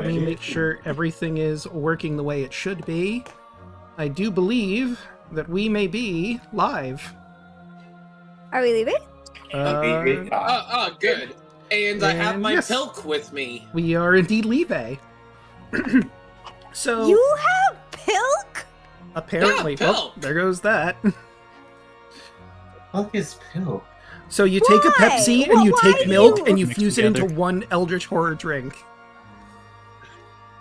Let me make sure everything is working the way it should be. I do believe that we may be live. Are we leaving? Good. And I have my yes, pilk with me. We are indeed leave. So You have pilk? apparently, Yeah, oh, pilk. there goes that. What is pill? So you take a Why? Pepsi Well, and you why take do milk you- and you Mix fuse it into together. one Eldritch Horror drink.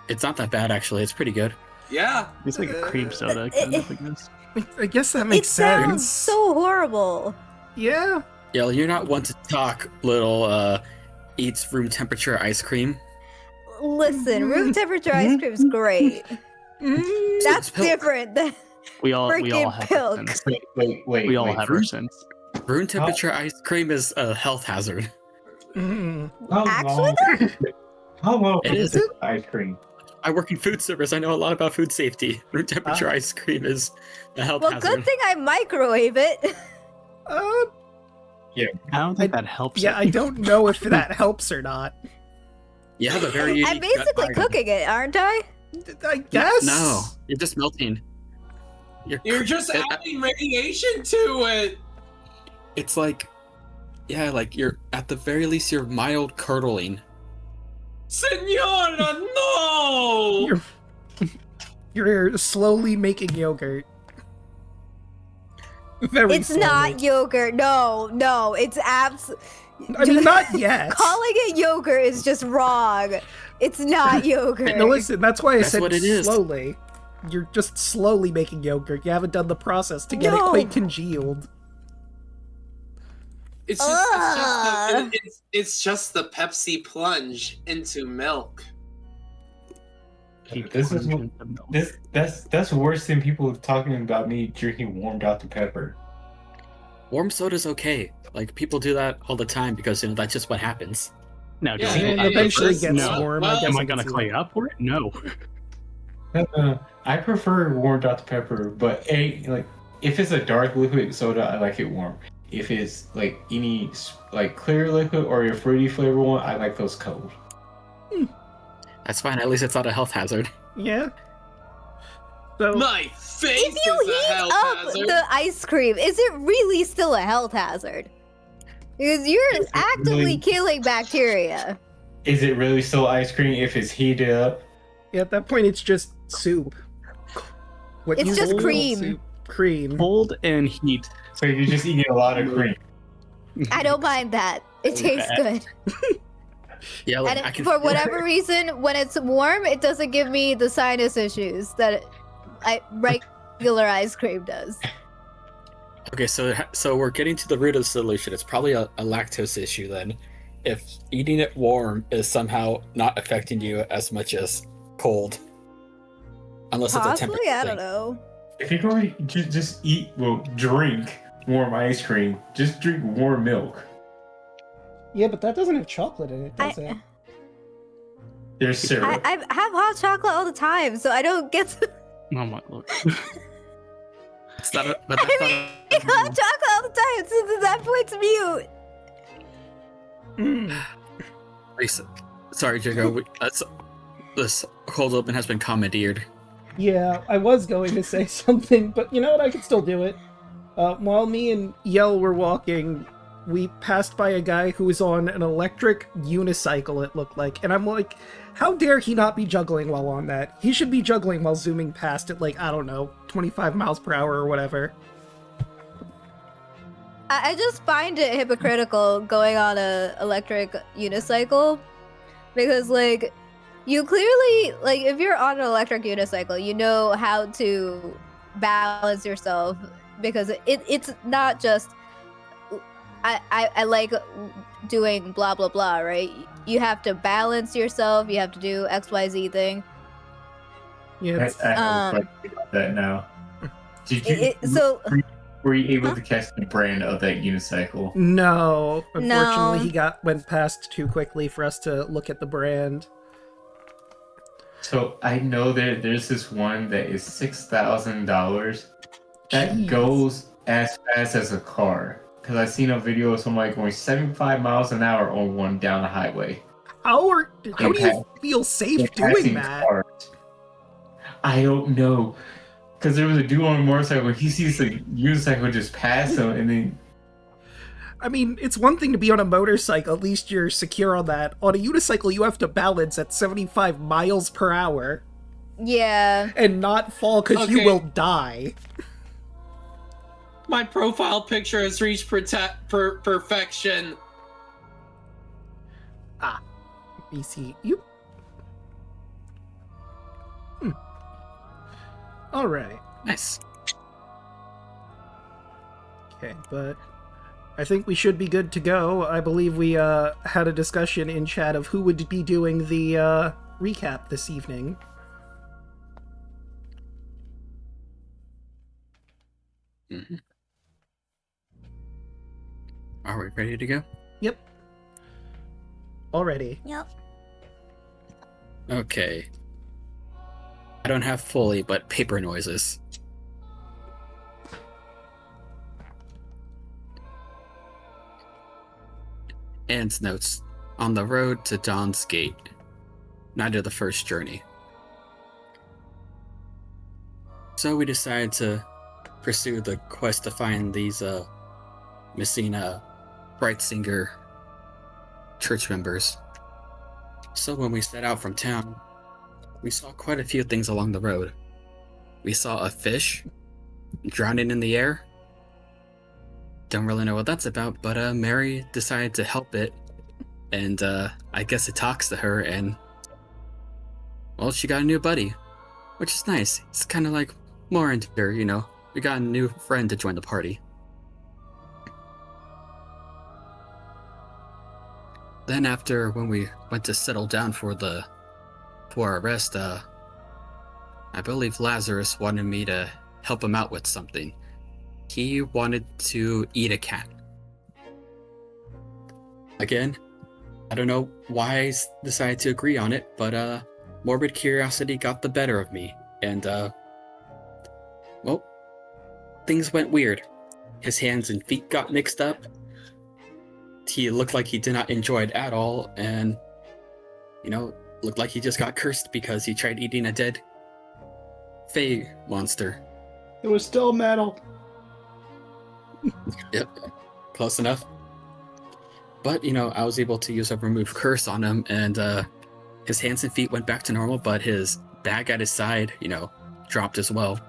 It's not that bad, actually. It's pretty good. Yeah. It's like a cream soda kind of, I guess. I guess that makes It sounds sense. so horrible. Yeah. Yeah, you're not one to talk, little, eats room temperature ice cream. Listen, room temperature ice cream's great. That's pilk. different than We all freaking have pilk. our sins. Wait. We all have our sins. Room temperature ice cream is a health hazard. Mm. Actually, How long It is is. ice cream? I work in food service. I know a lot about food safety. Room temperature ice cream is a health well, hazard. good thing I microwave it. Uh, Yeah. I don't think that helps. yeah, it. I don't know if that helps or not. You have a very I'm unique gut basically biome. cooking it, aren't I? I guess. No, you're just melting. You're just adding radiation to it. It's like, yeah, like you're at the very least you're mild curdling. Senora, no! You're slowly making yogurt. Very It's slowly. not yogurt. No, it's I mean, not yet. Calling it yogurt is just wrong. It's not yogurt. No, listen, that's why I That's said what it is. slowly. You're just slowly making yogurt. You haven't done the process to get it No. quite congealed. It's just the Pepsi plunge into milk. This is that's worse than people talking about me drinking warm Dr. Pepper. Warm soda's okay. Like people do that all the time because that's just what happens. No, Yeah, does And it? eventually it's- gets no. warm. Well, I guess Am I can gonna see call that. you up for it? No. I prefer warm Dr. Pepper, but if it's a dark liquid soda, I like it warm. If it's like any like clear liquid or your fruity flavor one, I like those cold. That's fine. At least it's not a health hazard. Yeah. So My face If you is a heat health up hazard. the ice cream, is it really still a health hazard? Because you're Is it actively really? killing bacteria. Is it really still ice cream if it's heated up? yeah, at that point, it's just soup. What It's you just call cream. soup. Cream. Cold and heat. So you're just eating a lot of cream. I don't mind that. It tastes good. Yeah, like, And I can. for whatever reason, when it's warm, it doesn't give me the sinus issues that regular ice cream does. Okay, so we're getting to the root of the solution. It's probably a lactose issue then. If eating it warm is somehow not affecting you as much as cold, unless it's a Possibly, temperature I thing. don't know. If you're going to just drink warm ice cream, just drink warm milk. Yeah, but that doesn't have chocolate in it, does I- it? There's syrup. I have hot chocolate all the time, so I don't get to Oh my lord. It's not but that's not eat hot chocolate all the time, so at that point's mute. Lisa, sorry, Draco. This cold open has been commandeered. Yeah, I was going to say something, but you know what? I could still do it. While me and Yell were walking, we passed by a guy who was on an electric unicycle, it looked like. And I'm like, how dare he not be juggling while on that? He should be juggling while zooming past at, like, I don't know, 25 miles per hour or whatever. I just find it hypocritical going on a electric unicycle because, like, you clearly, like, if you're on an electric unicycle, you know how to balance yourself because it's not just I like doing blah blah blah, right? You have to balance yourself, you have to do XYZ thing. Yeah, I it's, have a question about that now. Did you? So Were you able to catch the brand of that unicycle? no. Unfortunately, No. he went past too quickly for us to look at the brand. So I know there's this one that is $6,000 that Jeez. goes as fast as a car. Because I seen a video of somebody going 75 miles an hour on one down the highway. How do you Okay. feel safe The doing passing that? cars. I don't know. Because there was a dude on a motorcycle, he sees the unicycle just pass him, and then I mean, it's one thing to be on a motorcycle, at least you're secure on that. On a unicycle, you have to balance at 75 miles per hour Yeah. and not fall because you Okay. will die. My profile picture has reached perfection. BC, you. Alright. Nice. Okay, but I think we should be good to go. I believe we had a discussion in chat of who would be doing the recap this evening. Mm-hmm. Are we ready to go? Yep. Already. Yep. Okay. I don't have Foley, but paper noises. Anne's notes. On the road to Dawn's Gate. Night of the first journey. So we decided to pursue the quest to find these missing Brightsinger church members. So when we set out from town, we saw quite a few things along the road. We saw a fish drowning in the air. Don't really know what that's about, but Mary decided to help it, and I guess it talks to her, and well, she got a new buddy, which is nice. It's kind of like more into her, you know. We got a new friend to join the party. Then after, when we went to settle down for our rest, I believe Lazarus wanted me to help him out with something. He wanted to eat a cat. Again, I don't know why I decided to agree on it, but morbid curiosity got the better of me, and well, things went weird. His hands and feet got mixed up. He looked like he did not enjoy it at all, and you know, looked like he just got cursed because he tried eating a dead Fey monster. It was still metal. Yep, close enough. But, you know, I was able to use a remove curse on him, and his hands and feet went back to normal, but his bag at his side, you know, dropped as well.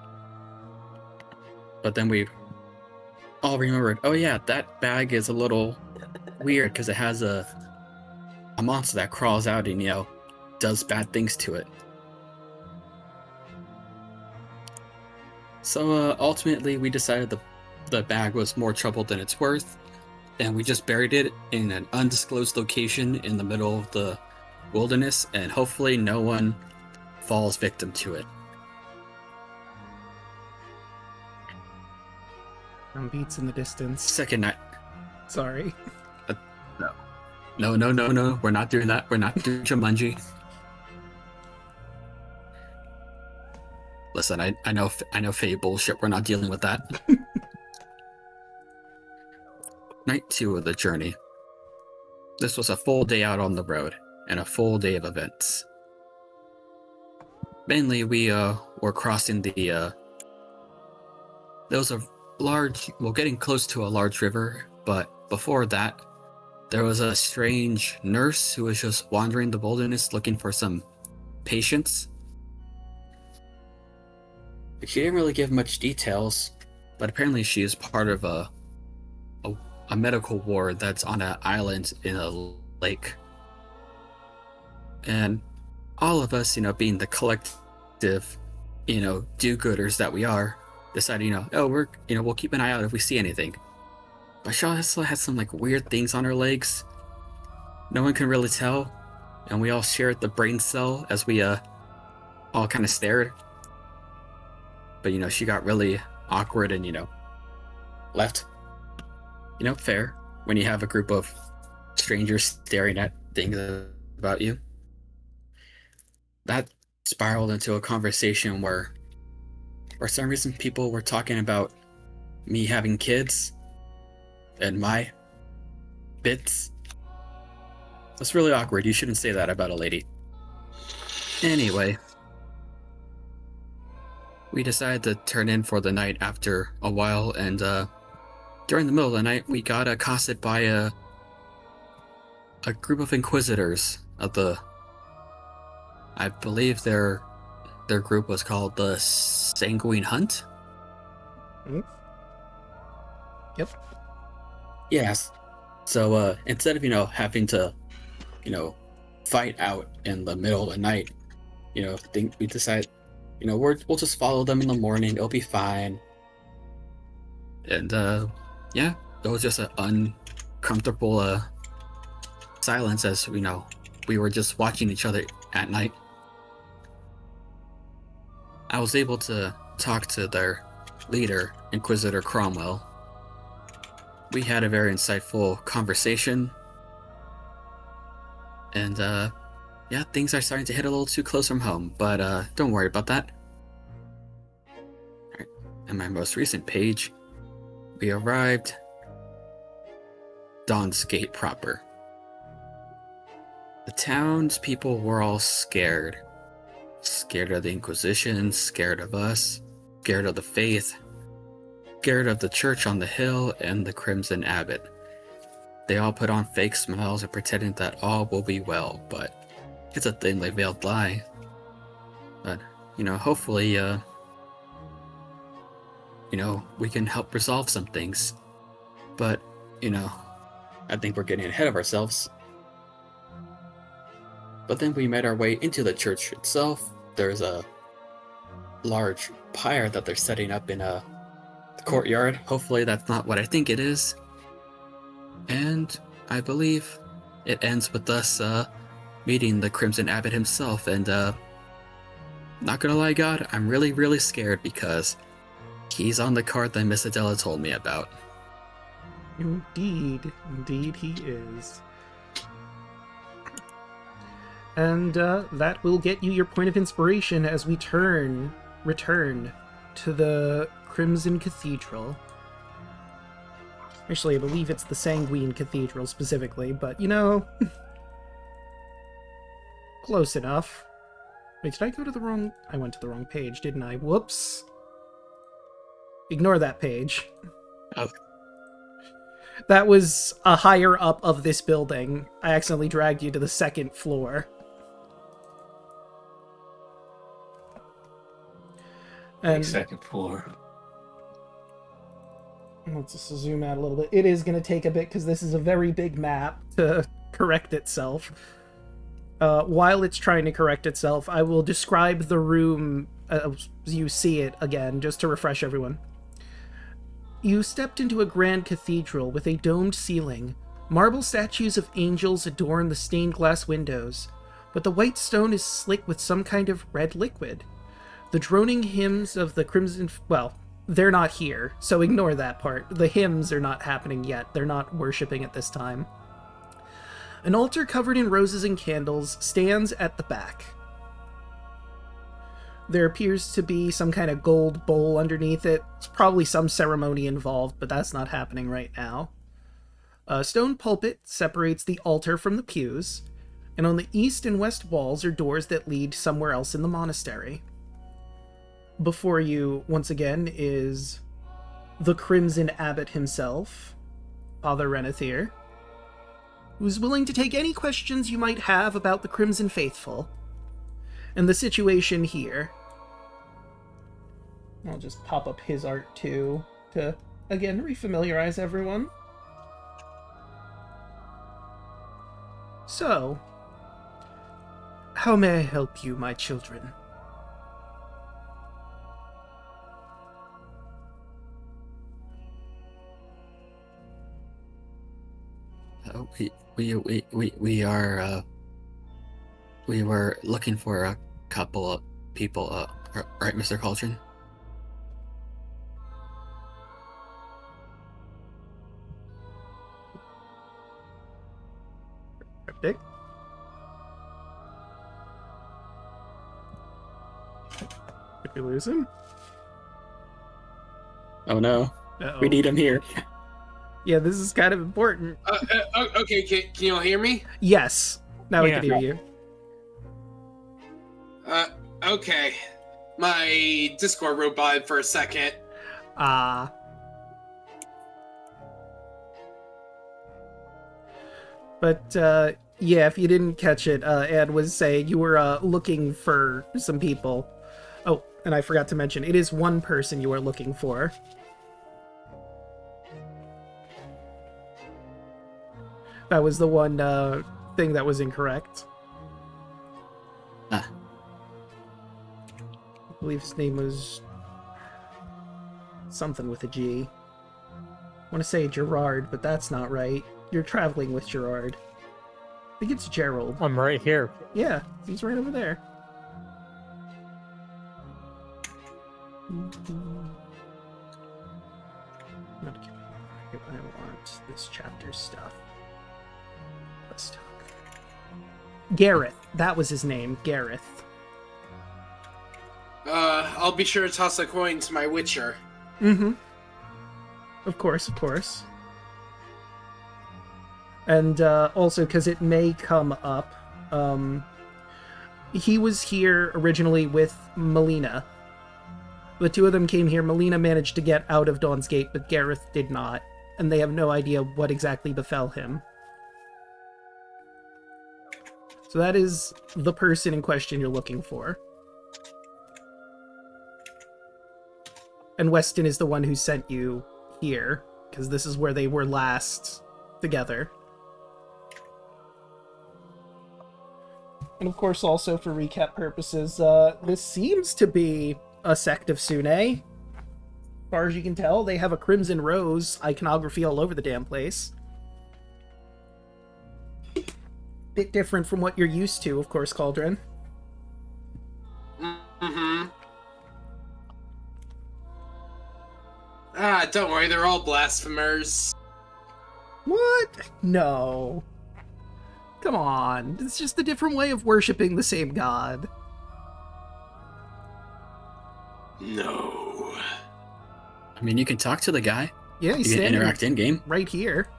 But then we all remembered, oh yeah, that bag is a little weird because it has a monster that crawls out and, you know, does bad things to it. So ultimately we decided the bag was more trouble than it's worth, and we just buried it in an undisclosed location in the middle of the wilderness, and hopefully no one falls victim to it. Beats in the distance. Second night. Sorry. No, we're not doing that. We're not doing Jumanji. Listen, I know Faye bullshit. We're not dealing with that. Night 2 of the journey. This was a full day out on the road, and a full day of events. Mainly, we were crossing there was a large, well, getting close to a large river, but before that, there was a strange nurse who was just wandering the wilderness looking for some patients. She didn't really give much details, but apparently she is part of a medical ward that's on an island in a lake. And all of us, you know, being the collective, you know, do-gooders that we are, decided, you know, oh, we'll keep an eye out if we see anything. But she also had some, like, weird things on her legs. No one can really tell. And we all shared the brain cell as we, all kind of stared. But, you know, she got really awkward and, you know, left. You know, fair. When you have a group of strangers staring at things about you. That spiraled into a conversation where, for some reason, people were talking about me having kids and my bits. That's really awkward. You shouldn't say that about a lady. Anyway, we decided to turn in for the night after a while, and during the middle of the night, we got accosted by a group of inquisitors of the. I believe their group was called the Sanguine Hunt. Yep. Yes. So instead of having to fight out in the middle of the night, we decide we'll just follow them in the morning. It'll be fine. And yeah, it was just an uncomfortable silence as we were just watching each other at night. I was able to talk to their leader, Inquisitor Cromwell. We had a very insightful conversation, and yeah, things are starting to hit a little too close from home, but don't worry about that. Alright, in my most recent page, we arrived Dawn's Gate proper. The townspeople were all scared. Scared of the Inquisition, scared of us, scared of the faith, scared of the church on the hill and the Crimson Abbot. They all put on fake smiles and pretended that all will be well, but it's a thinly veiled lie. But, hopefully, we can help resolve some things. But, I think we're getting ahead of ourselves. But then we made our way into the church itself. There's a large pyre that they're setting up in the courtyard. Hopefully that's not what I think it is. And I believe it ends with us meeting the Crimson Abbot himself. And not gonna lie, God, I'm really, really scared because he's on the card that Miss Adela told me about. Indeed he is. And that will get you your point of inspiration as we return to the Crimson Cathedral. Actually, I believe it's the Sanguine Cathedral specifically, but close enough. Wait, did I go to the wrong... I went to the wrong page, didn't I? Whoops. Ignore that page. Oh. That was a higher up of this building. I accidentally dragged you to the second floor. And Second floor. let's just zoom out a little bit. It is going to take a bit because this is a very big map to correct itself. While it's trying to correct itself, I will describe the room as you see it again, just to refresh everyone. You stepped into a grand cathedral with a domed ceiling. Marble statues of angels adorn the stained glass windows, but the white stone is slick with some kind of red liquid. The droning hymns of the Crimson... Well, they're not here, so ignore that part. The hymns are not happening yet. They're not worshipping at this time. An altar covered in roses and candles stands at the back. There appears to be some kind of gold bowl underneath it. It's probably some ceremony involved, but that's not happening right now. A stone pulpit separates the altar from the pews, and on the east and west walls are doors that lead somewhere else in the monastery. Before you, once again, is the Crimson Abbot himself, Father Renathyr, who's willing to take any questions you might have about the Crimson Faithful and the situation here. I'll just pop up his art too, to, again, refamiliarize everyone. So, how may I help you, my children? We were looking for a couple of people, right, Mr. Cauldron? Dick? Did we lose him? Oh no. Uh-oh. We need him here. Yeah, this is kind of important. Okay, can you all hear me? Yes. Now I Yeah. can hear you. Okay. My Discord robot for a second. Ah. But, yeah, if you didn't catch it, Ed was saying you were, looking for some people. Oh, and I forgot to mention, it is one person you are looking for. That was the one, thing that was incorrect. Ah. I believe his name was something with a G. I want to say Gerard, but that's not right. You're traveling with Gerard. I think it's Gerald. I'm right here. Yeah, he's right over there. Not a computer. I want this chapter stuff. Let's talk. Gareth. That was his name, Gareth. I'll be sure to toss a coin to my Witcher. Mm-hmm. Of course, of course. And also, because it may come up, he was here originally with Melina. The two of them came here. Melina managed to get out of Dawn's Gate, but Gareth did not. And they have no idea what exactly befell him. So that is the person in question you're looking for. And Weston is the one who sent you here, because this is where they were last together. And of course, also for recap purposes, this seems to be a sect of Sune. As far as you can tell, they have a Crimson Rose iconography all over the damn place. Bit different from what you're used to, of course, Cauldron. Mm-hmm. Don't worry, they're all blasphemers. What? No. Come on. It's just a different way of worshipping the same god. No. I mean, you can talk to the guy. Yeah, he's You can standing interact in game. right here.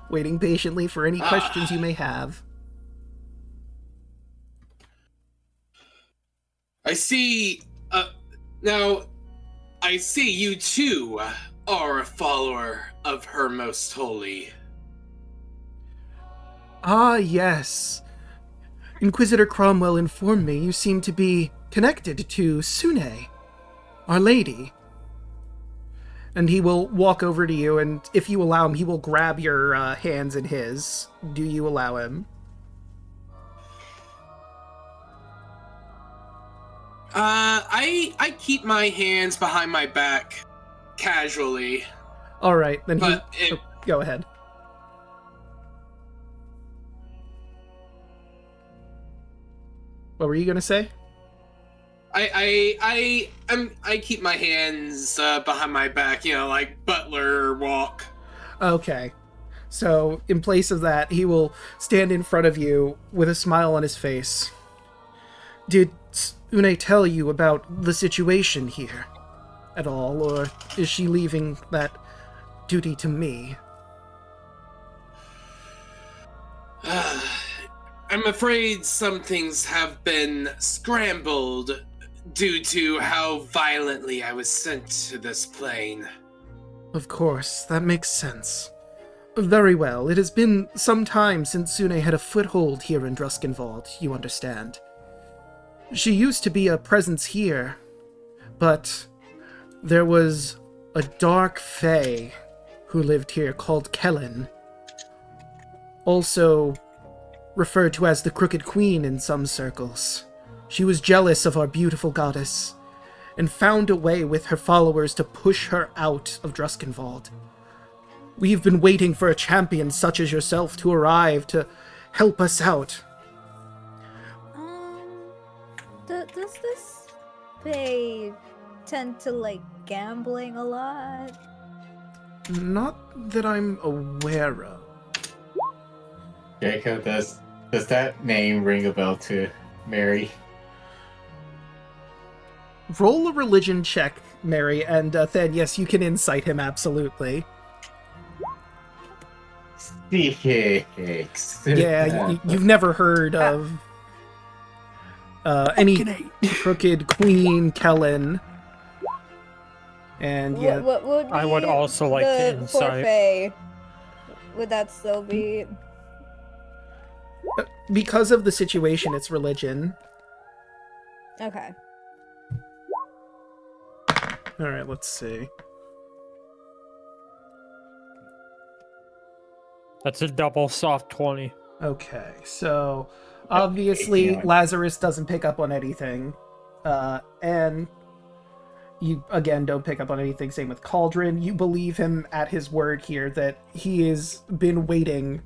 Waiting patiently for any questions you may have. I see. Now, I see you too are a follower of Her Most Holy. Ah, yes. Inquisitor Cromwell informed me you seem to be connected to Sune, Our Lady. And he will walk over to you, and if you allow him, he will grab your hands in his. Do you allow him? I keep my hands behind my back casually. All right, then But he... go ahead. What were you gonna say? I keep my hands behind my back, you know, like butler walk. Okay. So, in place of that, he will stand in front of you with a smile on his face. Did Sune tell you about the situation here at all, or is she leaving that duty to me? I'm afraid some things have been scrambled due to how violently I was sent to this plane. Of course, that makes sense. Very well, it has been some time since Sune had a foothold here in Druskenwald, you understand. She used to be a presence here, but there was a dark fae who lived here called Kellen, also referred to as the Crooked Queen in some circles. She was jealous of our beautiful goddess, and found a way with her followers to push her out of Druskenwald. We've been waiting for a champion such as yourself to arrive to help us out. Does this Fae tend to like gambling a lot? Not that I'm aware of. Draco, does that name ring a bell to Mary? roll a religion check, Mary, and then yes, you can incite him absolutely. 6. Yeah, you've never heard of any crooked Queen Kellen. And yeah, What would I would be also like to the insight. forfeit? Would that still be? because of the situation, it's religion. Okay. All right, let's see. That's a double soft 20. Okay, so obviously Lazarus doesn't pick up on anything, and you again don't pick up on anything. Same with Cauldron. You believe him at his word here that he has been waiting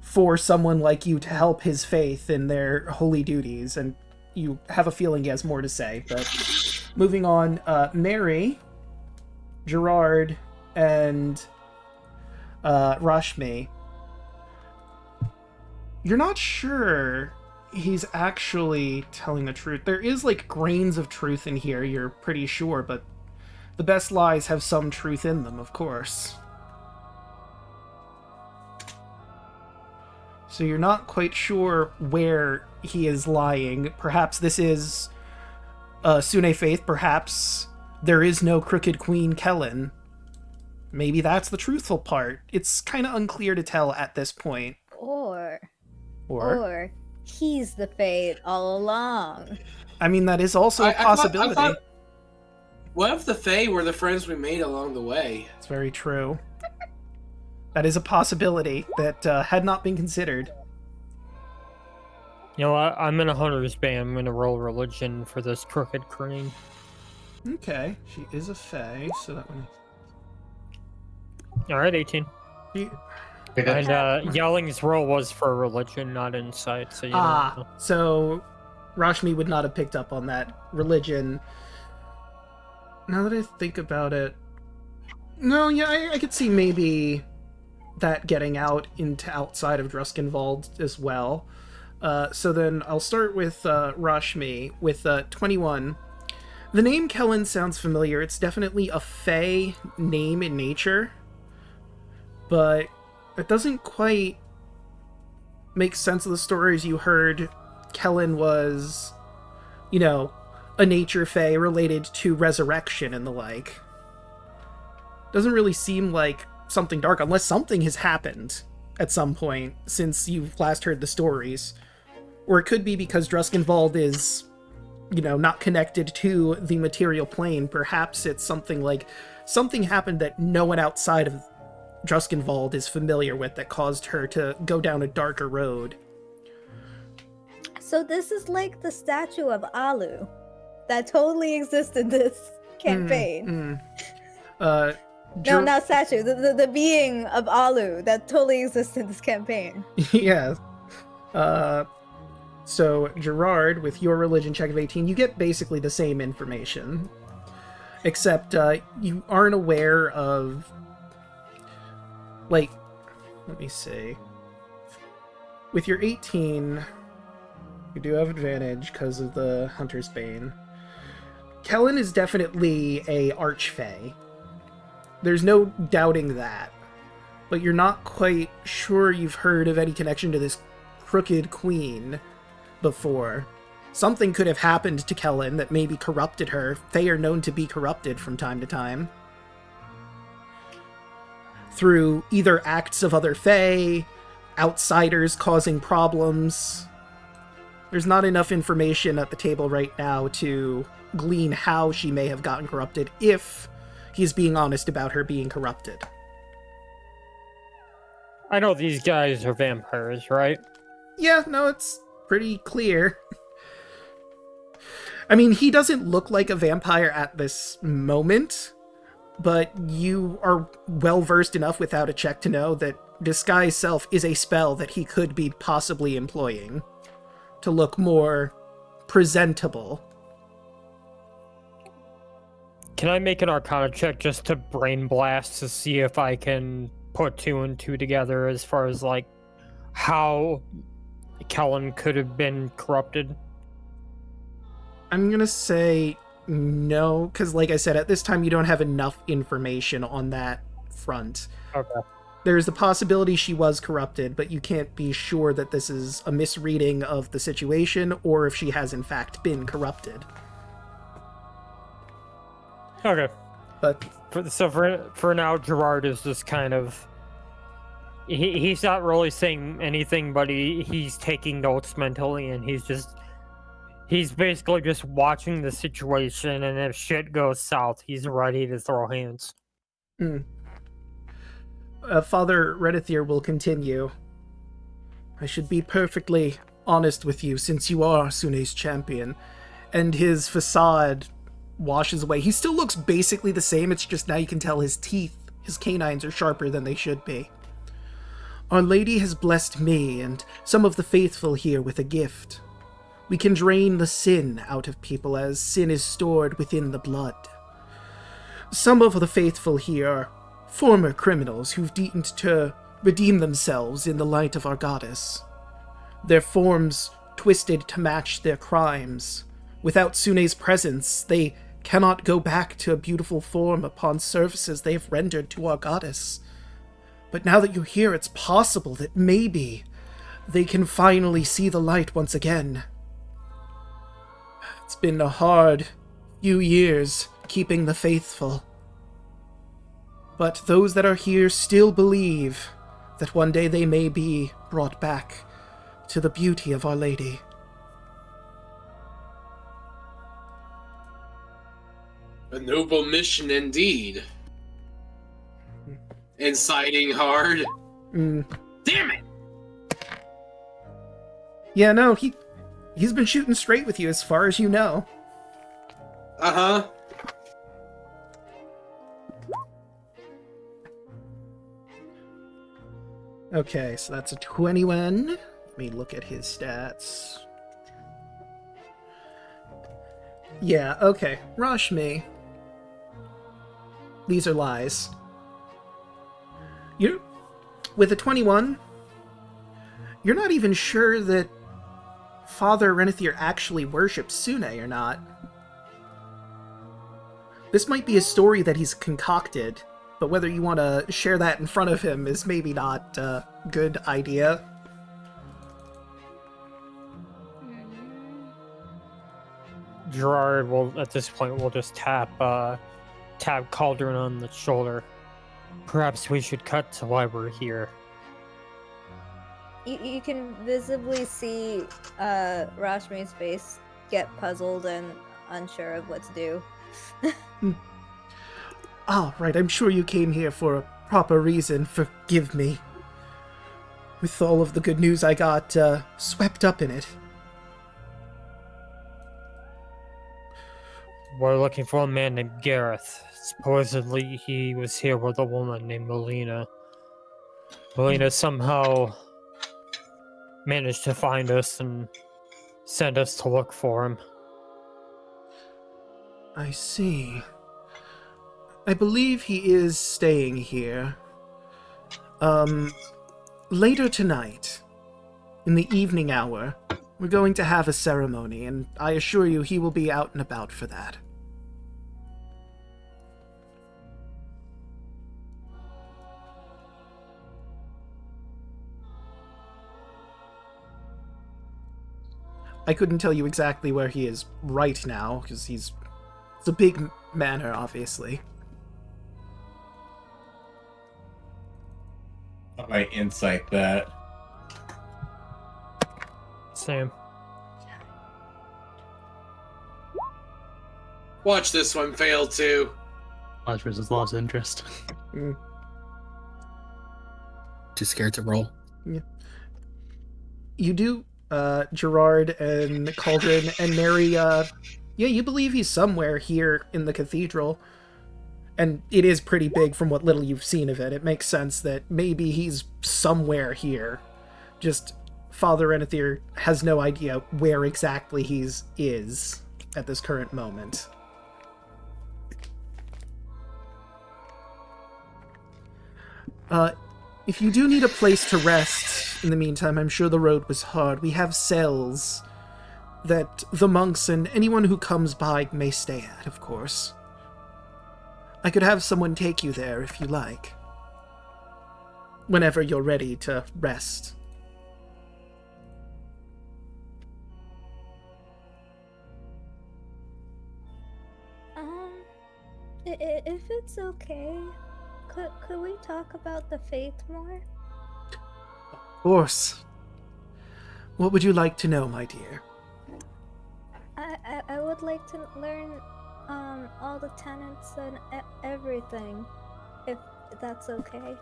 for someone like you to help his faith in their holy duties, and you have a feeling he has more to say. But moving on, Mary, Gerard, and Rashmi. You're not sure he's actually telling the truth. There is like grains of truth in here, you're pretty sure, but the best lies have some truth in them, of course. So you're not quite sure where he is lying. Perhaps this is Sune faith, perhaps there is no crooked Queen Kellen. Maybe that's the truthful part. It's kind of unclear to tell at this point. Or he's the fate all along. I mean, that is also a possibility. I thought, what if the Fae were the friends we made along the way? It's very true. That is a possibility that had not been considered. You know what? I'm in a hunter's band. I'm gonna roll religion for this crooked crane. Okay, she is a fae, so that one. Alright, 18. Okay, that's- And Yelling's roll was for religion, not insight. So you know. So Rashmi would not have picked up on that religion. Now that I think about it, no, yeah, I could see maybe that getting out into outside of Druskenwald as well. So then I'll start with Rashmi with 21. The name Kellen sounds familiar. It's definitely a fae name in nature, but it doesn't quite make sense of the stories you heard. Kellen was, a nature fae related to resurrection and the like. Doesn't really seem like something dark, unless something has happened at some point since you've last heard the stories. Or it could be because Druskenwald is, not connected to the material plane. Perhaps it's something like something happened that no one outside of Druskenwald is familiar with that caused her to go down a darker road. So this is like the statue of Alu that totally exists in this campaign. No, not statue. The being of Alu that totally exists in this campaign. Yeah. So Gerard, with your religion check of 18, you get basically the same information, except you aren't aware of, like, let me see. With your 18, you do have advantage because of the Hunter's Bane. Kellen is definitely a archfey. There's no doubting that. But you're not quite sure you've heard of any connection to this crooked queen before. Something could have happened to Kellen that maybe corrupted her. Fae are known to be corrupted from time to time. Through either acts of other Fae, outsiders causing problems. There's not enough information at the table right now to glean how she may have gotten corrupted, if he's being honest about her being corrupted. I know these guys are vampires, right? Yeah, no, it's pretty clear. I mean, he doesn't look like a vampire at this moment, but you are well-versed enough without a check to know that Disguise Self is a spell that he could be possibly employing to look more presentable. Can I make an Arcana check just to brain blast to see if I can put 2 and 2 together as far as, like, how Kellen could have been corrupted? I'm gonna say No, because like I said, at this time you don't have enough information on that front. Okay. There's the possibility she was corrupted, but you can't be sure that this is a misreading of the situation or if she has in fact been corrupted. Okay. But For now, Gerard is just kind of... He's not really saying anything, but he's taking notes mentally, and he's basically just watching the situation, and if shit goes south, he's ready to throw hands. Father Renathyr will continue. I should be perfectly honest with you, since you are Sune's champion, and his facade washes away. He still looks basically the same, it's just now you can tell his teeth, his canines are sharper than they should be. Our Lady has blessed me and some of the faithful here with a gift. We can drain the sin out of people, as sin is stored within the blood. Some of the faithful here are former criminals who've deemed to redeem themselves in the light of our goddess. Their forms twisted to match their crimes. Without Sune's presence, they cannot go back to a beautiful form upon services they have rendered to our goddess. But now that you're here, it's possible that maybe they can finally see the light once again. It's been a hard few years keeping the faithful. But those that are here still believe that one day they may be brought back to the beauty of Our Lady. A noble mission indeed. Inciting hard. Damn it! Yeah, no, he's been shooting straight with you as far as you know. Uh-huh. Okay, so that's a 21. Let me look at his stats. Yeah, okay. Rashmi. These are lies. With a 21, you're not even sure that Father Renathyr actually worships Sune or not. This might be a story that he's concocted, but whether you want to share that in front of him is maybe not a good idea. Gerard will, at this point, will just tap Cauldron on the shoulder. Perhaps we should cut to why we're here. You can visibly see Rashmi's face get puzzled and unsure of what to do. Ah, right, I'm sure you came here for a proper reason. Forgive me. With all of the good news I got swept up in it. We're looking for a man named Gareth. Supposedly he was here with a woman named Melina. Melina somehow managed to find us and send us to look for him. I see. I believe he is staying here. Later tonight, in the evening hour, we're going to have a ceremony, and I assure you he will be out and about for that. I couldn't tell you exactly where he is right now, because it's a big manor, obviously. I might insight that. Same. Watch this one fail too. Lost versus lost interest. Too scared to roll. Yeah. You do, Gerard and Cauldron and Mary, yeah, you believe he's somewhere here in the cathedral. And it is pretty big from what little you've seen of it. It makes sense that maybe he's somewhere here. Just Father Renathyr has no idea where exactly he's is at this current moment. If you do need a place to rest in the meantime, I'm sure the road was hard. We have cells that the monks and anyone who comes by may stay at, of course. I could have someone take you there if you like. Whenever you're ready to rest. If it's okay, could we talk about the faith more? Of course. What would you like to know, my dear? I would like to learn all the tenets and everything, if that's okay.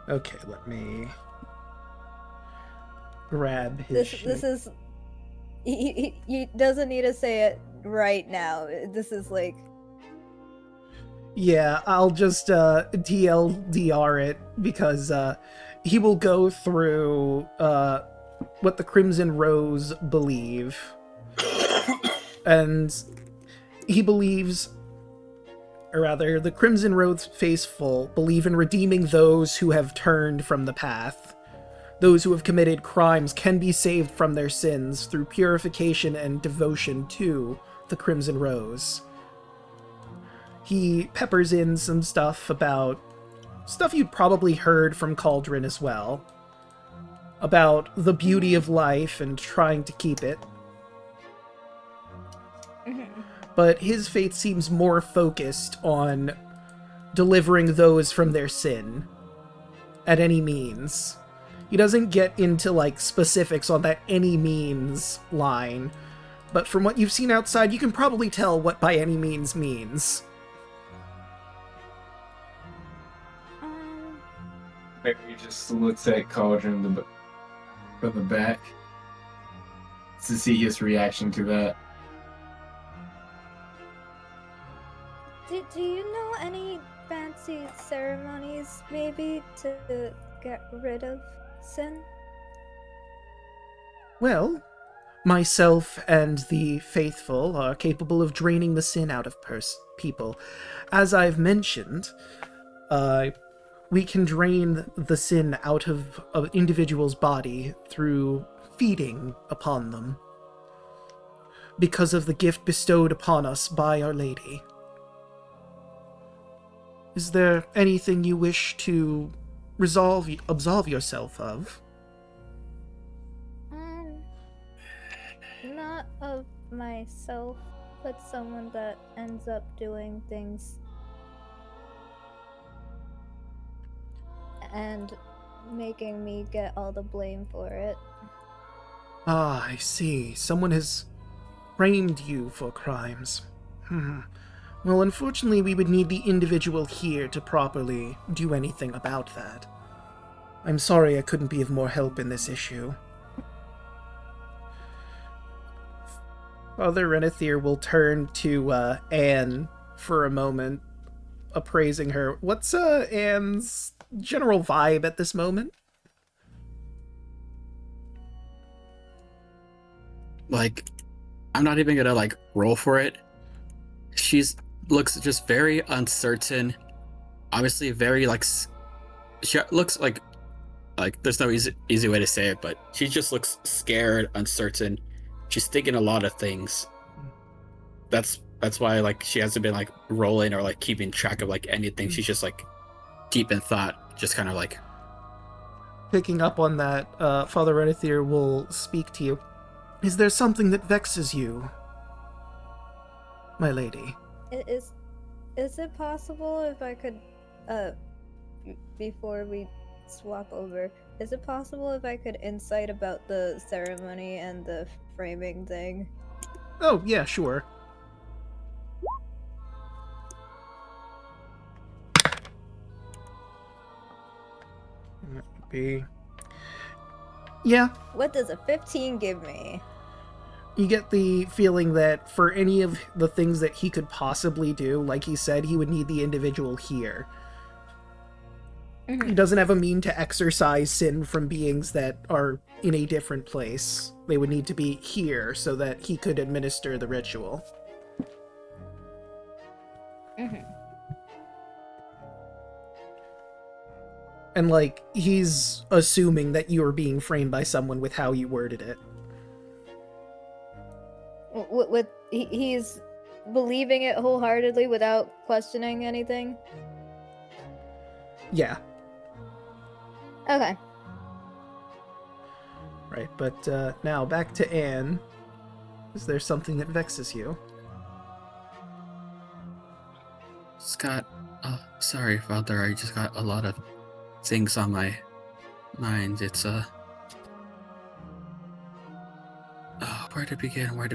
Okay, let me grab his This is he doesn't need to say it right now. This is like, yeah, I'll just TLDR it because he will go through what the Crimson Rose believe. And he believes, or rather, the Crimson Rose faithful believe in redeeming those who have turned from the path. Those who have committed crimes can be saved from their sins through purification and devotion to the Crimson Rose. He peppers in some stuff about stuff you'd probably heard from Cauldron as well, about the beauty of life and trying to keep it. But his faith seems more focused on delivering those from their sin at any means. He doesn't get into, like, specifics on that any means line, but from what you've seen outside, you can probably tell what by any means means. Maybe he just looks at Cauldron from the back to see his reaction to that. do you know any fancy ceremonies, maybe, to get rid of sin? Well, myself and the faithful are capable of draining the sin out of people. As I've mentioned, we can drain the sin out of an individual's body through feeding upon them, because of the gift bestowed upon us by Our Lady. Is there anything you wish to absolve yourself of? Not of myself, but someone that ends up doing things and making me get all the blame for it. Ah, I see. Someone has framed you for crimes. Well, unfortunately, we would need the individual here to properly do anything about that. I'm sorry I couldn't be of more help in this issue. Father Renathyr will turn to Anne for a moment, appraising her. What's Anne's general vibe at this moment? Like, I'm not even gonna, like, roll for it. Looks just very uncertain. Obviously very, like, she looks like there's no easy way to say it, but she just looks scared, uncertain. She's thinking a lot of things. That's why, like, she hasn't been, like, rolling or, like, keeping track of, like, anything. She's just, like, deep in thought, just kind of, like... Picking up on that, Father Renathyr will speak to you. Is there something that vexes you, my lady? Is it possible if I could, before we swap over, is it possible if I could insight about the ceremony and the framing thing? Oh, yeah, sure. That would be... Yeah. What does a 15 give me? You get the feeling that for any of the things that he could possibly do, like he said, he would need the individual here. He doesn't have a mean to exorcise sin from beings that are in a different place. They would need to be here so that he could administer the ritual. And, like, he's assuming that you are being framed by someone with how you worded it. He's believing it wholeheartedly without questioning anything? Yeah. Okay. Right, but now back to Anne. Is there something that vexes you? Scott, sorry, Father, I just got a lot of things on my mind. It's, where to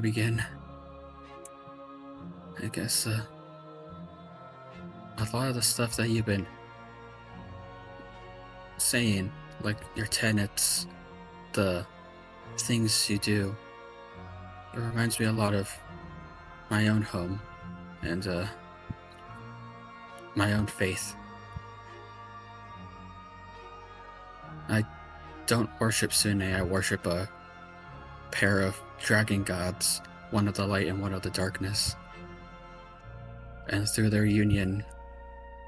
begin? I guess, a lot of the stuff that you've been saying, like your tenets, the things you do, it reminds me a lot of my own home and my own faith. I don't worship Sune, I worship a pair of dragon gods, one of the light and one of the darkness. And through their union,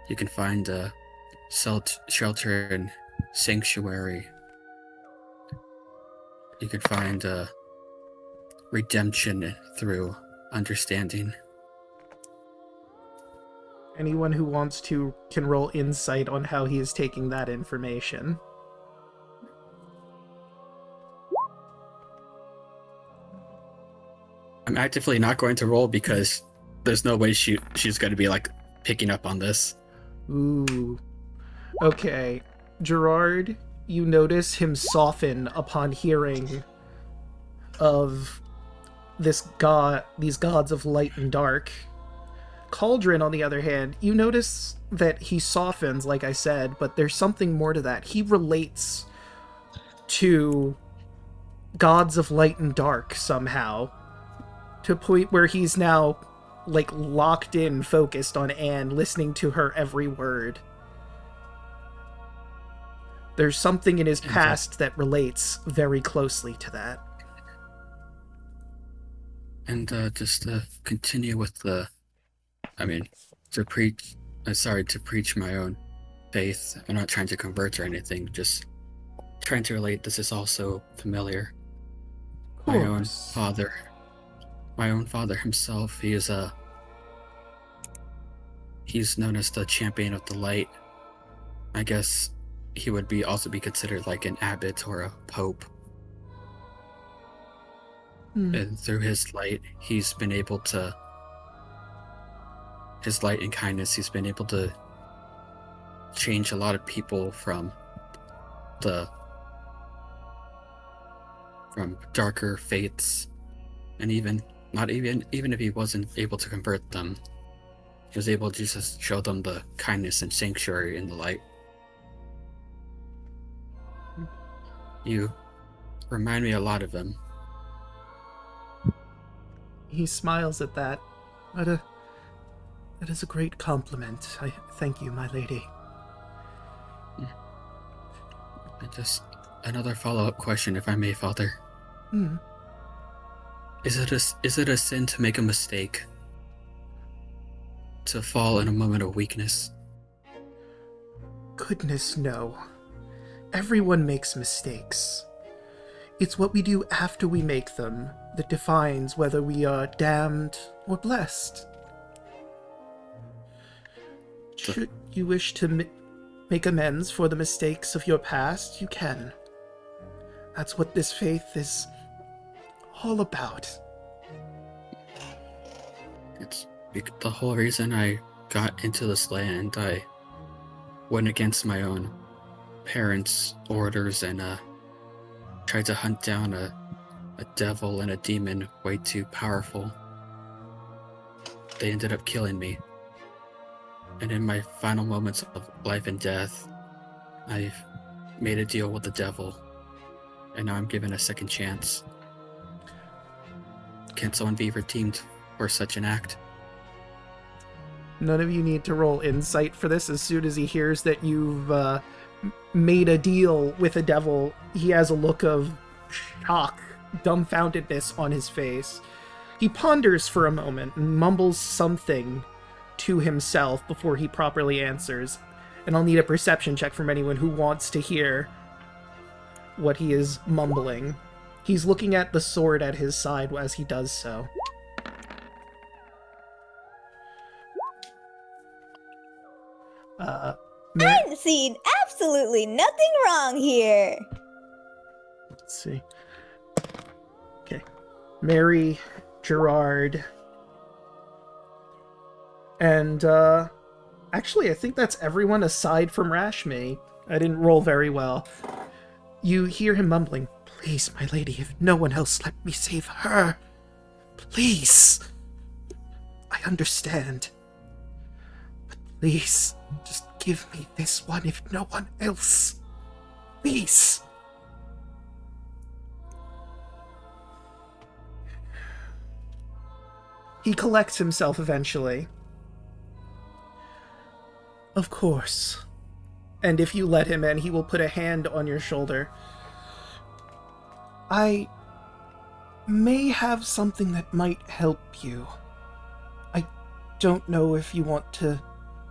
you can find a shelter and sanctuary. You can find a redemption through understanding. Anyone who wants to can roll insight on how he is taking that information. I'm actively not going to roll because there's no way she's going to be like picking up on this. Ooh. Okay. Gerard, you notice him soften upon hearing of these gods of light and dark. Cauldron, on the other hand, you notice that he softens, like I said, but there's something more to that. He relates to gods of light and dark somehow, to a point where he's now, like, locked in, focused on Anne, listening to her every word. There's something in his past that relates very closely to that. And just to continue with to preach my own faith. I'm not trying to convert or anything, just trying to relate. This is also familiar. My own father himself, he's known as the champion of the light. I guess he would also be considered like an abbot or a pope. And through his light, his light and kindness, he's been able to change a lot of people from darker faiths, and even if he wasn't able to convert them, he was able to just show them the kindness and sanctuary in the light. You remind me a lot of him. He smiles at that. That is a great compliment. I thank you, my lady. Just another follow-up question, if I may, Father. Is it a sin to make a mistake? To fall in a moment of weakness? Goodness, no. Everyone makes mistakes. It's what we do after we make them that defines whether we are damned or blessed. Should you wish to make amends for the mistakes of your past, you can. That's what this faith is all about. It's the whole reason I got into this land. I went against my own parents' orders and tried to hunt down a devil and a demon way too powerful. They ended up killing me. And in my final moments of life and death, I've made a deal with the devil, and now I'm given a second chance. Can someone be redeemed for such an act? None of you need to roll insight for this. As soon as he hears that you've made a deal with a devil, he has a look of shock, dumbfoundedness on his face. He ponders for a moment and mumbles something to himself before he properly answers. And I'll need a perception check from anyone who wants to hear what he is mumbling. He's looking at the sword at his side as he does so. Mar- I'm seeing absolutely nothing wrong here. let's see. Okay. Mary, Gerard, and actually I think that's everyone aside from Rashmi. I didn't roll very well. You hear him mumbling, "Please, my lady, if no one else, let me save her. Please. I understand. But please, just give me this one if no one else. Please." He collects himself eventually. "Of course." And if you let him in, he will put a hand on your shoulder. "I may have something that might help you. I don't know if you want to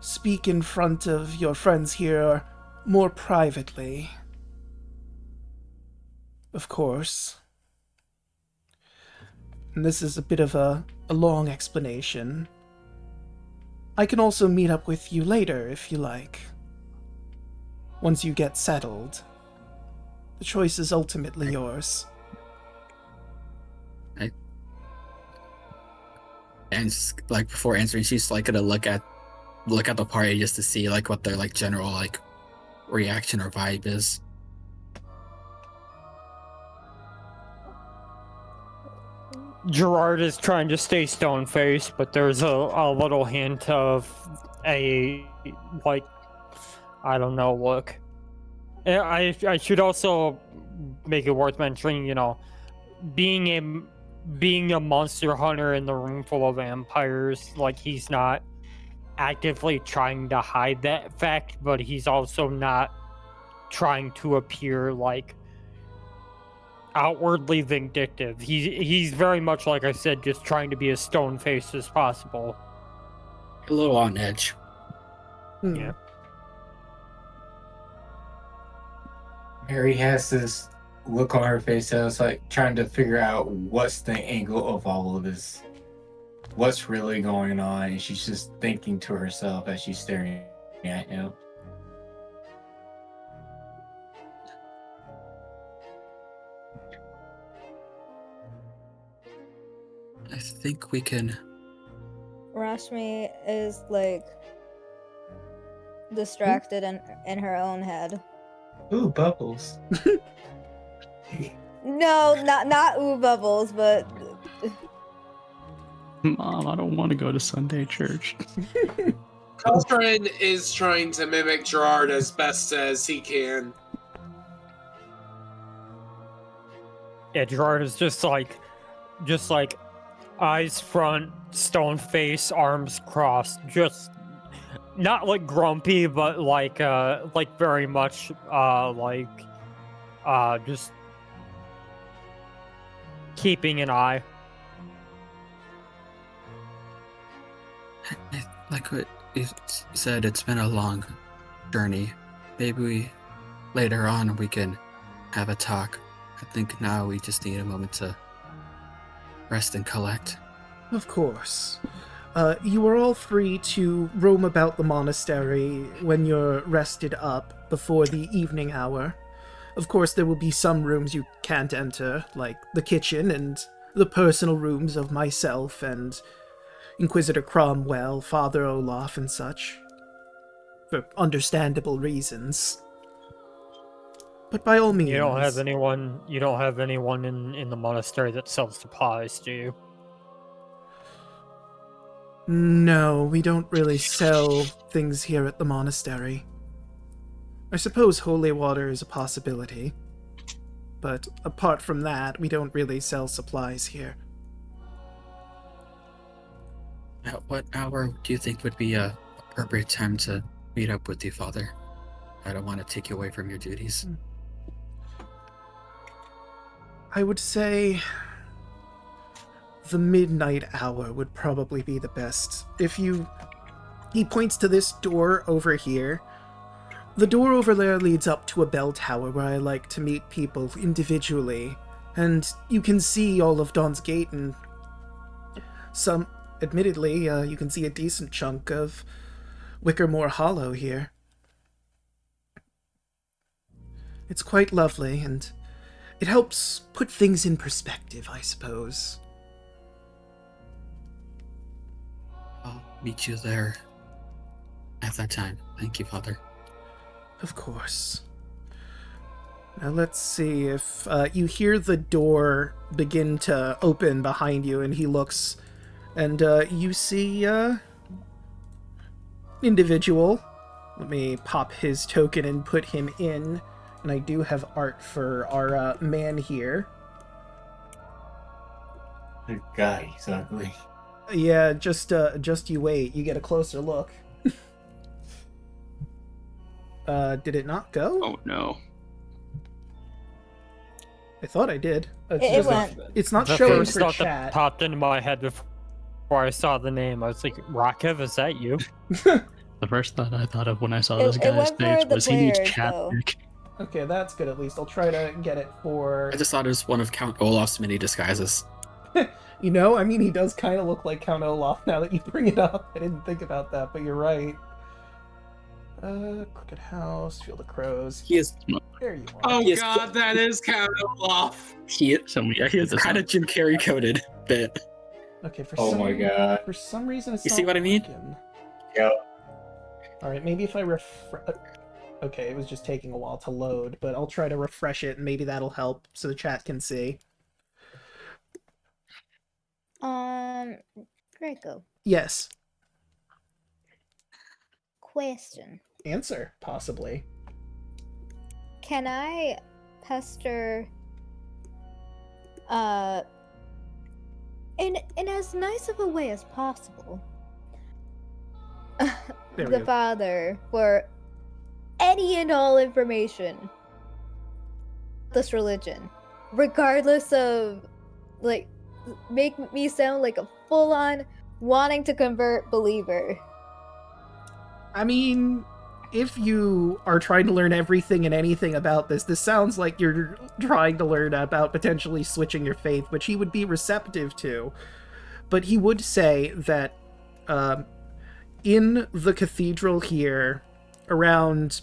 speak in front of your friends here or more privately. Of course." And this is a bit of a long explanation. "I can also meet up with you later if you like. Once you get settled. The choice is ultimately yours." And like before answering, she's like gonna look at the party just to see like what their like general like reaction or vibe is. Gerard is trying to stay stone-faced, but there's a little hint of a, like, I don't know, look. And I should also make it worth mentioning, you know, being a monster hunter in the room full of vampires, like, he's not actively trying to hide that fact, but he's also not trying to appear, like, outwardly vindictive. He's very much, like I said, just trying to be as stone-faced as possible. A little on edge. Yeah. Mary has this look on her face that's like trying to figure out what's the angle of all of this, what's really going on, and she's just thinking to herself as she's staring at him. I think we can. Rashmi is like distracted in her own head. Ooh, bubbles. No, not ooh bubbles, but Mom, I don't want to go to Sunday church. Coltrane is trying to mimic Gerard as best as he can. Yeah, Gerard is just like eyes front, stone face, arms crossed, just not like grumpy, but like very much just keeping an eye. Like what you said, it's been a long journey. Maybe later on we can have a talk. I think now we just need a moment to rest and collect. Of course. You are all free to roam about the monastery when you're rested up before the evening hour. Of course, there will be some rooms you can't enter, like the kitchen and the personal rooms of myself and Inquisitor Cromwell, Father Olaf, and such. For understandable reasons. But by all means... You don't have anyone in the monastery that sells supplies, do you? No, we don't really sell things here at the monastery. I suppose holy water is a possibility. But apart from that, we don't really sell supplies here. At what hour do you think would be a appropriate time to meet up with you, Father? I don't want to take you away from your duties. I would say the midnight hour would probably be the best. He points to this door over here. The door over there leads up to a bell tower where I like to meet people individually, and you can see all of Dawn's Gate and admittedly, you can see a decent chunk of Wickermore Hollow here. It's quite lovely, and it helps put things in perspective, I suppose. I'll meet you there at that time. Thank you, Father. Of course. Now let's see if you hear the door begin to open behind you, and he looks, and you see individual. Let me pop his token and put him in, and I do have art for our man here. The guy, he's ugly. Yeah, just you wait. You get a closer look. Did it not go? Oh no. I thought I did. It went. It's not The showing first for thought chat. that popped into my head before I saw the name, I was like, Rakev, is that you? The first thought I thought of when I saw this It guy's went for page the was he needs players, though. chapstick. Okay, that's good at least. I'll try to get it for... I just thought it was one of Count Olaf's many disguises. You know, I mean, he does kind of look like Count Olaf now that you bring it up. I didn't think about that, but you're right. Crooked House, Field of Crows. He is There you are. Oh Yes. god, that is Count Olaf. So yeah, he it's kind of Jim Carrey coded bit. Okay, for Oh some my god. For some reason, it's You not see what I mean? working. Yep. All right, maybe if I okay, it was just taking a while to load, but I'll try to refresh it, and maybe that'll help so the chat can see. Draco. Yes. Question. Answer, possibly. Can I pester in as nice of a way as possible There we the go. father for any and all information this religion, regardless of, like, make me sound like a full-on wanting to convert believer? I mean, if you are trying to learn everything and anything about this sounds like you're trying to learn about potentially switching your faith, which he would be receptive to. But he would say that in the cathedral here, around,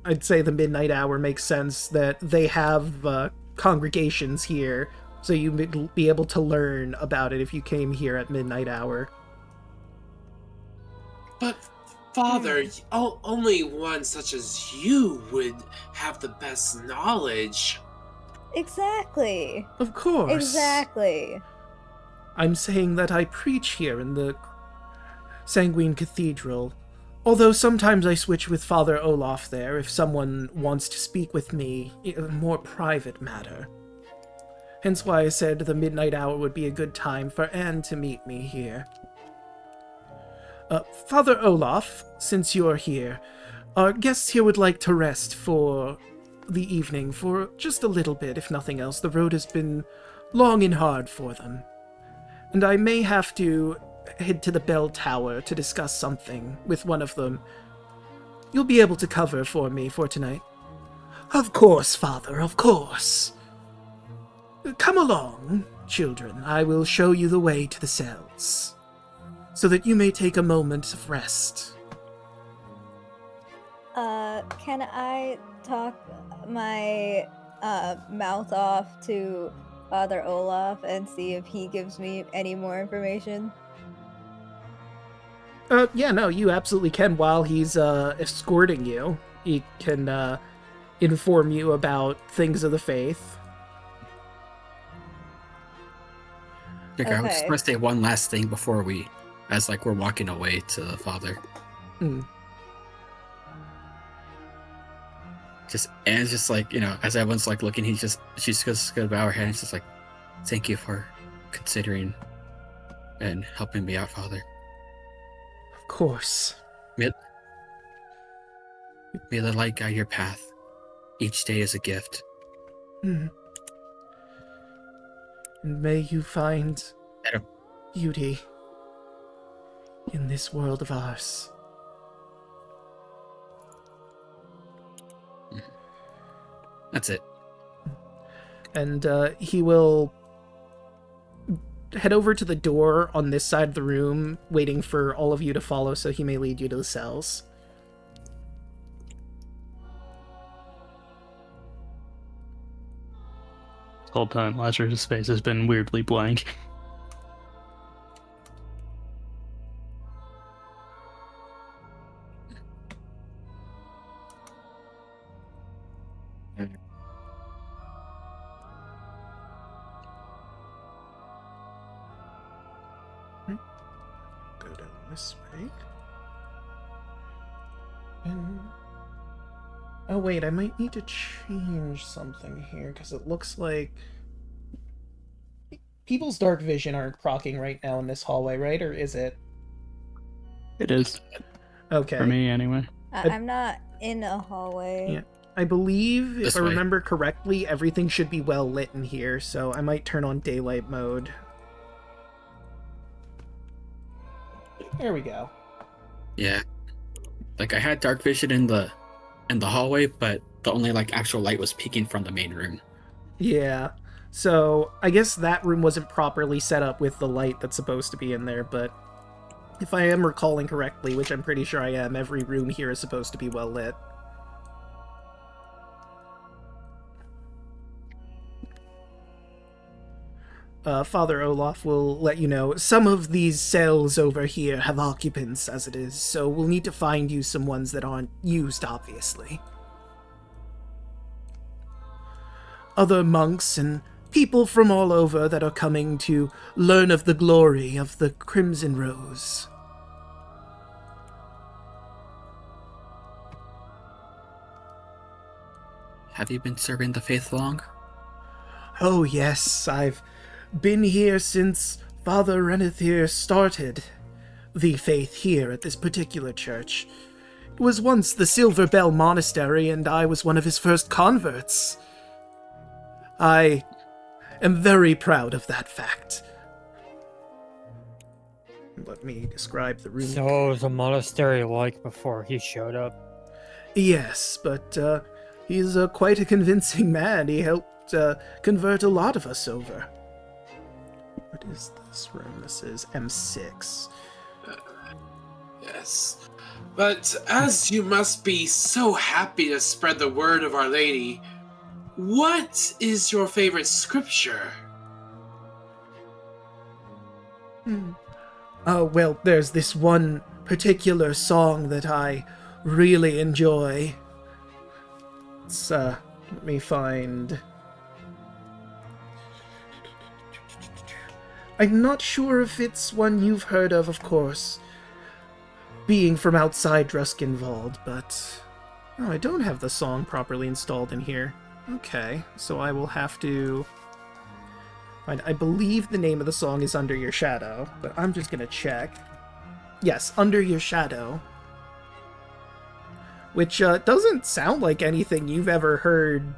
I'd say the midnight hour makes sense, that they have congregations here, so you'd be able to learn about it if you came here at midnight hour. But Father, only one such as you would have the best knowledge. Exactly. Of course. Exactly. I'm saying that I preach here in the Sanguine Cathedral, although sometimes I switch with Father Olaf there if someone wants to speak with me in a more private matter. Hence why I said the midnight hour would be a good time for Anne to meet me here. Father Olaf, since you're here, our guests here would like to rest for the evening for just a little bit, if nothing else. The road has been long and hard for them. And I may have to head to the bell tower to discuss something with one of them. You'll be able to cover for me for tonight. Of course, Father, of course. Come along, children. I will show you the way to the cells, so that you may take a moment of rest. Can I talk my mouth off to Father Olaf and see if he gives me any more information? Yeah, no, you absolutely can. While he's escorting you, he can inform you about things of the faith. Okay, I was just Okay. gonna say one last thing before we're walking away to the Father. Anne's just like, as everyone's like looking, she's just gonna bow her head and she's just like, thank you for considering and helping me out, Father. Of course. May the light guide your path. Each day is a gift. And may you find beauty in this world of ours. That's it. And he will head over to the door on this side of the room, waiting for all of you to follow so he may lead you to the cells. This whole time, Lazarus' face has been weirdly blank. Go down this way. And... oh wait, I might need to change something here, because it looks like... people's dark vision aren't proccing right now in this hallway, right? Or is it? It is. Okay. For me, anyway. I'm not in a hallway. Yeah. I believe, This if I way. remember correctly, everything should be well lit in here, so I might turn on daylight mode. There we go. Yeah. Like I had dark vision in the hallway, but the only like actual light was peeking from the main room. Yeah. So, I guess that room wasn't properly set up with the light that's supposed to be in there, but if I am recalling correctly, which I'm pretty sure I am, every room here is supposed to be well lit. Father Olaf will let you know, some of these cells over here have occupants as it is, so we'll need to find you some ones that aren't used, obviously. Other monks and people from all over that are coming to learn of the glory of the Crimson Rose. Have you been serving the faith long? Oh yes, I've been here since Father Renathyr started the faith here at this particular church. It was once the Silver Bell Monastery, and I was one of his first converts. I am very proud of that fact. Let me describe the room. So what was a monastery like before he showed up? Yes, but he's quite a convincing man. He helped convert a lot of us over. What is this room? This is M6. Yes. But as you must be so happy to spread the word of Our Lady, what is your favorite scripture? Well, there's this one particular song that I really enjoy. It's, let me find... I'm not sure if it's one you've heard of course, being from outside Druskinvald, but... oh, I don't have the song properly installed in here. Okay, so I will have to... find... I believe the name of the song is Under Your Shadow, but I'm just gonna check. Yes, Under Your Shadow. Which doesn't sound like anything you've ever heard,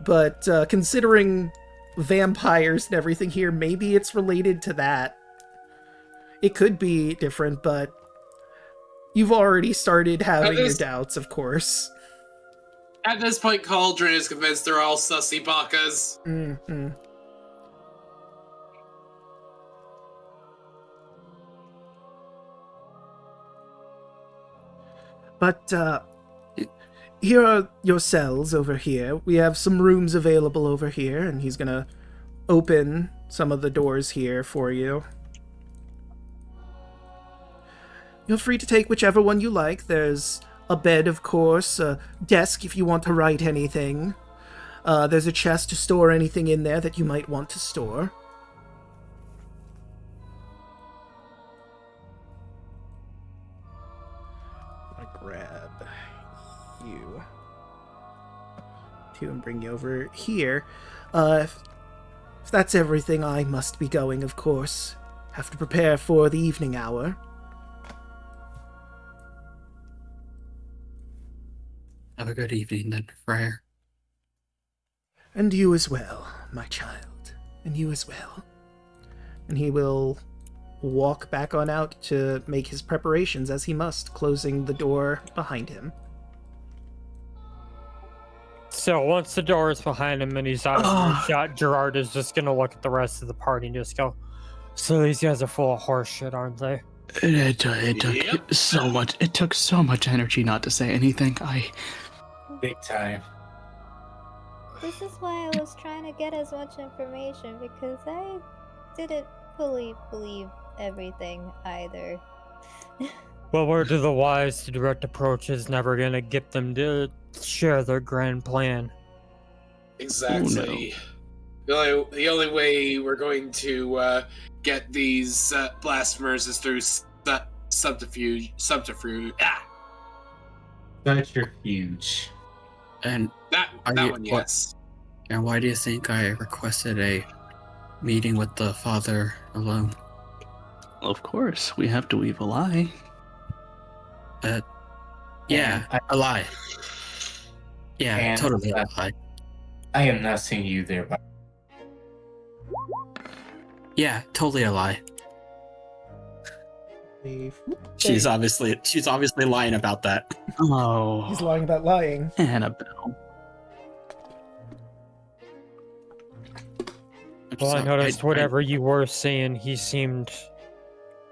but considering vampires and everything here, maybe it's related to that. It could be different, but you've already started having your doubts, of course. At this point, Cauldron is convinced they're all sussy bakas. Mm-hmm. But, here are your cells over here. We have some rooms available over here, and he's gonna open some of the doors here for you. You're free to take whichever one you like. There's a bed, of course, a desk if you want to write anything. There's a chest to store anything in there that you might want to store. I'm gonna grab you and bring you over here. If that's everything, I must be going, of course. Have to prepare for the evening hour. Have a good evening then, Friar. And you as well, my child. And you as well. And he will walk back on out to make his preparations as he must, closing the door behind him. So once the door is behind him and he's out of shot, Gerard is just gonna look at the rest of the party and just go, "So these guys are full of horse shit, aren't they?" It took so much. It took so much energy not to say anything. Big time. This is why I was trying to get as much information, because I didn't fully believe everything either. Well, word to the wise, the direct approach is never gonna get them to share their grand plan. Exactly. The only way we're going to get these blasphemers is through subterfuge. Subterfuge. And That one, yes. And why do you think I requested a meeting with the father alone? Of course, we have to weave a lie. Yeah, a lie. Yeah, And totally a lie. I am not seeing you there, but Yeah, totally a lie. She's obviously lying about that. Oh, He's lying about lying. Annabelle. Well, I So, noticed whatever you were saying, he seemed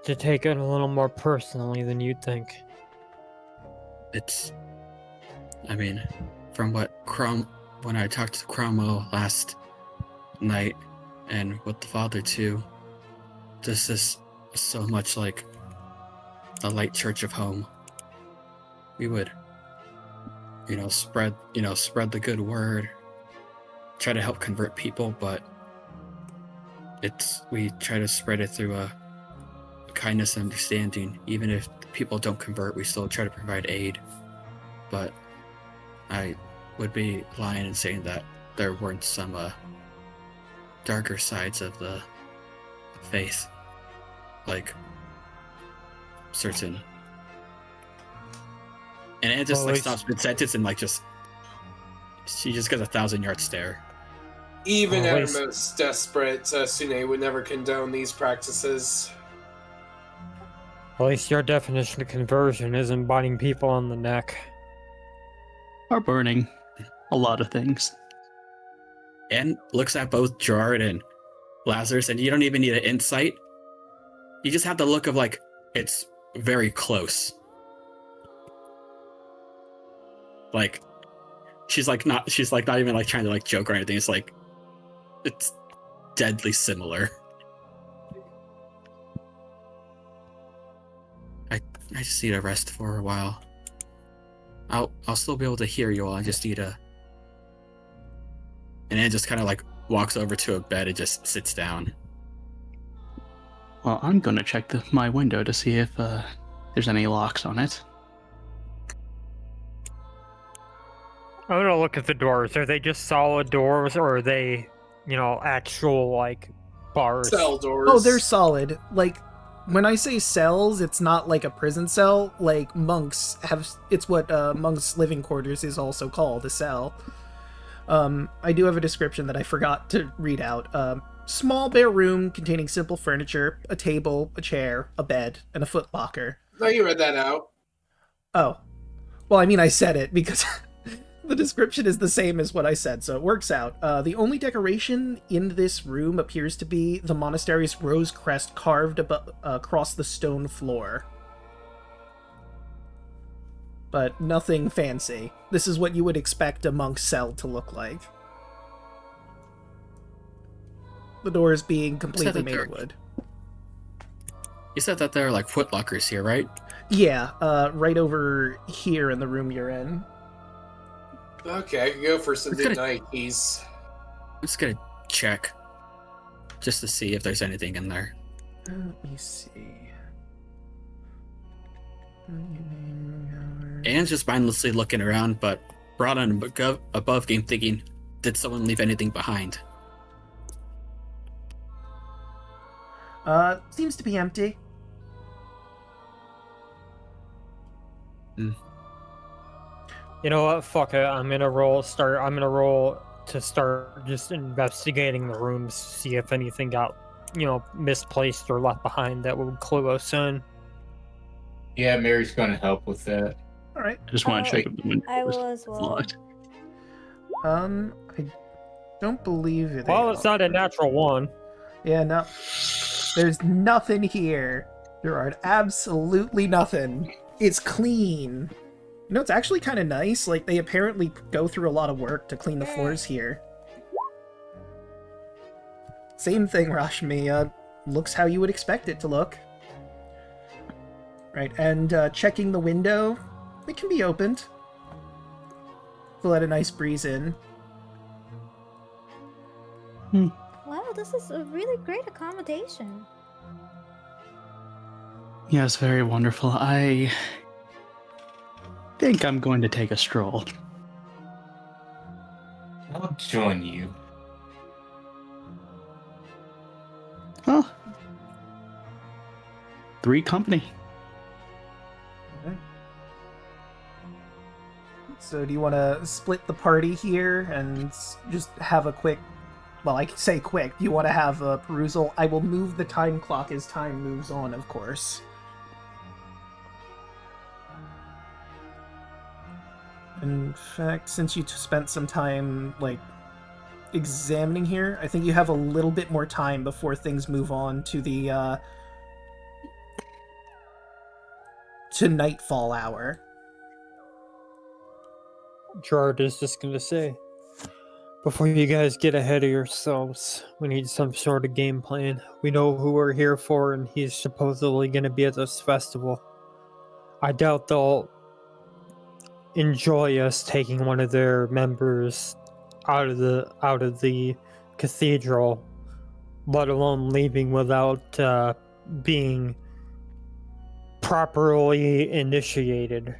to take it a little more personally than you'd think. I mean, from when I talked to Cromwell last night, and with the father too, this is so much like a light church of home. We would, spread the good word, try to help convert people, but we try to spread it through a kindness and understanding. Even if people don't convert, we still try to provide aid. But I would be lying and saying that there weren't some darker sides of the faith, like certain. And it just stops mid-sentence and she just gets a 1,000-yard stare. Even Well, at our least- most desperate, Sune would never condone these practices. At least your definition of conversion isn't biting people on the neck. Are burning a lot of things. And looks at both Gerard and Lazarus, and you don't even need an insight. You just have the look of it's very close. She's not even trying to joke or anything. It's deadly similar. I just need a rest for a while. I'll still be able to hear you all. I just need a. And then just kind of walks over to a bed and just sits down. Well, I'm gonna check my window to see if there's any locks on it. I'm gonna look at the doors. Are they just solid doors, or are they, actual bars? Cell doors. Oh, they're solid. When I say cells, it's not like a prison cell. Monks have, it's what monks' living quarters is also called, a cell. I do have a description that I forgot to read out. Small bare room containing simple furniture, a table, a chair, a bed, and a footlocker. No, you read that out. Oh. Well, I mean, I said it because the description is the same as what I said, so it works out. The only decoration in this room appears to be the monastery's rose crest carved across the stone floor. But nothing fancy. This is what you would expect a monk's cell to look like. The doors being completely made of wood. You said that there are footlockers here, right? Yeah, right over here in the room you're in. Okay, I could go for some We're good gonna- night keys. I'm just gonna check, just to see if there's anything in there. Let me see. Anne's just mindlessly looking around, but brought on above game thinking, did someone leave anything behind? Seems to be empty. You know what? Fuck it. I'm gonna roll to start just investigating the rooms, see if anything got, misplaced or left behind that would clue us in. yeah, Mary's going to help with that. All right. I just want to check if the window I was will as well. locked. I don't believe it. Well, it's not a natural one. Yeah, no. There's nothing here. Gerard, absolutely nothing. It's clean. You know, it's actually kind of nice. Like, they apparently go through a lot of work to clean the floors here. Same thing, Rashmi. Looks how you would expect it to look. Right, and checking the window. It can be opened. To let a nice breeze in. Wow, this is a really great accommodation. Yes, very wonderful. I think I'm going to take a stroll. I'll join you. Well, 3 company. So do you want to split the party here and just have a quick... Well, I say quick. Do you want to have a perusal? I will move the time clock as time moves on, of course. In fact, since you spent some time, like, examining here, I think you have a little bit more time before things move on to the, to nightfall hour. Gerard is just gonna say, before you guys get ahead of yourselves, we need some sort of game plan. We know who we're here for, and he's supposedly gonna be at this festival. I doubt they'll enjoy us taking one of their members out of the cathedral, let alone leaving without being properly initiated.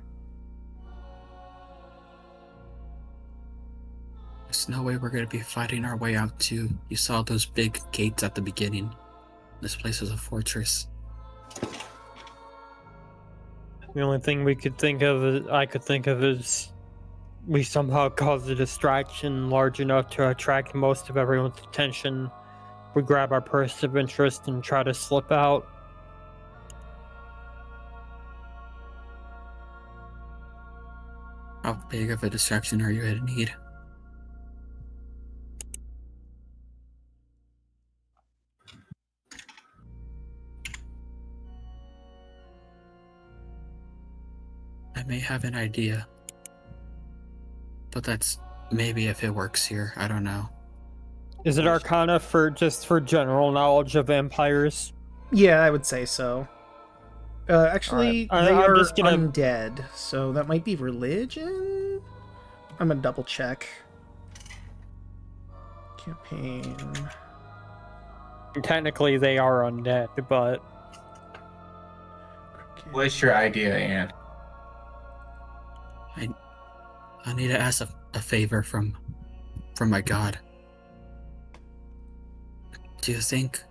There's no way we're going to be fighting our way out to... You saw those big gates at the beginning. This place is a fortress. The only thing I could think of is we somehow cause a distraction large enough to attract most of everyone's attention. We grab our purse of interest and try to slip out. How big of a distraction are you going to need? I may have an idea. But that's maybe if it works here. I don't know. Is it Arcana for general knowledge of vampires? Yeah, I would say so. Actually, Alright, they I'm are just gonna- undead, so that might be religion? I'm gonna double check. Campaign... Technically, they are undead, but What's your idea, Anne? I need to ask a favor from my god. Do you think...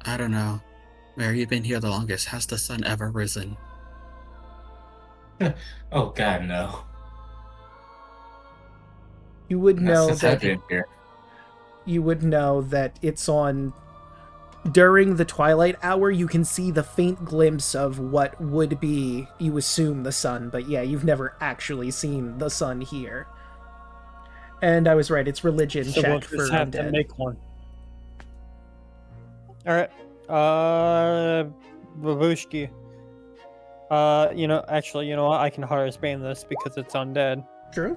I don't know. Mary, you've been here the longest. Has the sun ever risen? Oh god, no. You would Not know since I've that been here. you would know that it's on during the twilight hour. You can see the faint glimpse of what would be, you assume, the sun, but yeah, you've never actually seen the sun here. And I was right, it's religion so we'll check for just have to undead. make one. Alright. Babushki. You know what? I can harass-ban this because it's undead. True.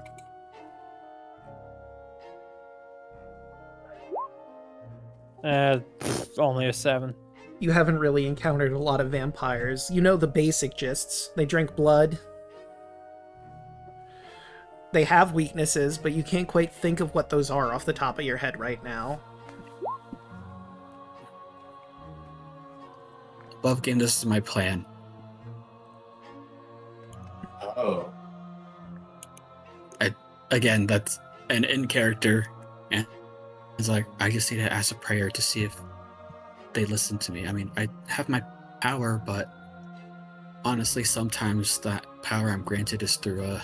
Only a 7. You haven't really encountered a lot of vampires. You know the basic gists. They drink blood. They have weaknesses, but you can't quite think of what those are off the top of your head right now. Above game, this is my plan. Oh. Again, that's an in-character, and it's like, I just need to ask a prayer to see if they listen to me. I mean, I have my power, but honestly, sometimes that power I'm granted is through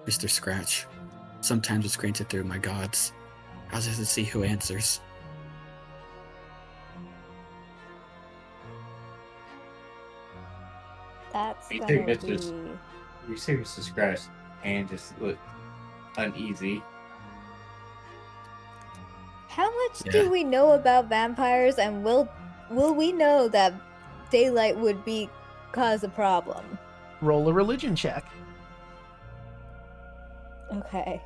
Mr. Scratch. Sometimes it's granted through my gods. I'll just see who answers. That's You gonna take Mr. be... You say Mr. Scratch and just look. uneasy. How much Yeah. do we know about vampires, and will we know that daylight would cause a problem? Roll a religion check. Okay.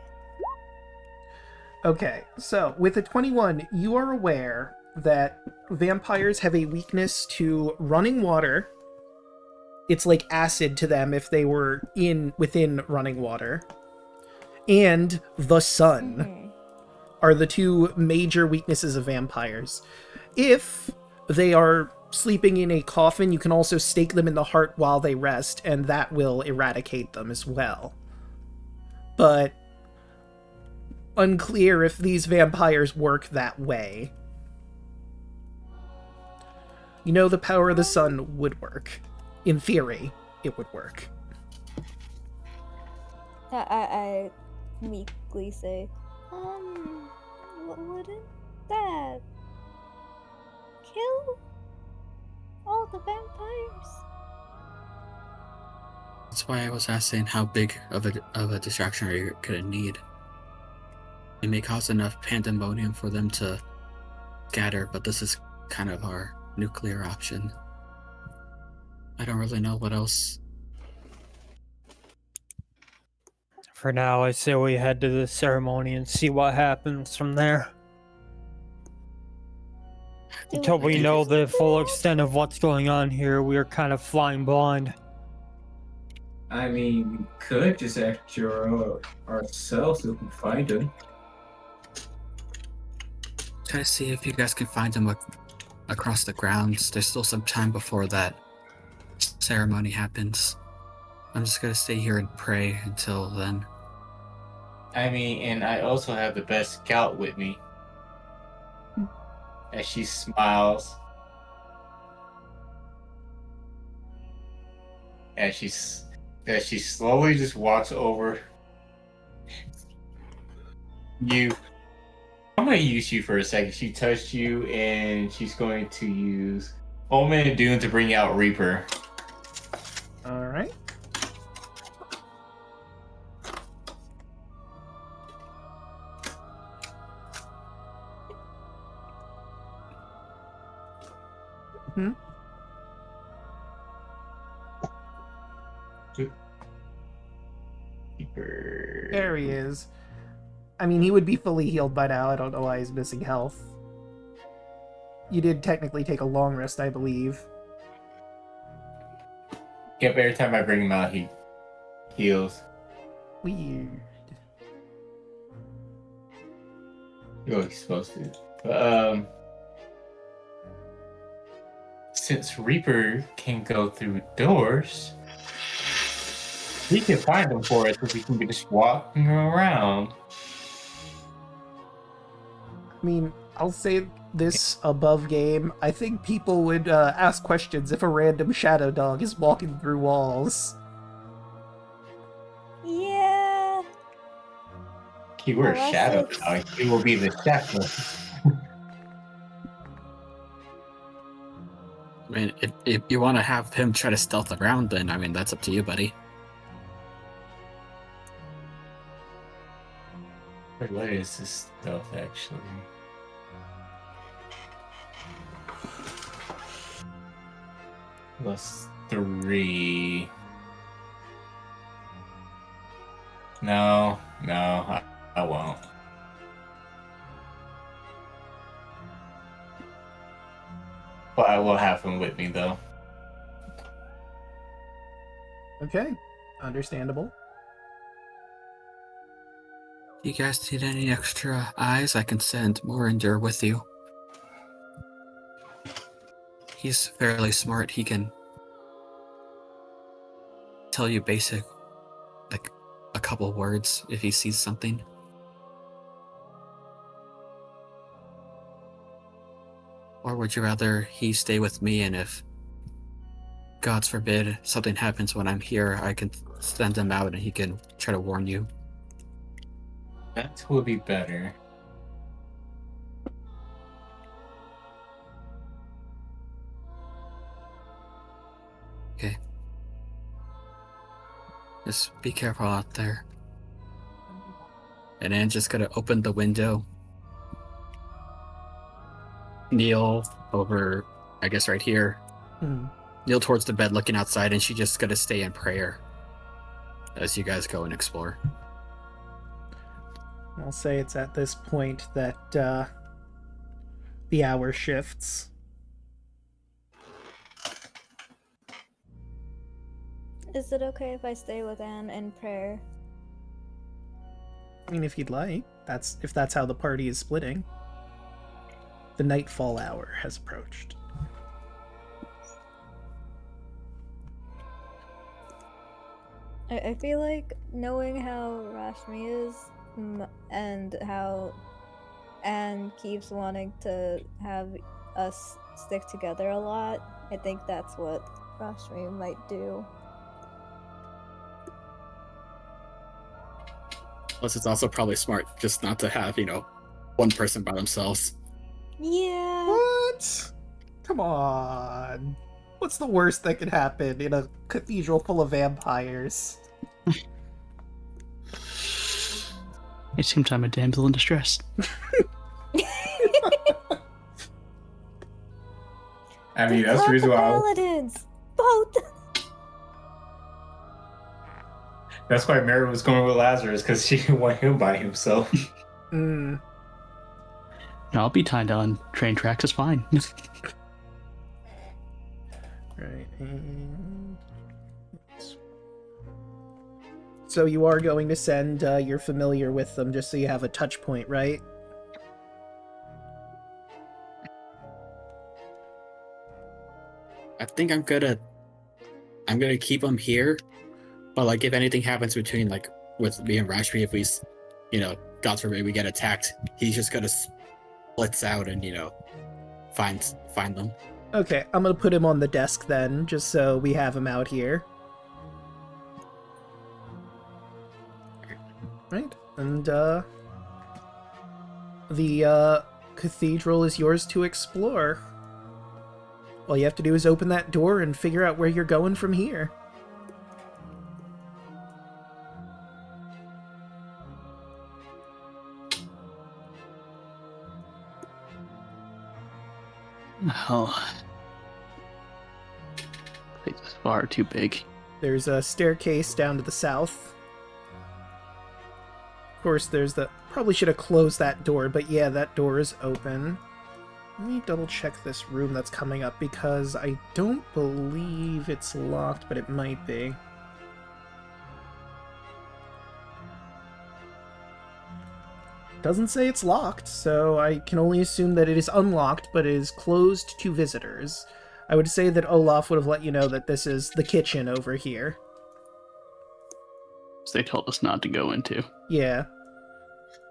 Okay, so with a 21, you are aware that vampires have a weakness to running water. It's like acid to them if they were within running water. And the sun Mhm. are the two major weaknesses of vampires. If they are sleeping in a coffin, you can also stake them in the heart while they rest, and that will eradicate them as well. But unclear if these vampires work that way. You know, the power of the sun would work. In theory, it would work. I meekly say, wouldn't that kill all the vampires? That's why I was asking how big of a distraction are you gonna need. It may cause enough pandemonium for them to scatter, but this is kind of our nuclear option. I don't really know what else. For now, I say we head to the ceremony and see what happens from there. Until we know the full extent of what's going on here, we are kind of flying blind. I mean, we could just act ourselves if we find him. Try to see if you guys can find them across the grounds. There's still some time before that ceremony happens. I'm just gonna stay here and pray until then. I mean, and I also have the best scout with me. As she smiles. As she slowly just walks over. I'm gonna use you for a second. She touched you, and she's going to use Omen and Dune to bring out Reaper. Alright. Reaper. There he is. I mean, he would be fully healed by now. I don't know why he's missing health. You did technically take a long rest, I believe. Yep, every time I bring him out, he heals. Weird. Oh, he's supposed to. But, since Reaper can go through doors, he can find them for us if we can be just walking around. I mean, I'll say this above game. I think people would ask questions if a random shadow dog is walking through walls. Yeah. Keyword Oh, shadow that's dog. He will be the shepherd. I mean, if you want to have him try to stealth around, then I mean that's up to you, buddy. What is this stuff actually? +3. No, I won't. But I will have him with me though. Okay, understandable. You guys need any extra eyes? I can send Morinder with you. He's fairly smart. He can tell you basic, like a couple words if he sees something. Or would you rather he stay with me, and if, God forbid, something happens when I'm here, I can send him out and he can try to warn you? That would be better. Okay. Just be careful out there. and then just gonna open the window, kneel over, I guess right here, kneel towards the bed looking outside, and she's just gonna stay in prayer as you guys go and explore. I'll say it's at this point that the hour shifts. Is it okay if I stay with Anne in prayer? I mean, if you'd like. If that's how the party is splitting. The nightfall hour has approached. I feel like knowing how Rashmi is and how Anne keeps wanting to have us stick together a lot, I think that's what Rashmi might do. Plus, it's also probably smart just not to have, one person by themselves. Yeah. What? Come on. What's the worst that could happen in a cathedral full of vampires? It seems I'm a damsel in distress. I mean, that's the reason why. Paladins! Both! That's why Mary was going with Lazarus, because she didn't want him by himself. Mm. No, I'll be tied on train tracks, it's fine. Right. And... So you are going to send your familiar with them just so you have a touch point, right? I think I'm gonna keep him here, but like if anything happens between with me and Rashmi, if we, God forbid we get attacked, he's just gonna splits out and find them. Okay, I'm gonna put him on the desk then, just so we have him out here. Right, and the cathedral is yours to explore. All you have to do is open that door and figure out where you're going from here. Oh. Place is far too big. There's a staircase down to the south. Of course, there's probably should have closed that door, but yeah, that door is open. Let me double check this room that's coming up, because I don't believe it's locked, but it might be. Doesn't say it's locked, so I can only assume that it is unlocked, but is closed to visitors. I would say that Olaf would have let you know that this is the kitchen over here. They told us not to go into. Yeah.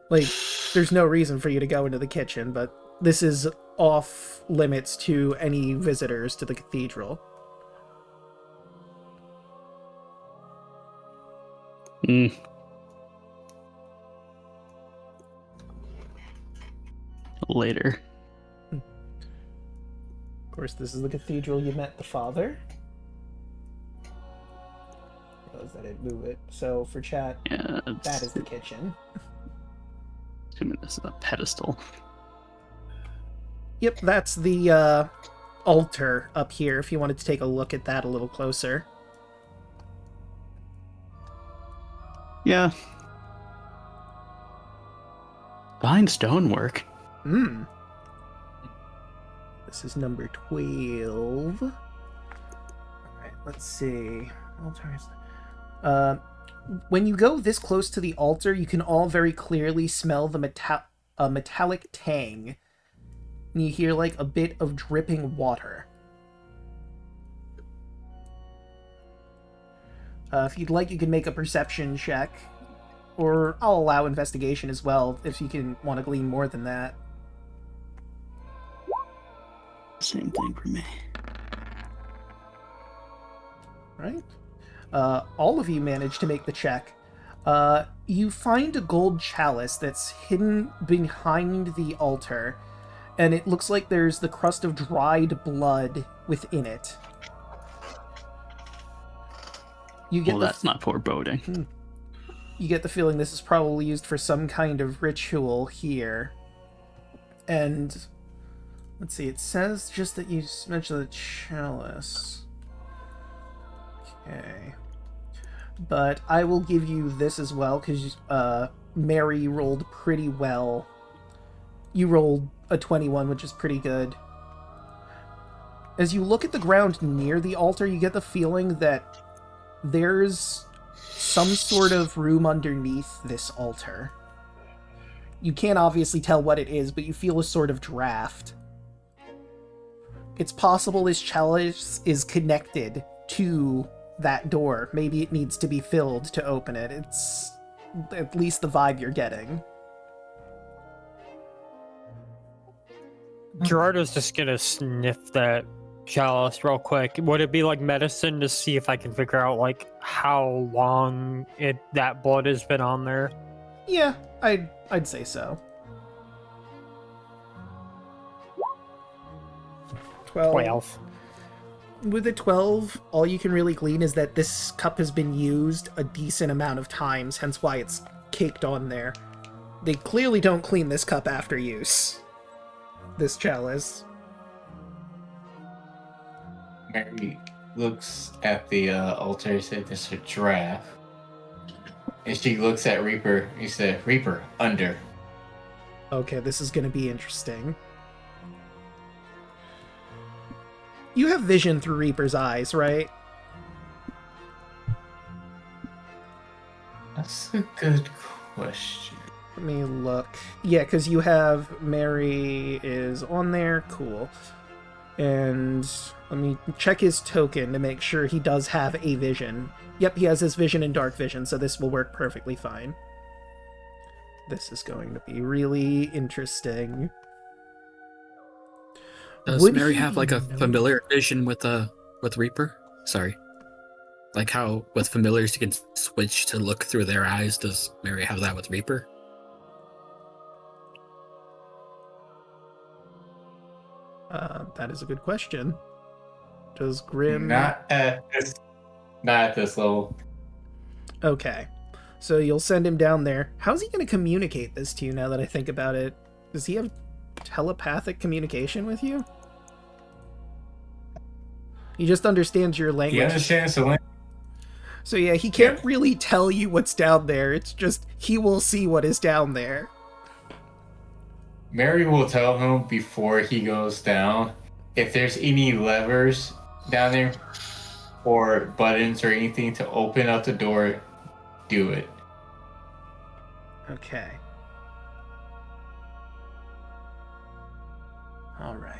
There's no reason for you to go into the kitchen, but this is off limits to any visitors to the cathedral. Later. Of course, this is the cathedral you met the father. Realize I didn't move it. So for chat, Yeah, that is the kitchen. Assuming this is a pedestal. Yep, that's the altar up here, if you wanted to take a look at that a little closer. Yeah. Fine stonework. This is number 12. Alright, let's see. When you go this close to the altar, you can all very clearly smell the metallic tang. And you hear a bit of dripping water. If you'd like, you can make a perception check. Or I'll allow investigation as well, if you can want to glean more than that. Same thing for me. Right? All of you manage to make the check. You find a gold chalice that's hidden behind the altar, and it looks like there's the crust of dried blood within it. You get Well, that's not foreboding. You get the feeling this is probably used for some kind of ritual here. And let's see, it says just that you mentioned the chalice. Okay. But I will give you this as well, because Mary rolled pretty well. You rolled a 21, which is pretty good. As you look at the ground near the altar, you get the feeling that there's some sort of room underneath this altar. You can't obviously tell what it is, but you feel a sort of draft. It's possible this chalice is connected to that door. Maybe it needs to be filled to open it. It's at least the vibe you're getting. Gerardo's just gonna sniff that chalice real quick. Would it be like medicine to see if I can figure out like how long that blood has been on there? Yeah, I'd say so. 12. With a 12, all you can really glean is that this cup has been used a decent amount of times, hence why it's caked on there. They clearly don't clean this cup after use. This chalice. Mary looks at the altar and said, "There's a draft." And she looks at Reaper. He said, "Reaper, under." Okay, this is going to be interesting. You have vision through Reaper's eyes, right? That's a good question. Let me look. Yeah, because you have Mary is on there. Cool. And let me check his token to make sure he does have a vision. Yep, he has his vision and dark vision, so this will work perfectly fine. This is going to be really interesting. Does Mary have like a familiar vision with Reaper? Sorry. Like how with familiars you can switch to look through their eyes. Does Mary have that with Reaper? That is a good question. Does Grim... Not at this level. Okay. So you'll send him down there. How's he going to communicate this to you now that I think about it? Does he have telepathic communication with you? He just understands your language. He understands the language. So yeah, he can't really tell you what's down there. It's just he will see what is down there. Mary will tell him before he goes down if there's any levers down there or buttons or anything to open up the door, do it. Okay. All right.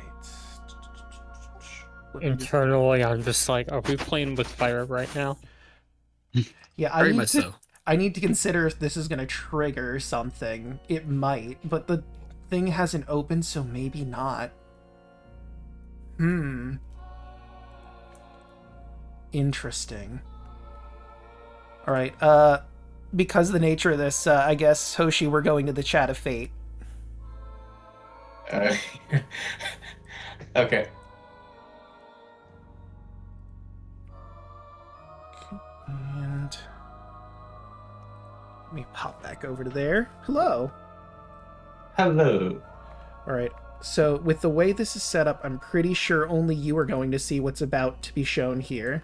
Internally, I'm just like, are we playing with fire right now? Yeah, Very much so. I need to consider if this is going to trigger something. It might, but the thing hasn't opened, so maybe not. Interesting. All right, because of the nature of this, I guess, Hoshi, we're going to the Chat of Fate. Okay. And let me pop back over to there. Hello. Hello. All right. So with the way this is set up, I'm pretty sure only you are going to see what's about to be shown here.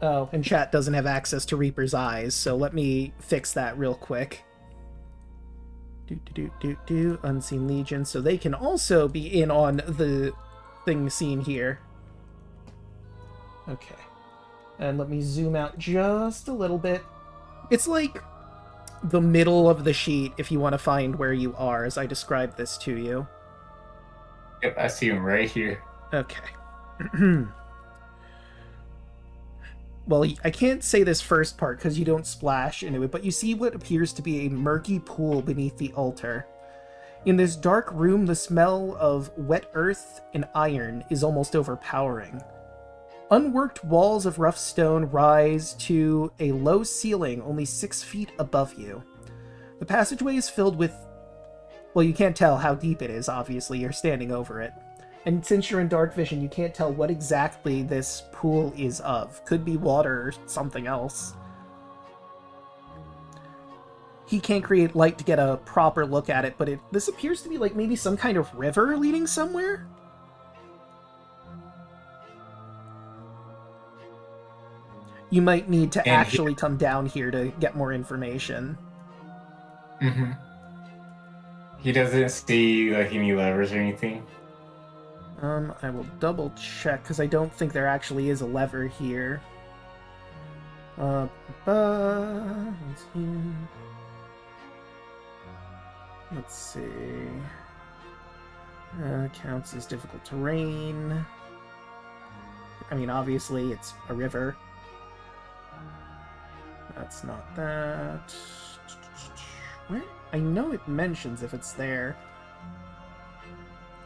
Oh, and chat doesn't have access to Reaper's eyes, so let me fix that real quick. Unseen Legion, so they can also be in on the thing seen here. Okay. And let me zoom out just a little bit. It's like the middle of the sheet if you want to find where you are as I describe this to you. Yep, I see him right here. Okay. Well, I can't say this first part because you don't splash into it, but you see what appears to be a murky pool beneath the altar. In this dark room, the smell of wet earth and iron is almost overpowering. Unworked walls of rough stone rise to a low ceiling only 6 feet above you. The passageway is filled with... Well, you can't tell how deep it is, obviously, you're standing over it. And since you're in dark vision, you can't tell what exactly this pool is of. Could be water or something else. he can't create light to get a proper look at it, but this appears to be like maybe some kind of river leading somewhere? You might need to actually come down here to get more information. Mm-hmm. He doesn't see like any levers or anything. I will double check because I don't think there actually is a lever here. Let's see. Let's see. Counts as difficult terrain. I mean, obviously, it's a river. That's not that. Where? I know it mentions if it's there.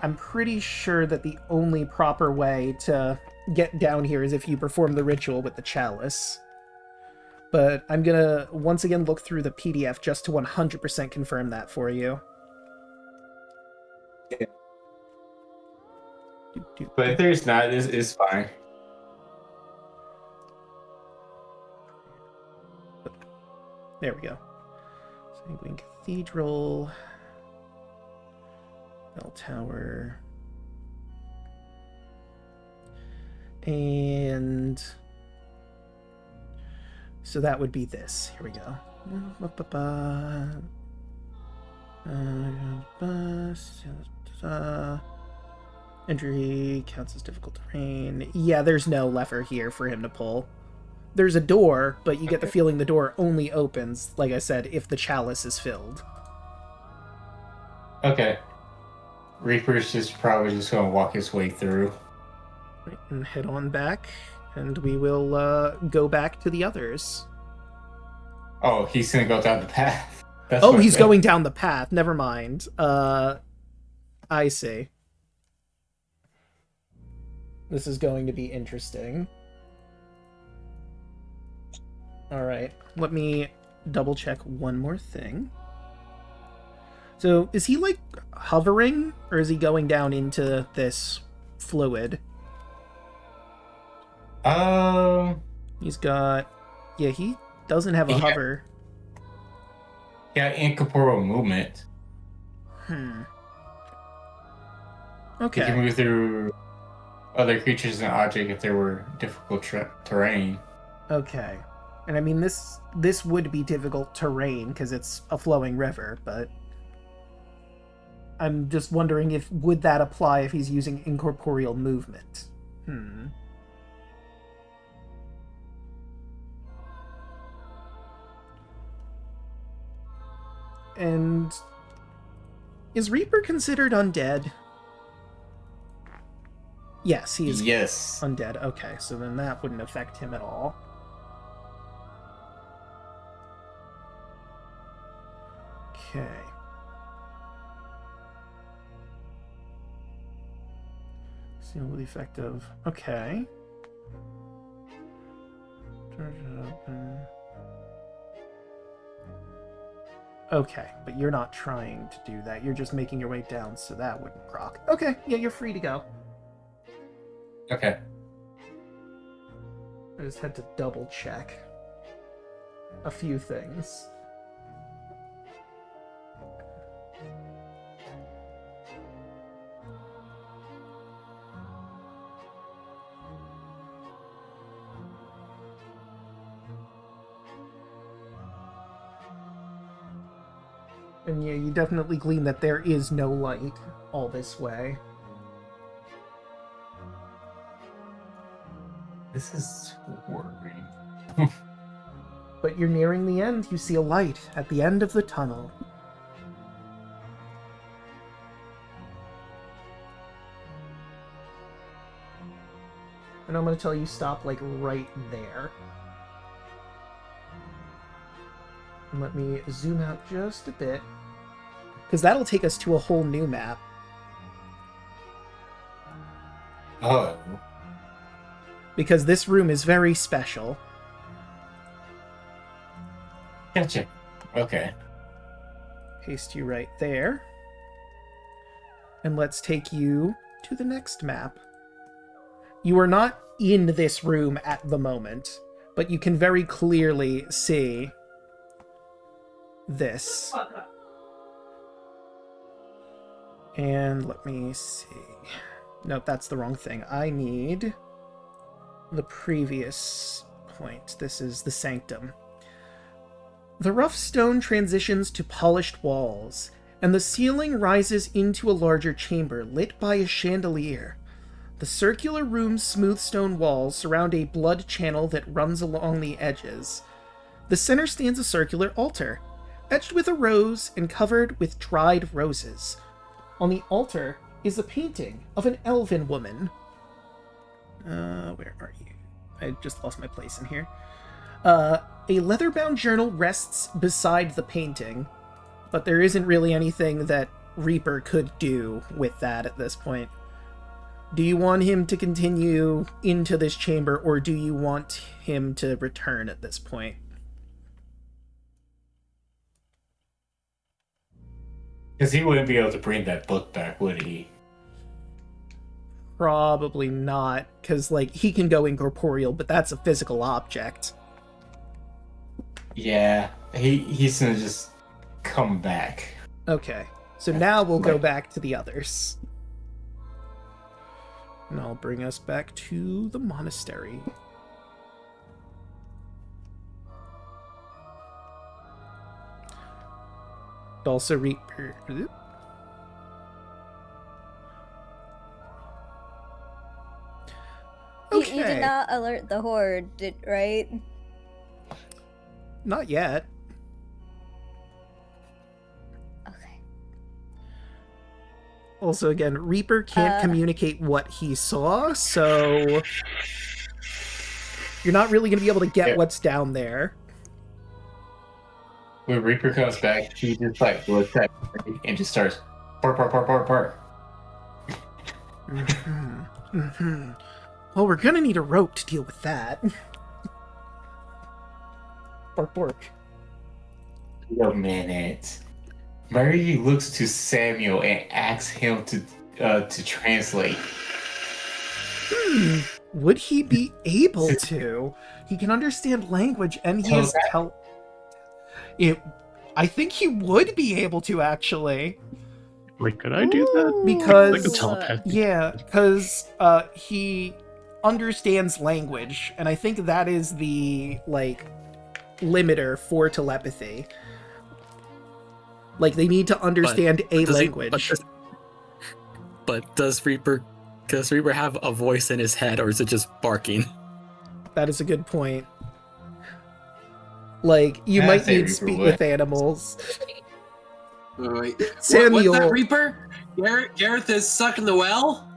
I'm pretty sure that the only proper way to get down here is if you perform the ritual with the chalice. But I'm gonna once again look through the PDF just to 100% confirm that for you. Yeah. But if there's not, it's fine. There we go. Sanguine Cathedral. Bell Tower. And so that would be this. Here we go. Entry counts as difficult terrain. Yeah, there's no lever here for him to pull. There's a door, but you get the feeling the door only opens, like I said, if the chalice is filled. Okay. Reaper's just probably just gonna walk his way through. Right, and head on back, and we will go back to the others. Oh, he's gonna go down the path. That's Oh, he's going down the path. Never mind. I see. This is going to be interesting. Alright, let me double check one more thing. So, is he, like, hovering, or is he going down into this fluid? He's got... Yeah, he doesn't have a hover. Yeah, incorporeal movement. Okay. He can move through other creatures and objects if there were difficult terrain. Okay. And I mean, this would be difficult terrain because it's a flowing river, but I'm just wondering would that apply if he's using incorporeal movement? And is Reaper considered undead? Yes, he is. Yes. Undead. Okay, so then that wouldn't affect him at all. Okay. Seal with effective. Okay. Charge it up and... Okay, but you're not trying to do that. You're just making your way down, so that wouldn't proc. Okay, yeah, you're free to go. Okay. I just had to double check a few things. And yeah, you definitely glean that there is no light all this way. This is worrying. But you're nearing the end. You see a light at the end of the tunnel. And I'm going to tell you stop, like, right there. And let me zoom out just a bit. Because that'll take us to a whole new map. Oh. Because this room is very special. Gotcha. Okay. Paste you right there. And let's take you to the next map. You are not in this room at the moment, but you can very clearly see this. And let me see. Nope, that's the wrong thing. I need the previous point. This is the sanctum. The rough stone transitions to polished walls, and the ceiling rises into a larger chamber lit by a chandelier. The circular room's smooth stone walls surround a blood channel that runs along the edges. The center stands a circular altar, etched with a rose and covered with dried roses. On the altar is a painting of an elven woman. Where are you? I just lost my place in here. A leather-bound journal rests beside the painting, but there isn't really anything that Reaper could do with that at this point. Do you want him to continue into this chamber, or do you want him to return at this point? Because he wouldn't be able to bring that book back, would he? Probably not, because, like, he can go incorporeal, but that's a physical object. Yeah, he's gonna just come back. Okay, so now we'll go back to the others. And I'll bring us back to the monastery. Also Reaper. Okay. You did not alert the horde, right? Not yet. Okay. Also, again, Reaper can't communicate what he saw, so you're not really going to be able to get what's down there. When Reaper comes back, he just like looks at me and just starts bark. Well, we're gonna need a rope to deal with that. Bark. Wait a minute. Mary looks to Samuel and asks him to translate. Would he be able to? He can understand language, and he is I think he would be able to, actually. Wait, could I do that? Because Like a telepathy. yeah, because he understands language, and I think that is the limiter for telepathy. Like, they need to understand a language. But does Reaper have a voice in his head, or is it just barking? That is a good point. Like, you might need to speak with animals. Wait. Samuel. What's that, Reaper? Gareth is sucking the well?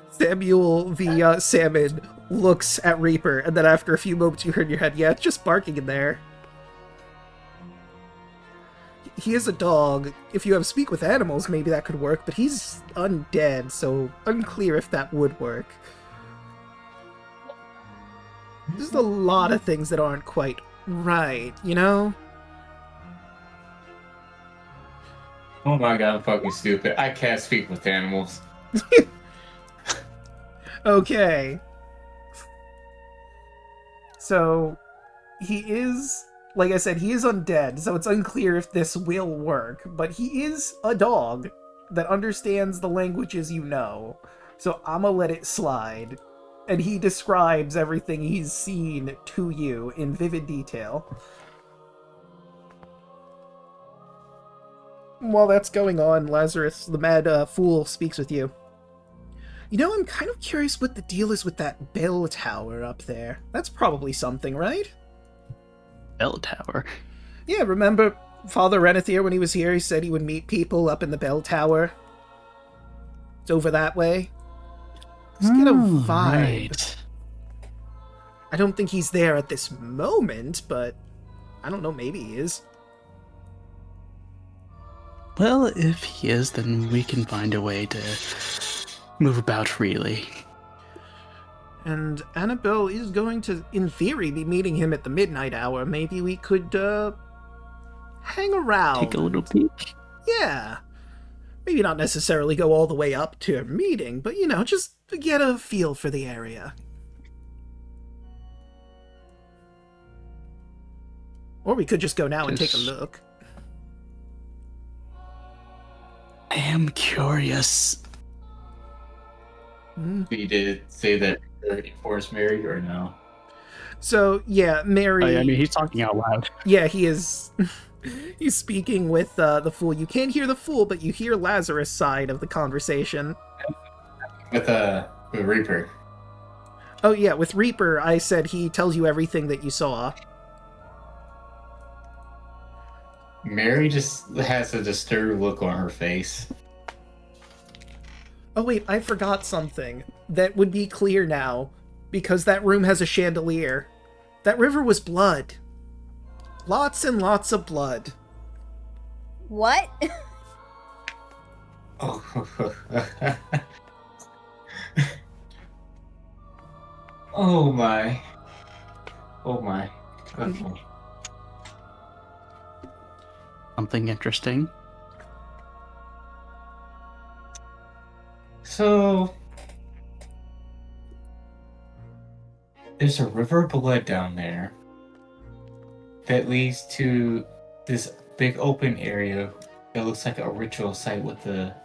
Samuel, the salmon, looks at Reaper, and then after a few moments you heard in your head, yeah, it's just barking in there. He is a dog. If you have speak with animals, maybe that could work, but he's undead, so unclear if that would work. There's a lot of things that aren't quite right, you know? Oh my god, I'm fucking stupid. I can't speak with animals. Okay. So, he is, like I said, he is undead, so it's unclear if this will work, but he is a dog that understands the languages you know, so I'ma let it slide. And he describes everything he's seen to you in vivid detail. While that's going on, Lazarus, the mad fool, speaks with you. You know, I'm kind of curious what the deal is with that bell tower up there. That's probably something, right? Bell tower? Yeah, remember Father Renathyr when he was here? He said he would meet people up in the bell tower. It's over that way. Just get a vibe. Right. I don't think he's there at this moment, but I don't know, maybe he is. Well, if he is, then we can find a way to move about freely. And Annabelle is going to, in theory, be meeting him at the midnight hour. Maybe we could, hang around. Take a little peek? Yeah. Maybe not necessarily go all the way up to a meeting, but, you know, just to get a feel for the area. Or we could just go now and take a look. I am curious. We did say that Forrest married or no? So, yeah, Mary... I mean, he's talking out loud. Yeah, he is... He's speaking with the Fool. You can't hear the Fool, but you hear Lazarus' side of the conversation. With Reaper. Oh, yeah, with Reaper, I said he tells you everything that you saw. Mary just has a disturbed look on her face. Oh, wait, I forgot something. That would be clear now, because that room has a chandelier. That river was blood. Lots and lots of blood. What? Oh. Oh my. Oh my. Okay. Something interesting. So there's a river of blood down there that leads to this big open area that looks like a ritual site with a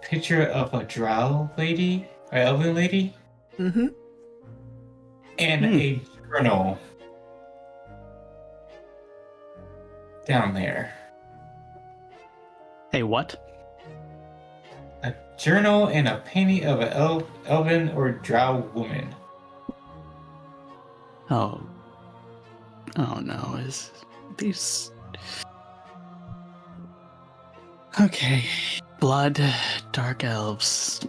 picture of a drow lady, an elven lady, Mm-hmm. and a journal down there. Hey, what? A journal and a painting of an elven or drow woman. Oh. Oh no, is these... Okay. Blood, dark elves.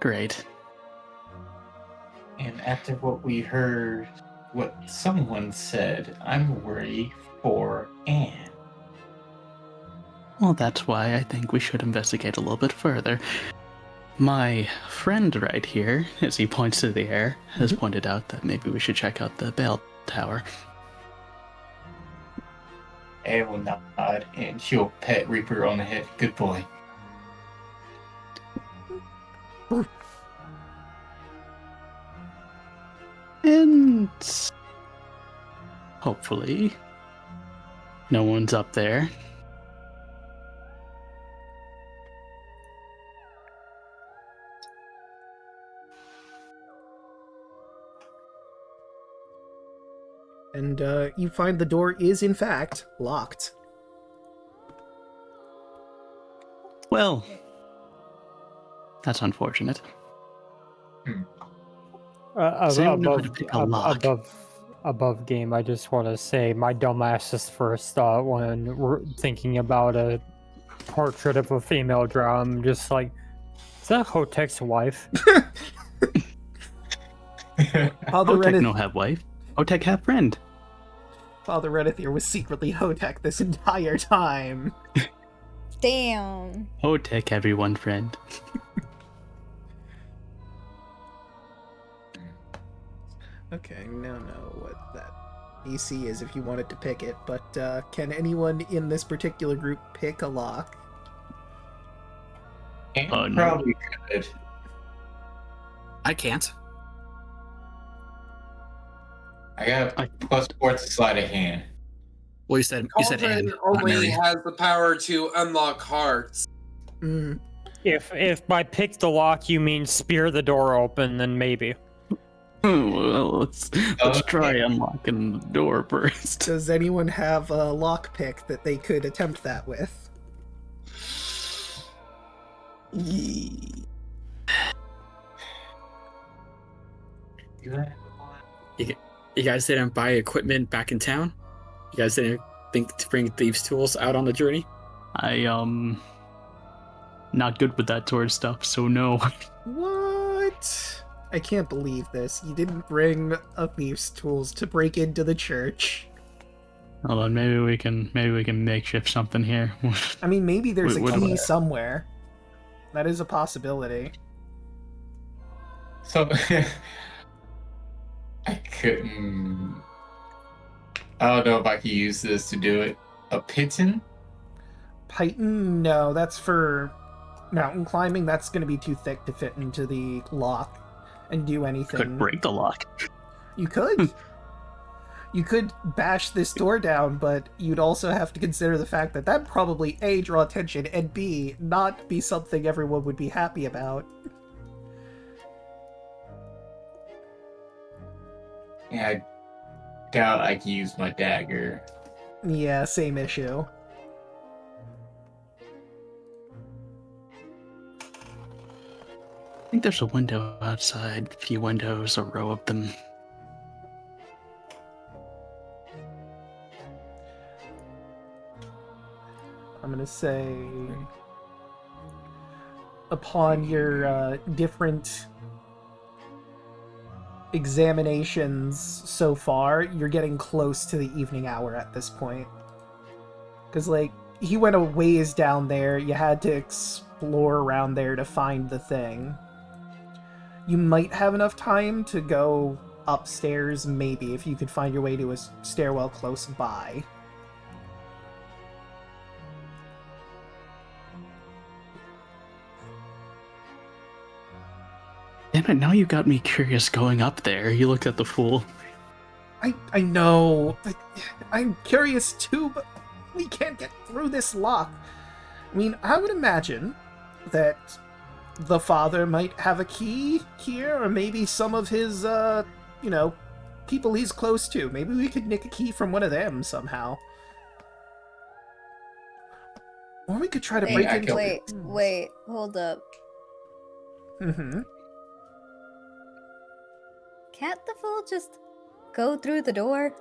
Great. And after what we heard, what someone said, I'm worried for Anne. Well, that's why I think we should investigate a little bit further. My friend right here, as he points to the air, has pointed out that maybe we should check out the bell tower. Anne will nod and she'll pet Reaper on the head. Good boy. And hopefully no one's up there. And you find the door is, in fact, locked. Well, that's unfortunate. Does anyone know how to pick a lock? Above game, I just want to say my dumbass's first thought when we're thinking about a portrait of a female drow, I'm just like, is that Hotek's wife? Father Hotek no Renathyr, have wife. Hotek have friend. Father Renathyr was secretly Hotek this entire time. Damn. Hotek everyone friend. Okay, now know what that AC is if you wanted to pick it, but can anyone in this particular group pick a lock? Anne Oh, no. probably could. I can't. I got a +4 to sleight of hand. Well, you said Cauldron Anne, not only Mary. has the power to unlock hearts. Mm. If by pick the lock you mean spear the door open, then maybe. Well, let's try unlocking the door first. Does anyone have a lock pick that they could attempt that with? Yee. You guys didn't buy equipment back in town? You guys didn't think to bring thieves' tools out on the journey? Not good with that sort of stuff, so no. What? I can't believe this. You didn't bring a thief's tools to break into the church. Hold on, maybe we can makeshift something here. I mean, maybe there's Wait, a what- key somewhere. That is a possibility. So I couldn't. I don't know if I could use this to do it. A piton? Python? No, that's for mountain climbing. That's going to be too thick to fit into the lock and do anything. Could break the lock. You could. You could bash this door down, but you'd also have to consider the fact that that'd probably A, draw attention, and B, not be something everyone would be happy about. Yeah, I doubt I can use my dagger. Yeah, same issue. I think there's a window outside, a few windows, a row of them. I'm gonna say, upon your different examinations so far, you're getting close to the evening hour at this point. Because, like, he went a ways down there, you had to explore around there to find the thing. You might have enough time to go upstairs, maybe, if you could find your way to a stairwell close by. Damn it, now you got me curious going up there. You looked at the fool. I know. I'm curious too, but we can't get through this lock. I mean, I would imagine that the father might have a key here, or maybe some of his, people he's close to. Maybe we could nick a key from one of them somehow. Or we could try to break into... Wait, hold up. Mm-hmm. Can't the fool just go through the door?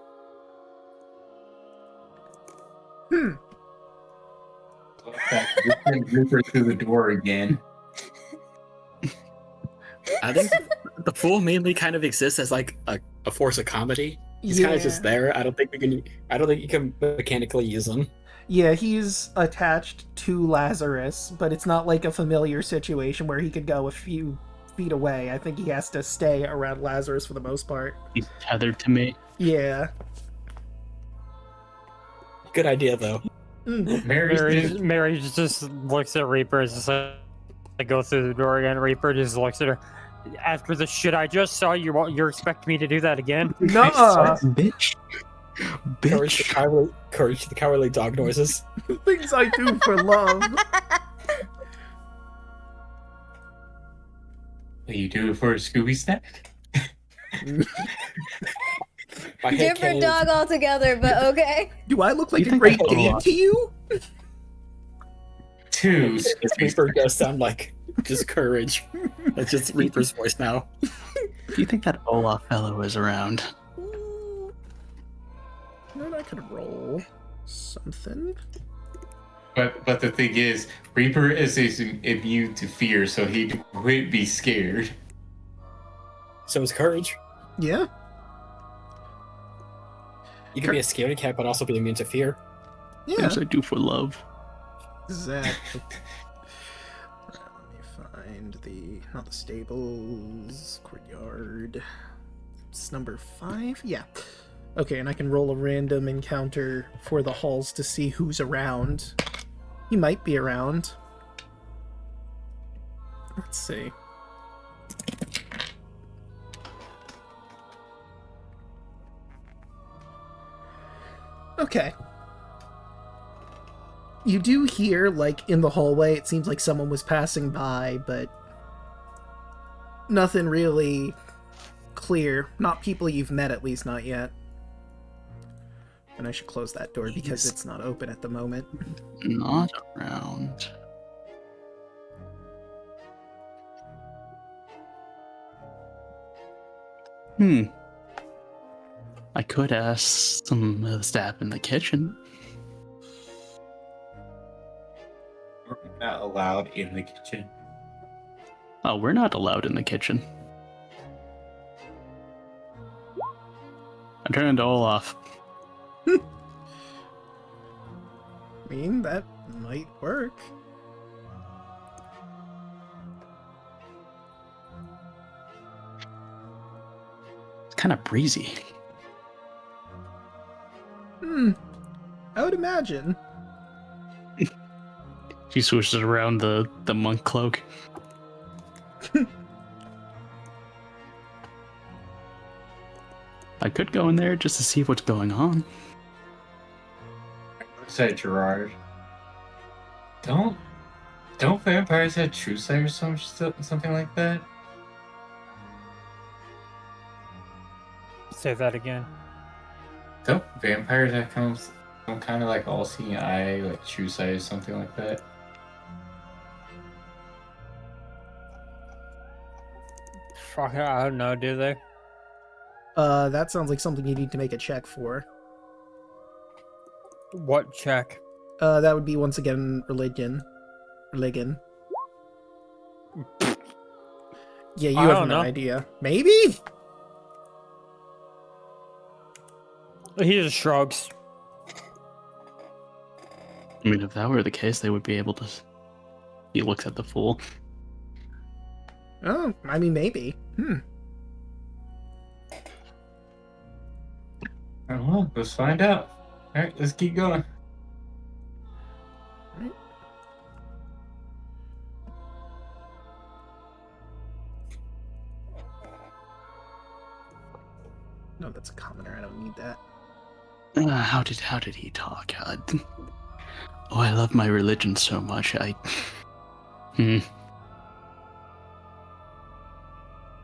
Reaper through the door again. I think the fool mainly kind of exists as like a force of comedy. He's kind of just there. I don't think you can mechanically use him. Yeah, he's attached to Lazarus, but it's not like a familiar situation where he could go a few feet away. I think he has to stay around Lazarus for the most part. He's tethered to me. Yeah. Good idea, though. Mary just looks at Reaper as just like, I go through the door again. Reaper just looks at her. After the shit I just saw, you expect me to do that again? No, bitch. Courage the cowardly dog noises. Things I do for love. You do it for a Scooby snack? Different dog altogether, but okay. Do I look like a Great Dane to you? Two. Reaper does sound like just courage. That's just Reaper's voice now. Do you think that Olaf fellow is around? Then I could roll something. But the thing is, Reaper is immune to fear, so he would be scared. So is courage. Yeah. You can be a scaredy cat, but also be immune to fear. Yeah. Things I do for love. Exactly. Right, let me find not the stables, courtyard. It's number 5? Yeah. Okay, and I can roll a random encounter for the halls to see who's around. He might be around. Let's see. Okay. You do hear, like, in the hallway, it seems like someone was passing by, but nothing really clear. Not people you've met, at least not yet. And I should close that door because it's not open at the moment. Not around. I could ask some of the staff in the kitchen. We're not allowed in the kitchen. Oh, we're not allowed in the kitchen. I turned to Olaf. I mean, that might work. It's kind of breezy. I would imagine. She swooshes around the monk cloak. I could go in there just to see what's going on. Said Gerard. Don't vampires have true sight or something like that? Say that again. Don't vampires have some kind of like all-seeing eye, like true sight or something like that? Fuck, I don't know, do they? That sounds like something you need to make a check for. What check? That would be once again religion. Religion. Yeah, you I have don't no know. idea. Maybe? He just shrugs. I mean, if that were the case, they would be able to. He looks at the fool. Oh, I mean, maybe. I don't know. Let's find out. Alright, let's keep going. No, that's a commoner. I don't need that. How did he talk? Oh, I love my religion so much.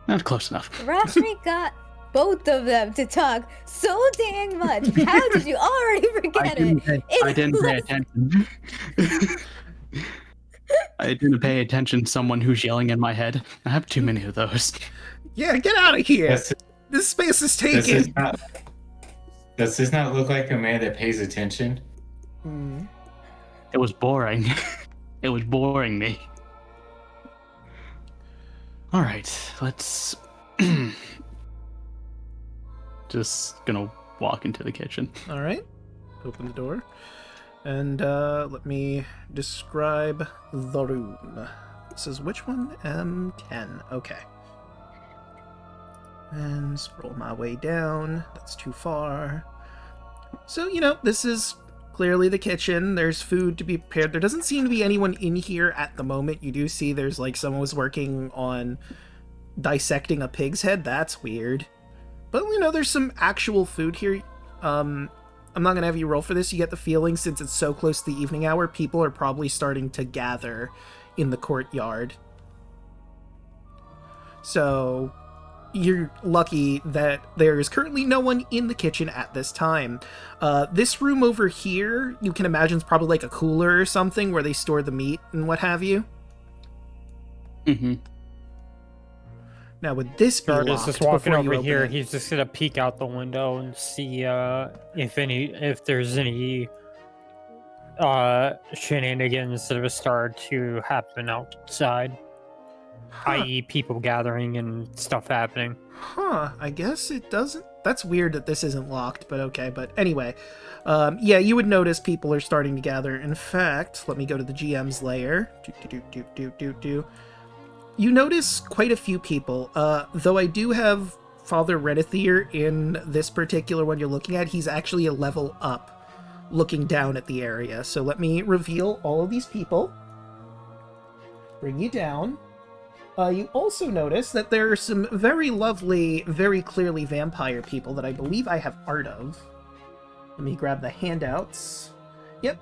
Not close enough. Rashmi got both of them to talk so dang much. How did you already forget it? I didn't pay attention. I didn't pay attention to someone who's yelling in my head. I have too many of those. Yeah, get out of here! That's- This space is Does taken! this not look like a man that pays attention? It was boring. It was boring me. Alright, let's... Just gonna walk into the kitchen. Alright. Open the door. And let me describe the room. This is which one? M10. Okay. And scroll my way down. That's too far. So, you know, this is clearly the kitchen. There's food to be prepared. There doesn't seem to be anyone in here at the moment. You do see there's like someone was working on dissecting a pig's head. That's weird. But, you know, there's some actual food here. I'm not going to have you roll for this. You get the feeling, since it's so close to the evening hour, people are probably starting to gather in the courtyard. So you're lucky that there is currently no one in the kitchen at this time. This room over here, you can imagine, is probably like a cooler or something where they store the meat and what have you. Mm-hmm. Now, would this be Guard is locked just walking before you over open here. it? He's just gonna peek out the window and see if there's any shenanigans that have started to happen outside, i.e., people gathering and stuff happening. Huh, I guess it doesn't... That's weird that this isn't locked, but okay. But anyway, yeah, you would notice people are starting to gather. In fact, let me go to the GM's lair. You notice quite a few people, though I do have Father Renathyr in this particular one you're looking at. He's actually a level up, looking down at the area. So let me reveal all of these people. Bring you down. You also notice that there are some very lovely, very clearly vampire people that I believe I have art of. Let me grab the handouts. Yep.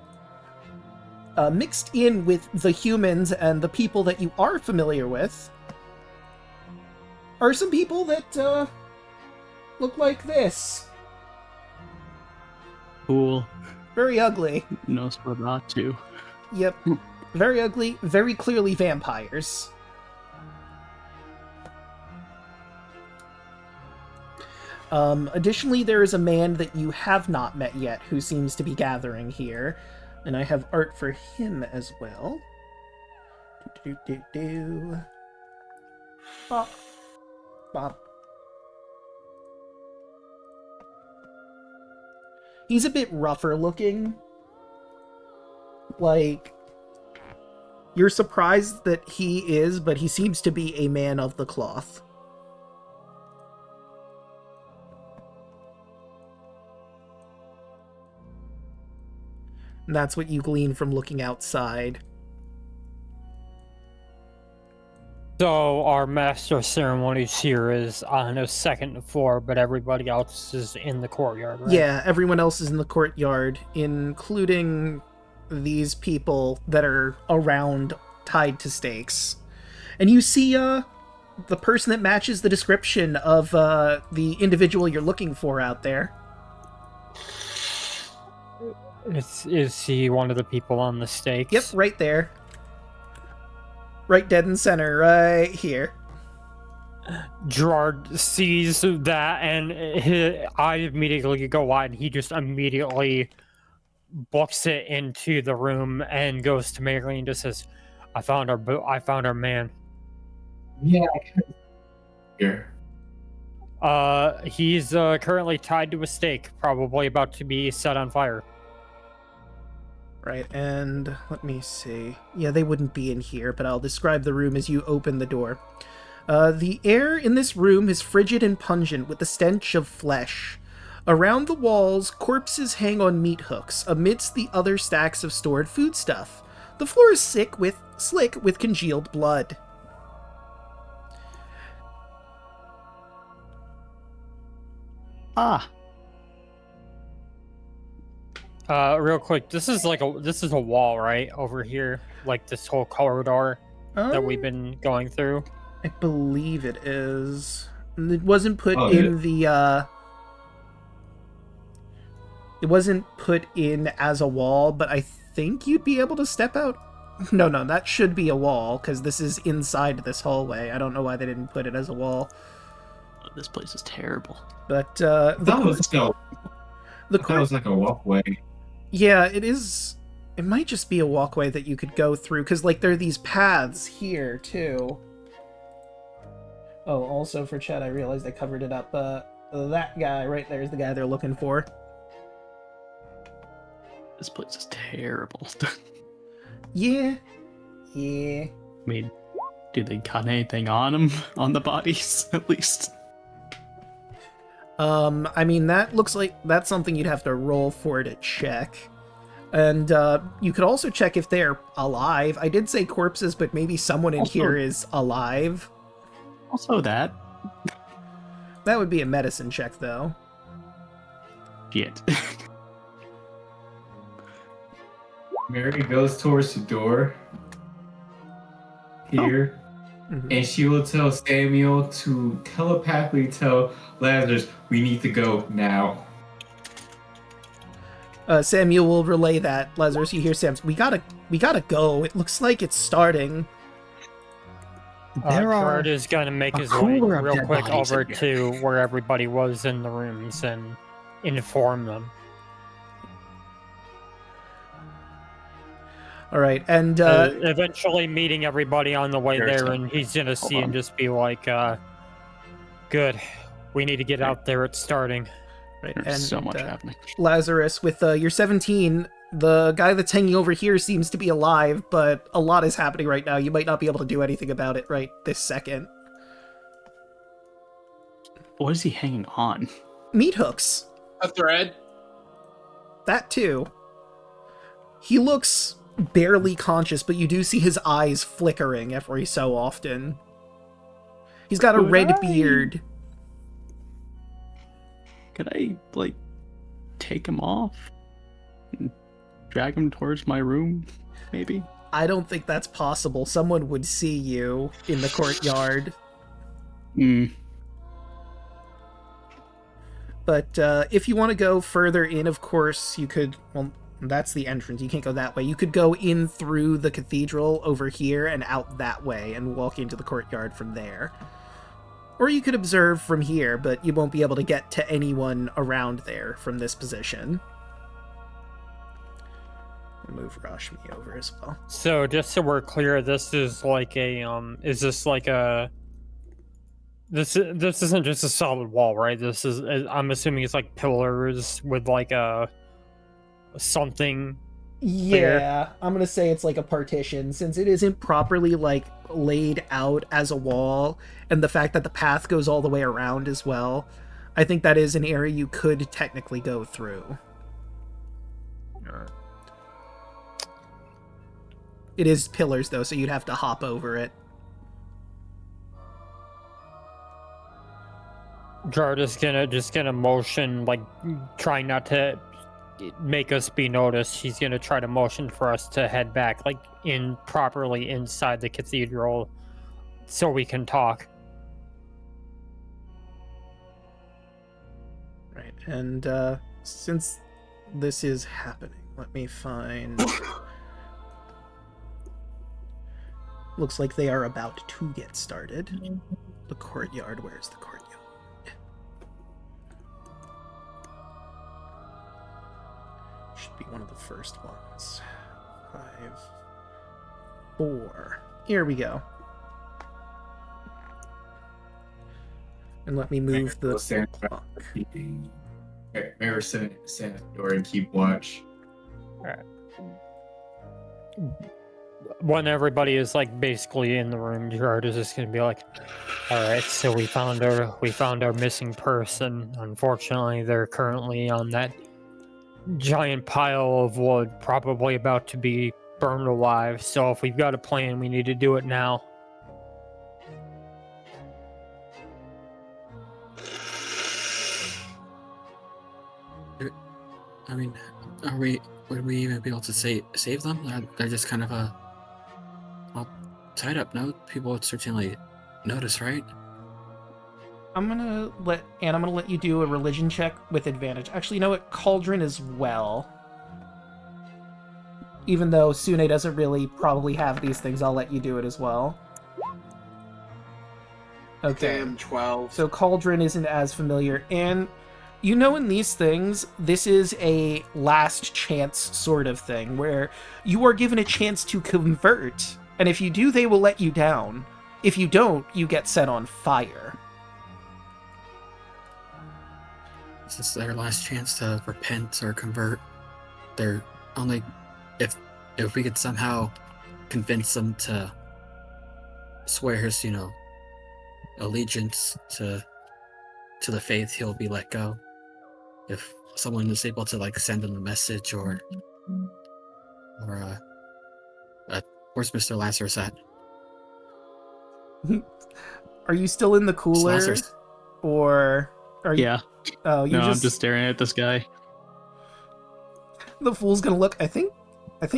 Mixed in with the humans and the people that you are familiar with are some people that look like this. Cool. Very ugly. Nosferatu. Yep. Very ugly, very clearly vampires. Additionally, there is a man that you have not met yet who seems to be gathering here, and I have art for him as well. Bop. Bop. He's a bit rougher looking. Like, you're surprised that he is, but he seems to be a man of the cloth. And that's what you glean from looking outside. So our master of ceremonies here is on the second floor, but everybody else is in the courtyard, right? Yeah, everyone else is in the courtyard, including these people that are around tied to stakes. And you see the person that matches the description of the individual you're looking for out there. Is he one of the people on the stakes? Yep, right there. Right dead in center, right here. Gerard sees that, and his eyes immediately go wide, and he just immediately books it into the room and goes to Mary and just says, I found our man. Yeah. Here. He's currently tied to a stake, probably about to be set on fire. Right, and let me see. Yeah, they wouldn't be in here, but I'll describe the room as you open the door. The air in this room is frigid and pungent with the stench of flesh. Around the walls, corpses hang on meat hooks amidst the other stacks of stored foodstuff. The floor is slick with congealed blood. Ah, Real quick, this is a wall, right? Over here, like this whole corridor that we've been going through. I believe it is. It wasn't put It wasn't put in as a wall, but I think you'd be able to step out. No, that should be a wall, because this is inside this hallway. I don't know why they didn't put it as a wall. this place is terrible. But, That was like a walkway. Yeah, it is. It might just be a walkway that you could go through, because, like, there are these paths here, too. Oh, also for chat, I realized I covered it up. That guy right there is the guy they're looking for. This place is terrible. Yeah. I mean, do they got anything on them, on the bodies, at least? I mean, that looks like that's something you'd have to roll for to check. And, you could also check if they're alive. I did say corpses, but maybe someone in here is alive. Also that. That would be a medicine check, though. Shit. Mary goes towards the door here, and she will tell Samuel to telepathically tell Lazarus, we need to go now. Samuel will relay that. Lazarus, you hear Sam's, we gotta go. It looks like it's starting. Gerard is gonna make his way real quick over to where everybody was in the rooms and inform them. All right, and eventually meeting everybody on the way there, and he's gonna see and just be like, "Good, we need to get out there. It's starting." Right, There's and so much happening. Lazarus, with your 17, the guy that's hanging over here seems to be alive, but a lot is happening right now. You might not be able to do anything about it right this second. What is he hanging on? Meat hooks. A thread. That too. He looks barely conscious, but you do see his eyes flickering every so often. He's got a red beard. Could I, like, take him off? And drag him towards my room, maybe? I don't think that's possible. Someone would see you in the courtyard. But if you want to go further in, of course, you could... Well, that's the entrance. You can't go that way. You could go in through the cathedral over here and out that way and walk into the courtyard from there. Or you could observe from here, but you won't be able to get to anyone around there from this position. I'll move Rashmi over as well. So just so we're clear, this is like a is this like a this isn't just a solid wall, right? This is, I'm assuming it's like pillars with like a something. Yeah, there. I'm gonna say it's like a partition, since it isn't properly like laid out as a wall, and the fact that the path goes all the way around as well. I think that is an area you could technically go through. It is pillars though, so you'd have to hop over it. Gerardo's just gonna motion, like, trying not to make us be noticed. She's gonna try to motion for us to head back, like, properly inside the cathedral so we can talk. Right, and since this is happening, let me find... Looks like they are about to get started. The courtyard, where's the courtyard? Should be one of the first ones. 5, 4. Here we go. And let me move the clock. Maybe stand at the door and keep watch. Alright. When everybody is, like, basically in the room, Gerard is just gonna be like, alright, so we found our missing person. Unfortunately, they're currently on that giant pile of wood, probably about to be burned alive. So if we've got a plan, we need to do it now. I mean, would we even be able to save them? They're just kind of all tied up. No, people would certainly notice, right? I'm gonna let you do a religion check with advantage. Actually, you know what? Cauldron as well. Even though Sune doesn't really probably have these things, I'll let you do it as well. Okay. Damn, 12. So Cauldron isn't as familiar, and you know, in these things, this is a last chance sort of thing, where you are given a chance to convert, and if you do, they will let you down. If you don't, you get set on fire. This is their last chance to repent or convert. They're only... If we could somehow convince them to swear his, allegiance to the faith, he'll be let go. If someone is able to, like, send him a message or where's Mr. Lazarus at? Are you still in the cooler? Lazarus. Or are you... Yeah. Oh, you No, I'm just staring at this guy. The fool's gonna look... I think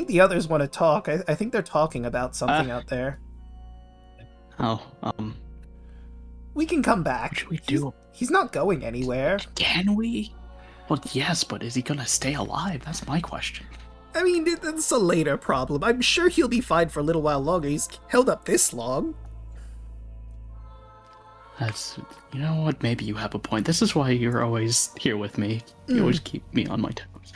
the others want to talk. I think they're talking about something out there. Oh, We can come back. what should we do? He's not going anywhere. Can we? Well, yes, but is he gonna stay alive? That's my question. I mean, that's a later problem. I'm sure he'll be fine for a little while longer. He's held up this long. You know what? Maybe you have a point. This is why you're always here with me. You always keep me on my toes.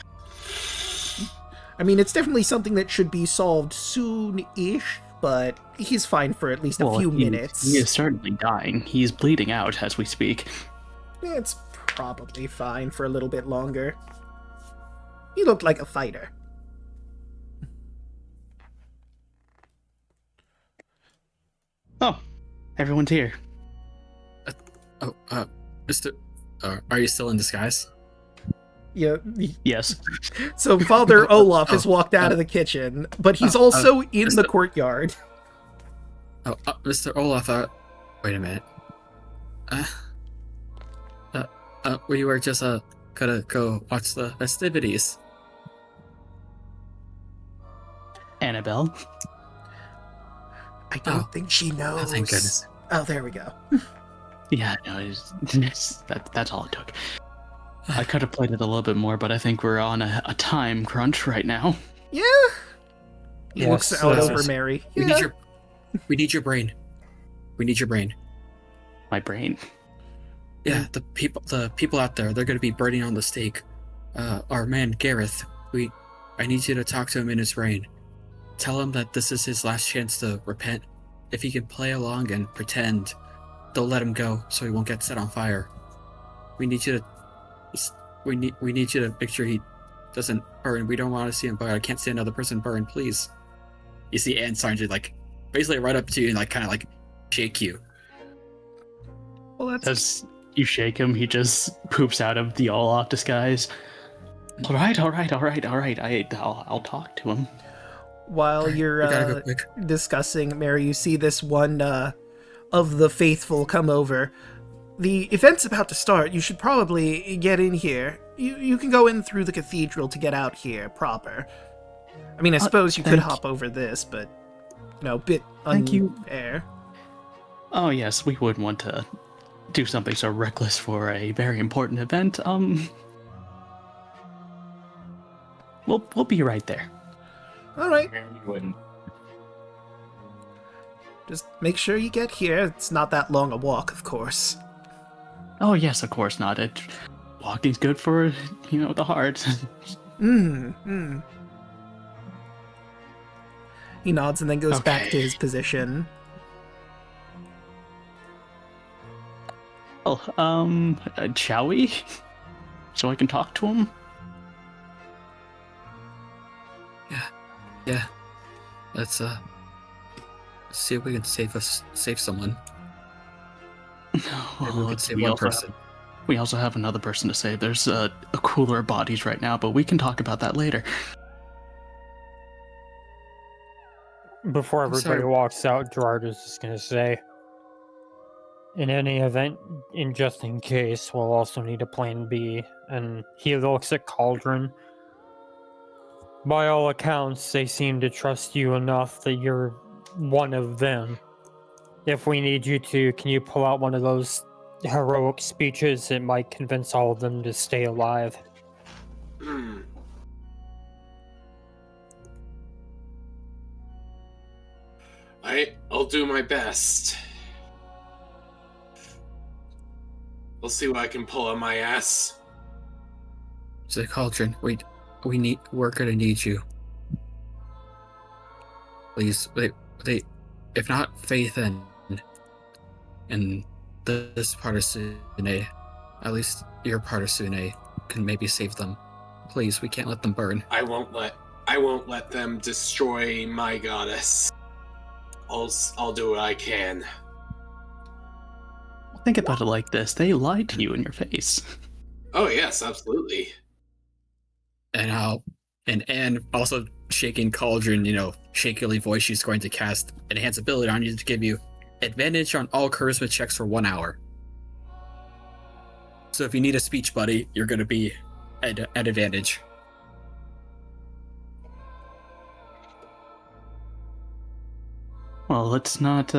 I mean, it's definitely something that should be solved soon-ish, but he's fine for at least a few minutes. He is certainly dying. He's bleeding out as we speak. It's probably fine for a little bit longer. He looked like a fighter. Oh, everyone's here. Mr. Are you still in disguise? Yeah. Yes. So Father Olaf has walked out of the kitchen, but he's also in the courtyard. Mr. Olaf, wait a minute. We were just, gonna go watch the festivities. Annabelle? I don't think she knows. Oh, thank goodness. Oh, there we go. Yeah, no, that's all it took. I could have played it a little bit more, but I think we're on a time crunch right now. Yeah. He Yes, looks out yes. over Mary. We Yeah. need your brain. We need your brain. My brain. Yeah, the people out there, they're gonna be burning on the stake. Our man Gareth, I need you to talk to him in his brain. Tell him that this is his last chance to repent. If he can play along and pretend, they'll let him go so he won't get set on fire. We need you to make sure he doesn't burn. We don't want to see him burn. I can't see another person burn, please. You see Anne starting to, like, basically right up to you and, like, kind of, like, shake you. Well, that's... As you shake him, he just poops out of the Olaf disguise. All right. I'll talk to him. While We gotta you're go quick. discussing, Mary, you see this one of the faithful come over. the event's about to start. You should probably get in here. You can go in through the cathedral to get out here proper. I mean, I suppose you could hop over this, but, a bit unfair. Oh, yes, we wouldn't want to do something so reckless for a very important event. We'll be right there. All right. You wouldn't. Just make sure you get here. It's not that long a walk, of course. Oh, yes, of course not. Walking's good for, the heart. He nods and then goes back to his position. Oh, shall we? So I can talk to him? Yeah. Let's see if we can save someone. Maybe we could save one person. We also have another person to save. There's a cooler bodies right now, but we can talk about that later. Before everybody walks out, Gerard is just going to say, in any event, just in case, we'll also need a plan B. And he looks at Cauldron. By all accounts, they seem to trust you enough that you're one of them. If we need you to, can you pull out one of those heroic speeches? It might convince all of them to stay alive. I'll do my best. We'll see what I can pull on my ass. So Cauldron, we're gonna need you. Please, if not Faith and this part of Sune, at least your part of Sune can maybe save them. Please, we can't let them burn. I won't let them destroy my goddess. I'll do what I can. Think about it like this. They lied to you in your face. Oh yes, absolutely. And Anne also shaking Cauldron, shakily voice, she's going to cast enhance ability on you to give you advantage on all charisma checks for 1 hour. So if you need a speech buddy, you're going to be at advantage. Well, let's not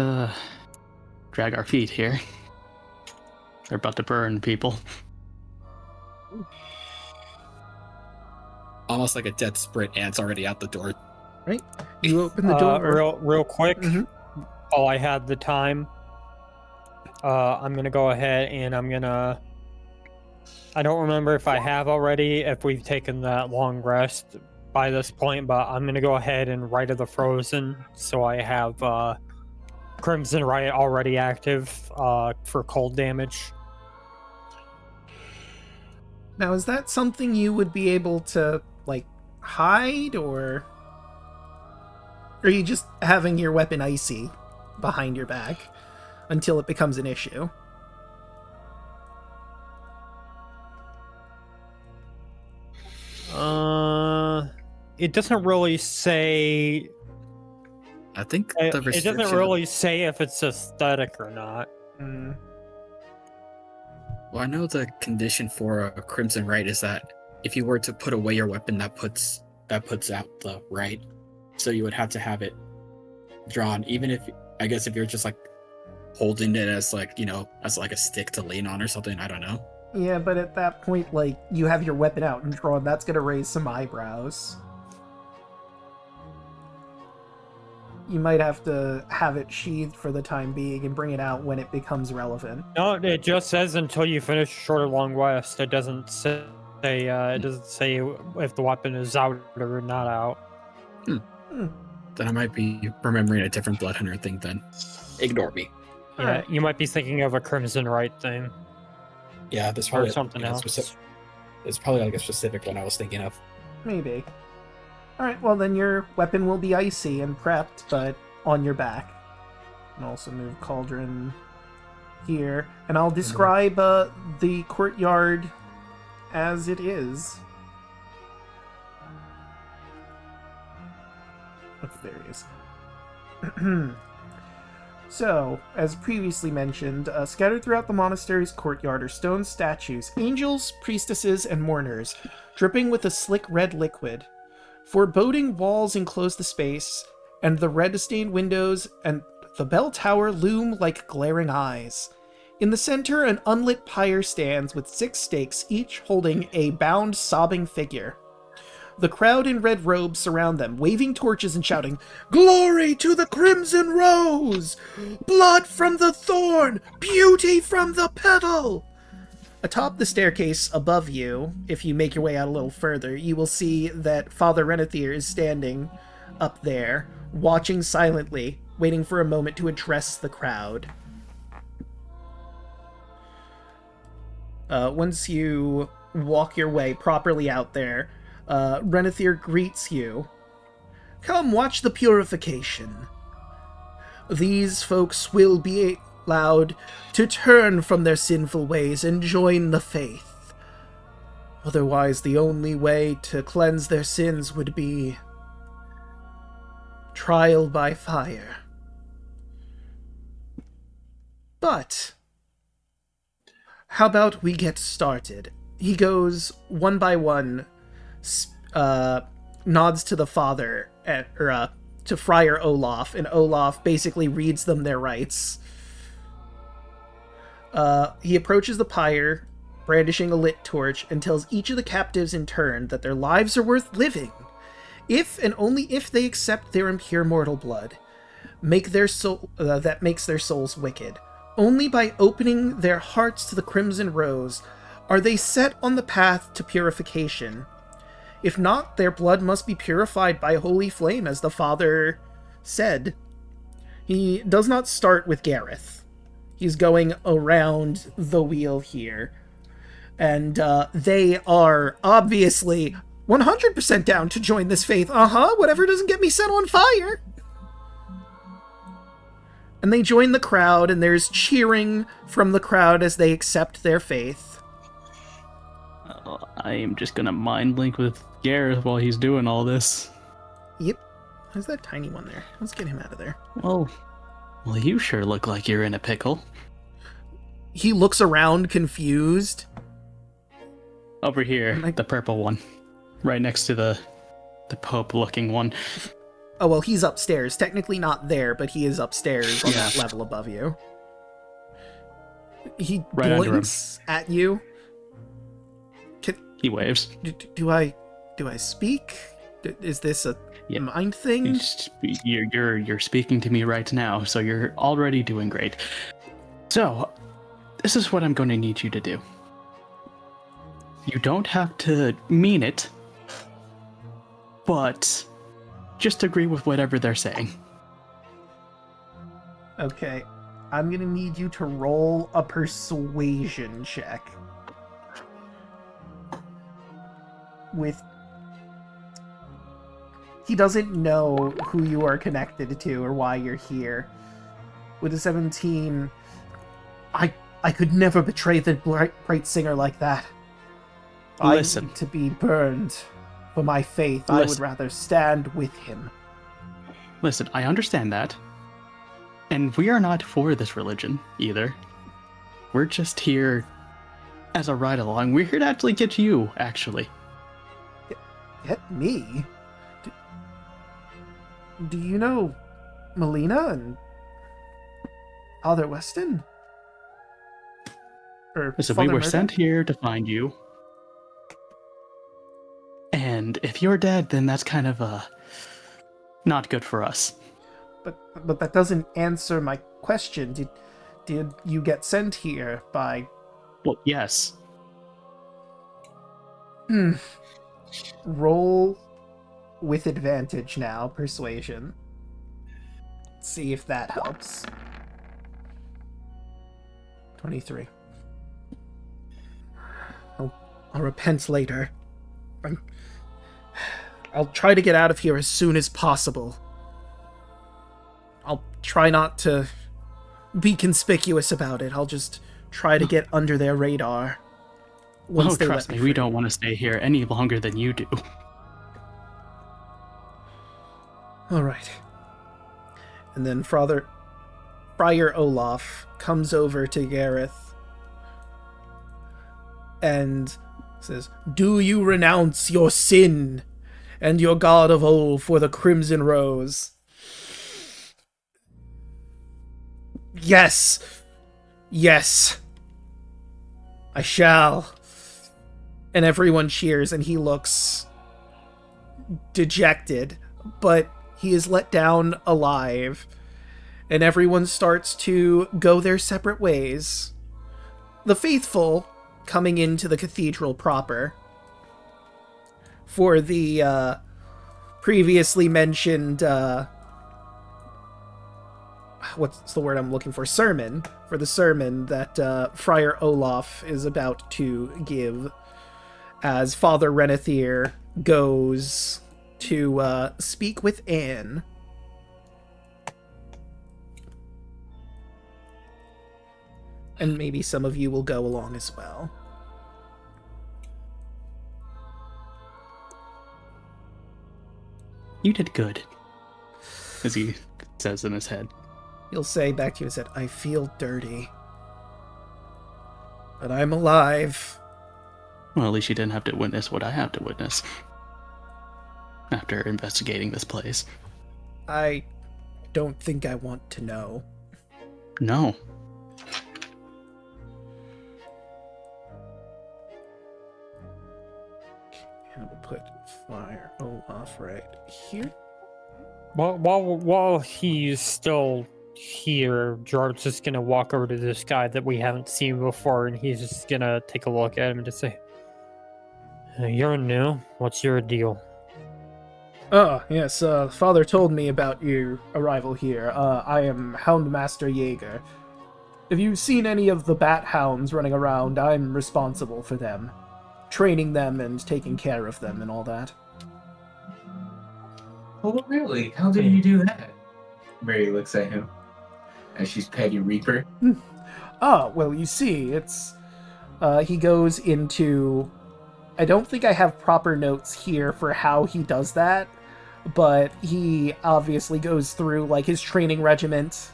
drag our feet here. They're about to burn people. Almost like a dead sprint, Anne's already out the door. Right? You open the door. Real quick, while I had the time, I'm going to go ahead and I don't remember if I have already, if we've taken that long rest by this point, but I'm going to go ahead and Rite of the Frozen, so I have Crimson Riot already active for cold damage. Now, is that something you would be able to, hide, or are you just having your weapon icy behind your back until it becomes an issue? It doesn't really say. I think It doesn't really say if it's aesthetic or not. Well, I know the condition for a Crimson Rite is that if you were to put away your weapon, that puts out the right. So you would have to have it drawn, even if you're just holding it as as a stick to lean on or something. I don't know. Yeah, but at that point, you have your weapon out and drawn. That's gonna raise some eyebrows. You might have to have it sheathed for the time being and bring it out when it becomes relevant. No, it just says until you finish short or long rest. It doesn't say if the weapon is out or not out. Then I might be remembering a different Blood Hunter thing then. Ignore me. Yeah, you might be thinking of a Crimson Rite thing. Yeah, there's probably something else. It's probably a specific one I was thinking of. Maybe. Alright, well then your weapon will be icy and prepped, but on your back. And also move Cauldron here. And I'll describe the courtyard as it is. Oh, there he is. So, as previously mentioned, scattered throughout the monastery's courtyard are stone statues, angels, priestesses, and mourners, dripping with a slick red liquid. Foreboding walls enclose the space, and the red-stained windows and the bell tower loom like glaring eyes. In the center, an unlit pyre stands with 6 stakes, each holding a bound, sobbing figure. The crowd in red robes surround them, waving torches and shouting, "Glory to the Crimson Rose! Blood from the thorn! Beauty from the petal!" Atop the staircase above you, if you make your way out a little further, you will see that Father Renathyr is standing up there, watching silently, waiting for a moment to address the crowd. Once you walk your way properly out there, Renathyr greets you. "Come watch the purification. These folks will be allowed to turn from their sinful ways and join the faith. Otherwise, the only way to cleanse their sins would be trial by fire. But how about we get started?" He goes one by one, nods to the father, to Friar Olaf, and Olaf basically reads them their rights. He approaches the pyre, brandishing a lit torch, and tells each of the captives in turn that their lives are worth living, if and only if they accept their impure mortal blood, that makes their souls wicked. Only by opening their hearts to the Crimson Rose are they set on the path to purification. If not, their blood must be purified by holy flame, as the father said. He does not start with Gareth. He's going around the wheel here. And they are obviously 100% down to join this faith. Whatever doesn't get me set on fire. And they join the crowd, and there's cheering from the crowd as they accept their faith. I am just gonna mind blink with Gareth while he's doing all this. Yep. Who's that tiny one there? Let's get him out of there. Well, you sure look like you're in a pickle. He looks around confused. Over here, the purple one. Right next to the Pope-looking one. Oh, well, he's upstairs. Technically not there, but he is upstairs on that level above you. He right blinks at you. He waves. Do I speak? Is this a mind thing? You're speaking to me right now, so you're already doing great. So, this is what I'm going to need you to do. You don't have to mean it, but just agree with whatever they're saying. Okay. I'm gonna need you to roll a persuasion check. He doesn't know who you are connected to or why you're here. With a 17, I could never betray the bright singer like that. Listen. I need to be burned for my faith. I would rather stand with him. Listen, I understand that. And we are not for this religion, either. We're just here as a ride-along. We're here to actually get you, actually. Get me? Do you know Melina and Father Weston? So we were sent here to find you. And if you're dead, then that's kind of not good for us. But that doesn't answer my question. Did you get sent here by... Well, yes. Roll with advantage now, persuasion. See if that helps. 23. I'll repent later. I'll try to get out of here as soon as possible. I'll try not to be conspicuous about it. I'll just try to get under their radar. Trust me, we don't want to stay here any longer than you do. All right. And then Father Friar Olaf comes over to Gareth and says, "Do you renounce your sin and your god of old for the Crimson Rose?" "Yes, yes, I shall." And everyone cheers, and he looks dejected, but he is let down alive, and everyone starts to go their separate ways. The faithful coming into the cathedral proper for the previously mentioned what's the word I'm looking for? Sermon. For the sermon that Friar Olaf is about to give, as Father Renathyr goes to speak with Anne. And maybe some of you will go along as well. You did good, as he says in his head. He'll say back to you and said, "I feel dirty, but I'm alive." Well, at least you didn't have to witness what I have to witness after investigating this place. I don't think I want to know. No. And we'll put Friar Olaf right here. While he's still here, Gerard's just gonna walk over to this guy that we haven't seen before, and he's just gonna take a look at him and just say, "You're new. What's your deal?" Yes, Father told me about your arrival here. I am Houndmaster Jaeger. If you've seen any of the bat hounds running around, I'm responsible for them. Training them and taking care of them and all that. Oh, really? How did you do that? Mary looks at him as she's Peggy Reaper. Well, you see, it's... he goes into... I don't think I have proper notes here for how he does that, but he obviously goes through, like, his training regiment,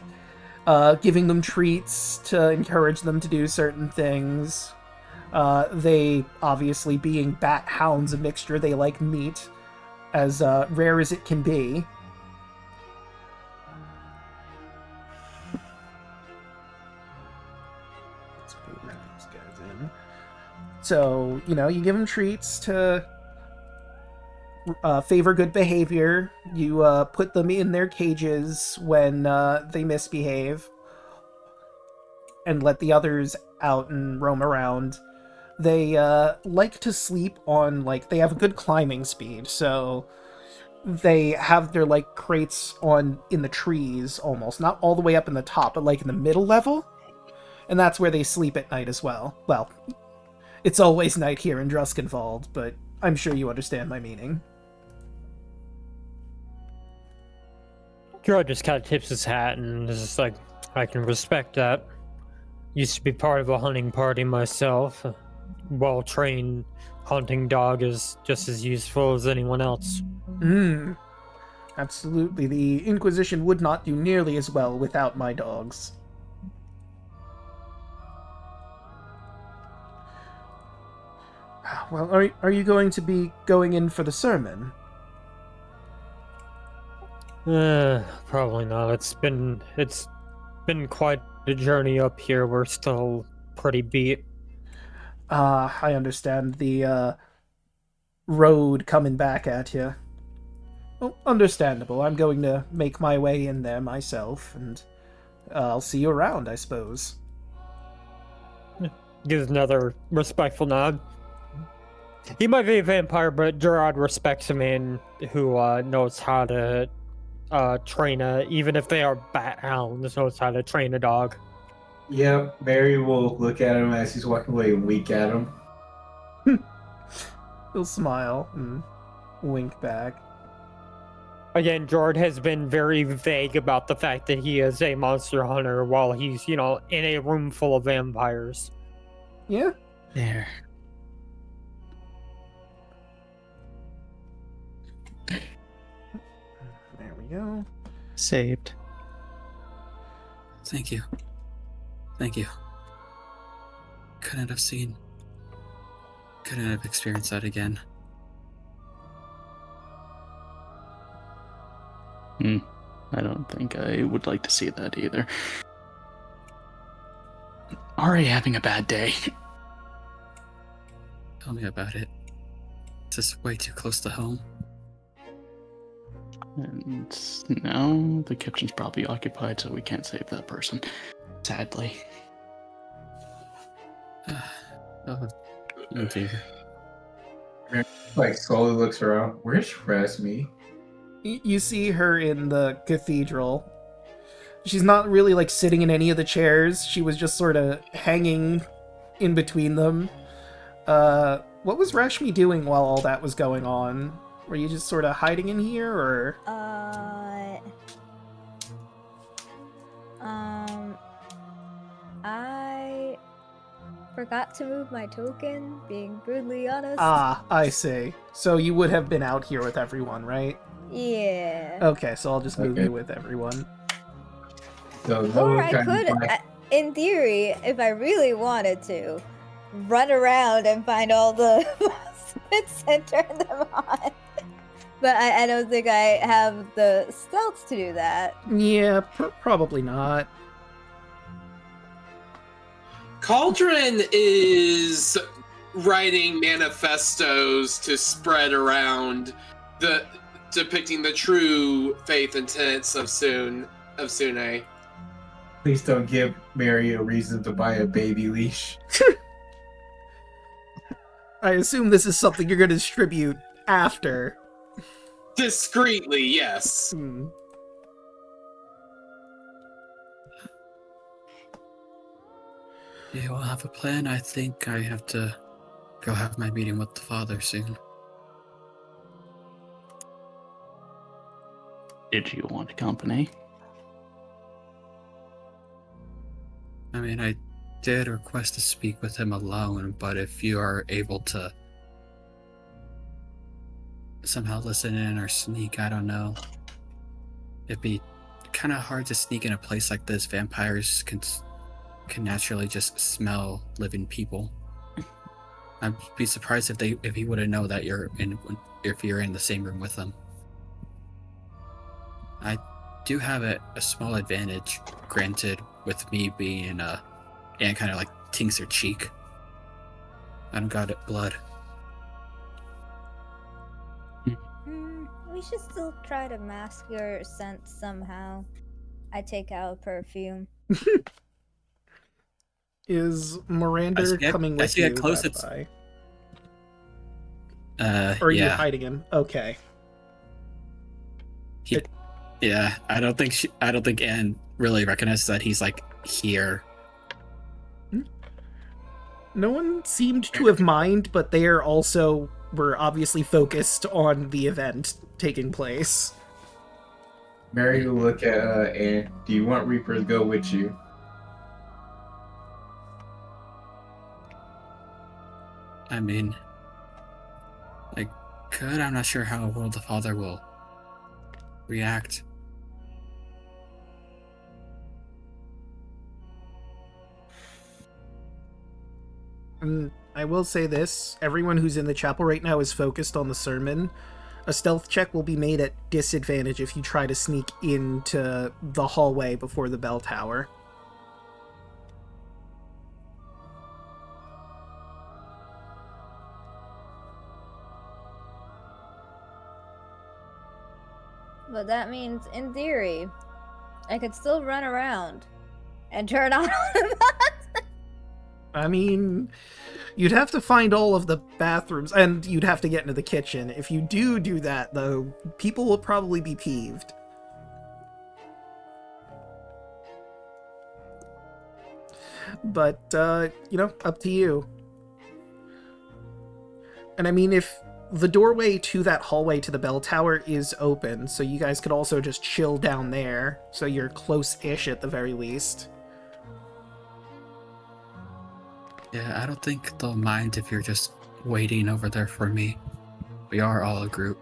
giving them treats to encourage them to do certain things. They, obviously, being bat hounds, a mixture, they like meat, as rare as it can be. Let's put these guys in. So, you know, you give them treats to favor good behavior. You put them in their cages when they misbehave, and let the others out and roam around. They like to sleep on, like, they have a good climbing speed, so they have their, like, crates in the trees, almost. Not all the way up in the top, but, like, in the middle level. And that's where they sleep at night as well. Well, it's always night here in Druskenwald, but I'm sure you understand my meaning. Gerard just kind of tips his hat and is just like, "I can respect that. Used to be part of a hunting party myself. A well-trained hunting dog is just as useful as anyone else." Absolutely. The Inquisition would not do nearly as well without my dogs. Well, are you going to be going in for the sermon? Probably not. It's been quite a journey up here. We're still pretty beat. I understand the road coming back at you. Well, understandable. I'm going to make my way in there myself, and I'll see you around, I suppose. Gives another respectful nod. He might be a vampire, but Gerard respects a man who knows how to train even if they are bat hounds, knows how to train a dog. Yep, Mary will look at him as he's walking away and wink at him. He'll smile and wink back. Again, Gerard has been very vague about the fact that he is a monster hunter while he's, in a room full of vampires. Yeah? There. There we go. Saved. Thank you. Thank you. Couldn't have experienced that again. I don't think I would like to see that either. Already having a bad day. Tell me about it. Is this way too close to home? And no, the kitchen's probably occupied, so we can't save that person. Sadly. Oh dear. Like slowly looks around. Where's Rasmi? You see her in the cathedral. She's not really like sitting in any of the chairs. She was just sort of hanging in between them. What was Rashmi doing while all that was going on? Were you just sort of hiding in here, or? I forgot to move my token, being brutally honest. Ah, I see. So you would have been out here with everyone, right? Yeah. Okay, so I'll just move Okay. you with everyone. So Or I could, in theory, if I really wanted to, run around and find all the bosses and turn them on. But I don't think I have the stealth to do that. Yeah, probably not. Cauldron is writing manifestos to spread around depicting the true faith and tenets of Sune. Please don't give Mary a reason to buy a baby leash. I assume this is something you're going to distribute after. Discreetly, yes. Hmm. Do you all have a plan? I think I have to go have my meeting with the father soon. Did you want company? I mean, I did request to speak with him alone, but if you are able to somehow listen in or sneak, I don't know. It'd be kind of hard to sneak in a place like this. Vampires can naturally just smell living people. I'd be surprised if he wouldn't know that if you're in the same room with them. I do have a small advantage, granted, with me being and kind of like tinks her cheek. I don't got it blood. We should still try to mask your scent somehow. I take out perfume. Is Miranda coming with you, by the way? Or are you hiding him? Okay. Yeah, I don't think Anne really recognizes that he's like here. No one seemed to have mind, but they were obviously focused on the event taking place. Mary will look at Anne. Do you want Reaper to go with you? I mean, I could. I'm not sure how well the father will react. And I will say this, everyone who's in the chapel right now is focused on the sermon. A stealth check will be made at disadvantage if you try to sneak into the hallway before the bell tower. But that means, in theory, I could still run around and turn on all the buttons. I mean, you'd have to find all of the bathrooms, and you'd have to get into the kitchen. If you do that, though, people will probably be peeved. But, up to you. And I mean, if the doorway to that hallway to the bell tower is open, so you guys could also just chill down there, so you're close-ish at the very least. Yeah, I don't think they'll mind if you're just waiting over there for me. We are all a group.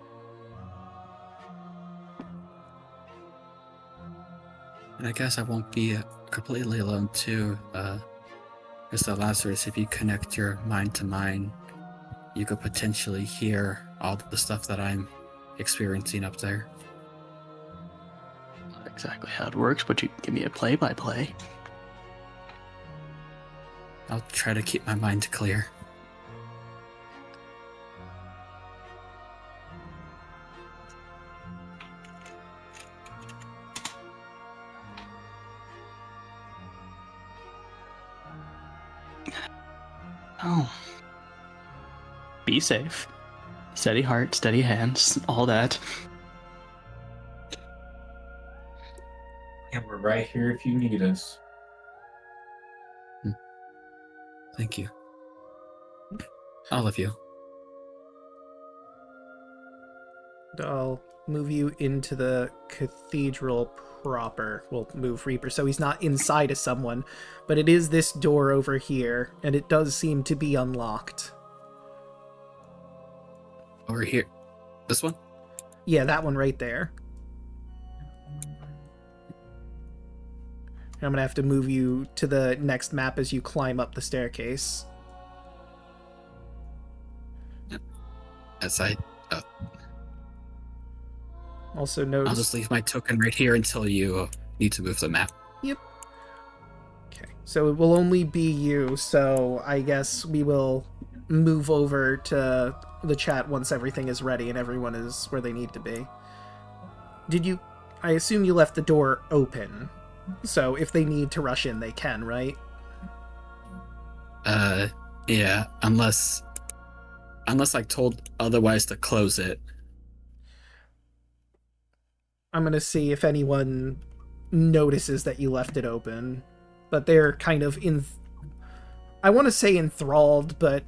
And I guess I won't be completely alone too. Mr. Lazarus, if you connect your mind to mine, you could potentially hear all the stuff that I'm experiencing up there. Not exactly how it works, but you can give me a play-by-play. I'll try to keep my mind clear. Oh. Be safe. Steady heart, steady hands, all that. And we're right here if you need us. Thank you. All of you. I'll move you into the cathedral proper. We'll move Reaper so he's not inside of someone, but it is this door over here, and it does seem to be unlocked. Over here. This one? Yeah, that one right there. I'm gonna have to move you to the next map as you climb up the staircase. As I... Also notice... I'll just leave my token right here until you need to move the map. Yep. Okay, so it will only be you, so I guess we will move over to the chat once everything is ready and everyone is where they need to be. Did you... I assume you left the door open, so if they need to rush in, they can, right? Yeah, unless I told otherwise to close it. I'm gonna see if anyone notices that you left it open, but they're kind of I want to say enthralled, but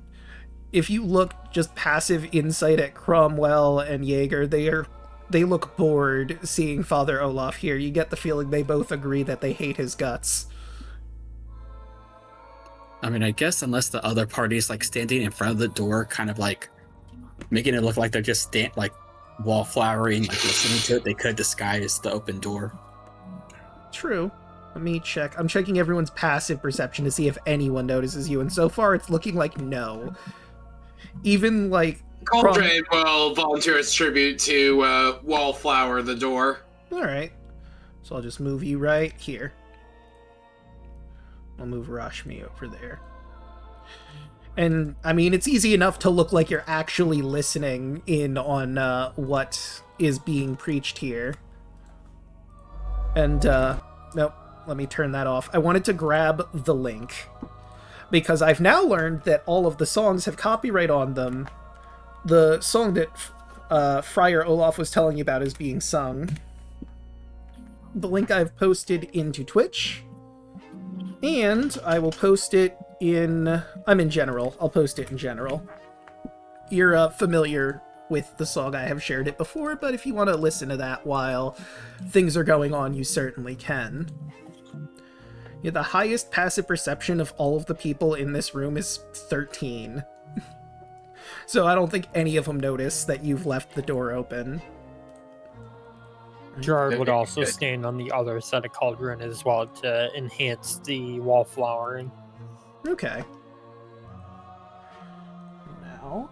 if you look just passive insight at Cromwell and Jaeger, they look bored seeing Father Olaf here. You get the feeling they both agree that they hate his guts. I mean, I guess unless the other party's like standing in front of the door, kind of like making it look like they're just wallflowering, like listening to it, they could disguise the open door. True. Let me check. I'm checking everyone's passive perception to see if anyone notices you, and so far it's looking like no. Even like... Cauldron will volunteer its tribute to wallflower the door. Alright. So I'll just move you right here. I'll move Rashmi over there. And, I mean, it's easy enough to look like you're actually listening in on what is being preached here. And, nope, let me turn that off. I wanted to grab the link, because I've now learned that all of the songs have copyright on them. The song that Friar Olaf was telling you about is being sung. The link I've posted into Twitch, and I will post it I'm in general. I'll post it in general. You're familiar with the song. I have shared it before, but if you want to listen to that while things are going on, you certainly can. Yeah, the highest passive perception of all of the people in this room is 13. So I don't think any of them notice that you've left the door open. Gerard would also stand on the other side of Cauldron as well to enhance the wallflowering. Okay. Now...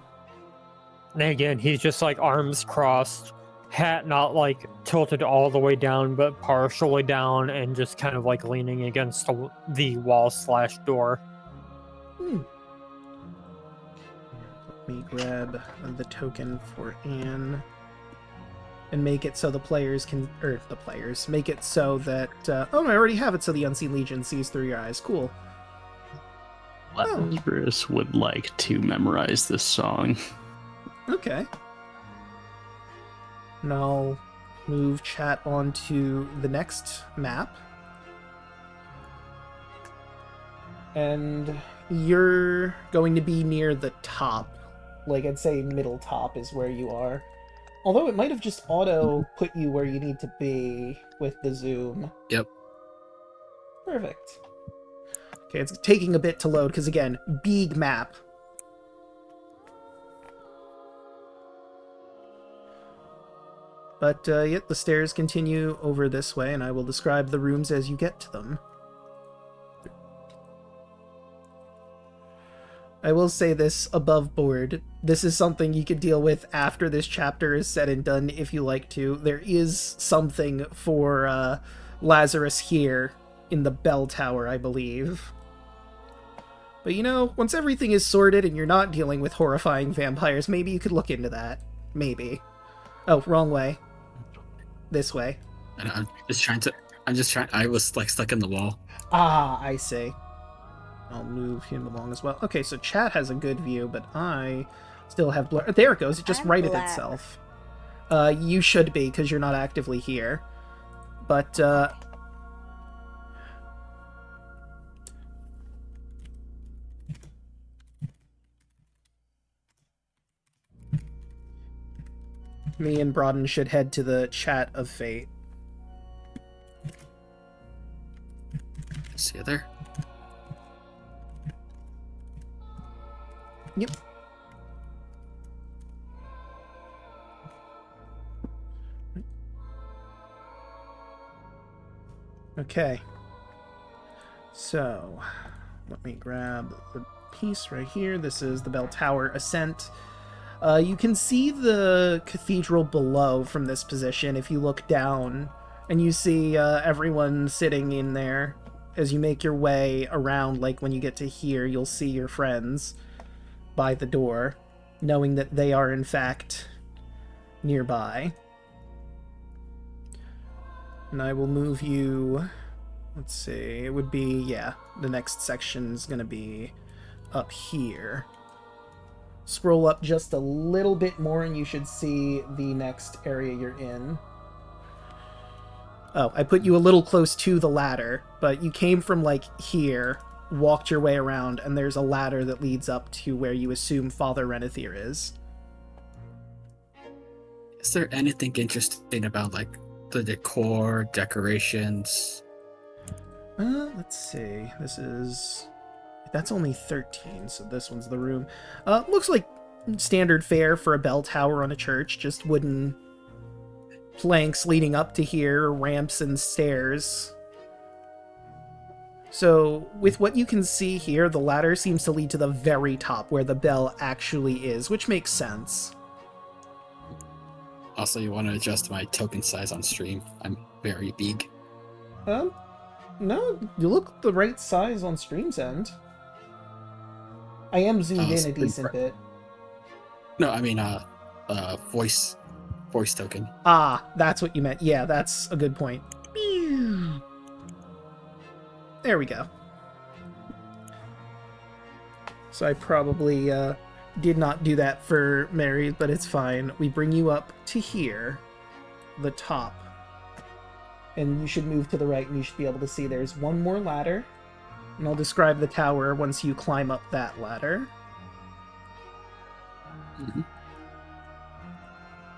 And again, he's just like arms crossed, hat not like tilted all the way down, but partially down, and just kind of like leaning against the wall/door. Let me grab the token for Anne and make it so the players can... make it so that... oh, I already have it so the Unseen Legion sees through your eyes. Cool. Lazarus would like to memorize this song. Okay. And I'll move chat onto the next map. And you're going to be near the top. Like, I'd say middle top is where you are. Although it might have just auto put you where you need to be with the zoom. Yep. Perfect. Okay, it's taking a bit to load, because again, big map. But yet the stairs continue over this way, and I will describe the rooms as you get to them. I will say this above board. This is something you could deal with after this chapter is said and done if you like to. There is something for Lazarus here in the bell tower, I believe. But you know, once everything is sorted and you're not dealing with horrifying vampires, maybe you could look into that. Maybe. Oh, wrong way. This way. And I'm just trying. I was like stuck in the wall. Ah, I see. I'll move him along as well. Okay, so chat has a good view, but I still have blur. There it goes. It just I'm righted black. itself. You should be, because you're not actively here. But, me and Broaden should head to the Chat of Fate. See you there. Yep. Okay. So, let me grab the piece right here. This is the Bell Tower Ascent. You can see the cathedral below from this position if you look down, and you see everyone sitting in there. As you make your way around, like when you get to here, you'll see your friends by the door, knowing that they are in fact nearby. And I will move you, let's see, it would be, yeah, the next section's gonna be up here. Scroll up just a little bit more and you should see the next area you're in. Oh, I put you a little close to the ladder, but you came from, like, here, walked your way around, and there's a ladder that leads up to where you assume Father Renathyr is. Is there anything interesting about, like, the decor, decorations? Let's see. This is... That's only 13, so this one's the room. Looks like standard fare for a bell tower on a church, just wooden planks leading up to here, ramps and stairs. So, with what you can see here, the ladder seems to lead to the very top, where the bell actually is, which makes sense. Also, you want to adjust my token size on stream. I'm very big. No, you look the right size on stream's end. I am zoomed in a decent bit. No, I mean, voice token. Ah, that's what you meant. Yeah, that's a good point. There we go. So I probably did not do that for Mary, but it's fine. We bring you up to here, the top. And you should move to the right and you should be able to see there's one more ladder. And I'll describe the tower once you climb up that ladder. Mm-hmm.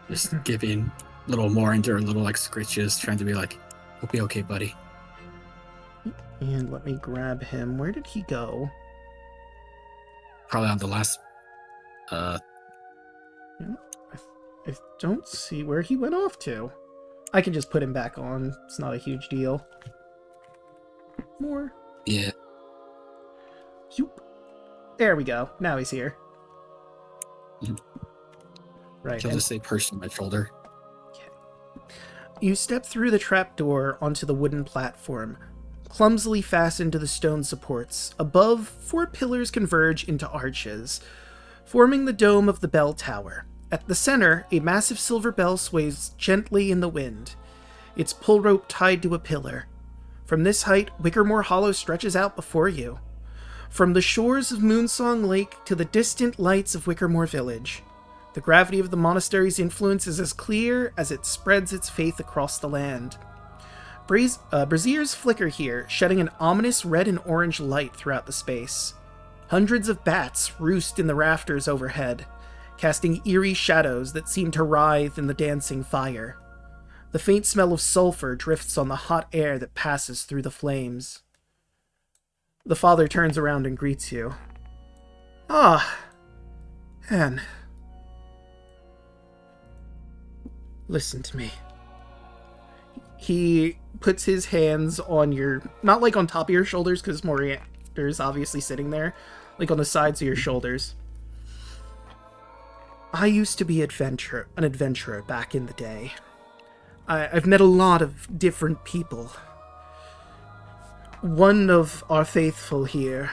Just giving little more into little like scritches, trying to be like, "We'll be okay, buddy." And let me grab him. Where did he go? Probably on the last. I don't see where he went off to. I can just put him back on. It's not a huge deal. More. Yeah. Yoop. There we go. Now he's here. Mm-hmm. Right. I'll just say person on my shoulder. Okay. You step through the trapdoor onto the wooden platform, clumsily fastened to the stone supports. Above, 4 pillars converge into arches, forming the dome of the bell tower. At the center, a massive silver bell sways gently in the wind, its pull rope tied to a pillar. From this height, Wickermore Hollow stretches out before you. From the shores of Moonsong Lake to the distant lights of Wickermore Village, the gravity of the monastery's influence is as clear as it spreads its faith across the land. Braziers flicker here, shedding an ominous red and orange light throughout the space. Hundreds of bats roost in the rafters overhead, casting eerie shadows that seem to writhe in the dancing fire. The faint smell of sulfur drifts on the hot air that passes through the flames. The father turns around and greets you. Ah, Anne. Listen to me. He puts his hands on your, not like on top of your shoulders, because Moriander's obviously sitting there, like on the sides of your shoulders. I used to be an adventurer back in the day. I've met a lot of different people. One of our faithful here,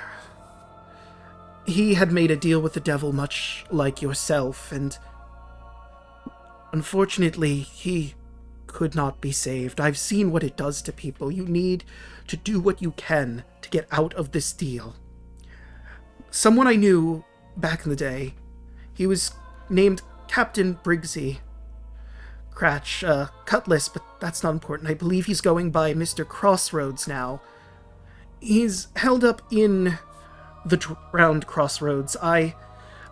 he had made a deal with the devil much like yourself, and unfortunately, he could not be saved. I've seen what it does to people. You need to do what you can to get out of this deal. Someone I knew back in the day, he was named Captain Briggsy. Cratch, Cutlass, but that's not important. I believe he's going by Mr. Crossroads now. He's held up in the round Crossroads. I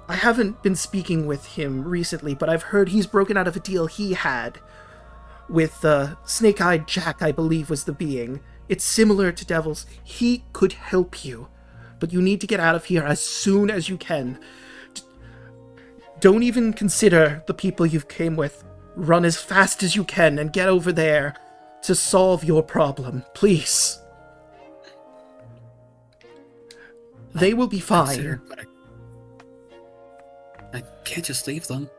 haven't been speaking with him recently, but I've heard he's broken out of a deal he had with Snake-Eyed Jack, I believe was the being. It's similar to Devil's. He could help you, but you need to get out of here as soon as you can. Don't even consider the people you've came with. Run as fast as you can and get over there to solve your problem, please. They will be fine. But I can't just leave them.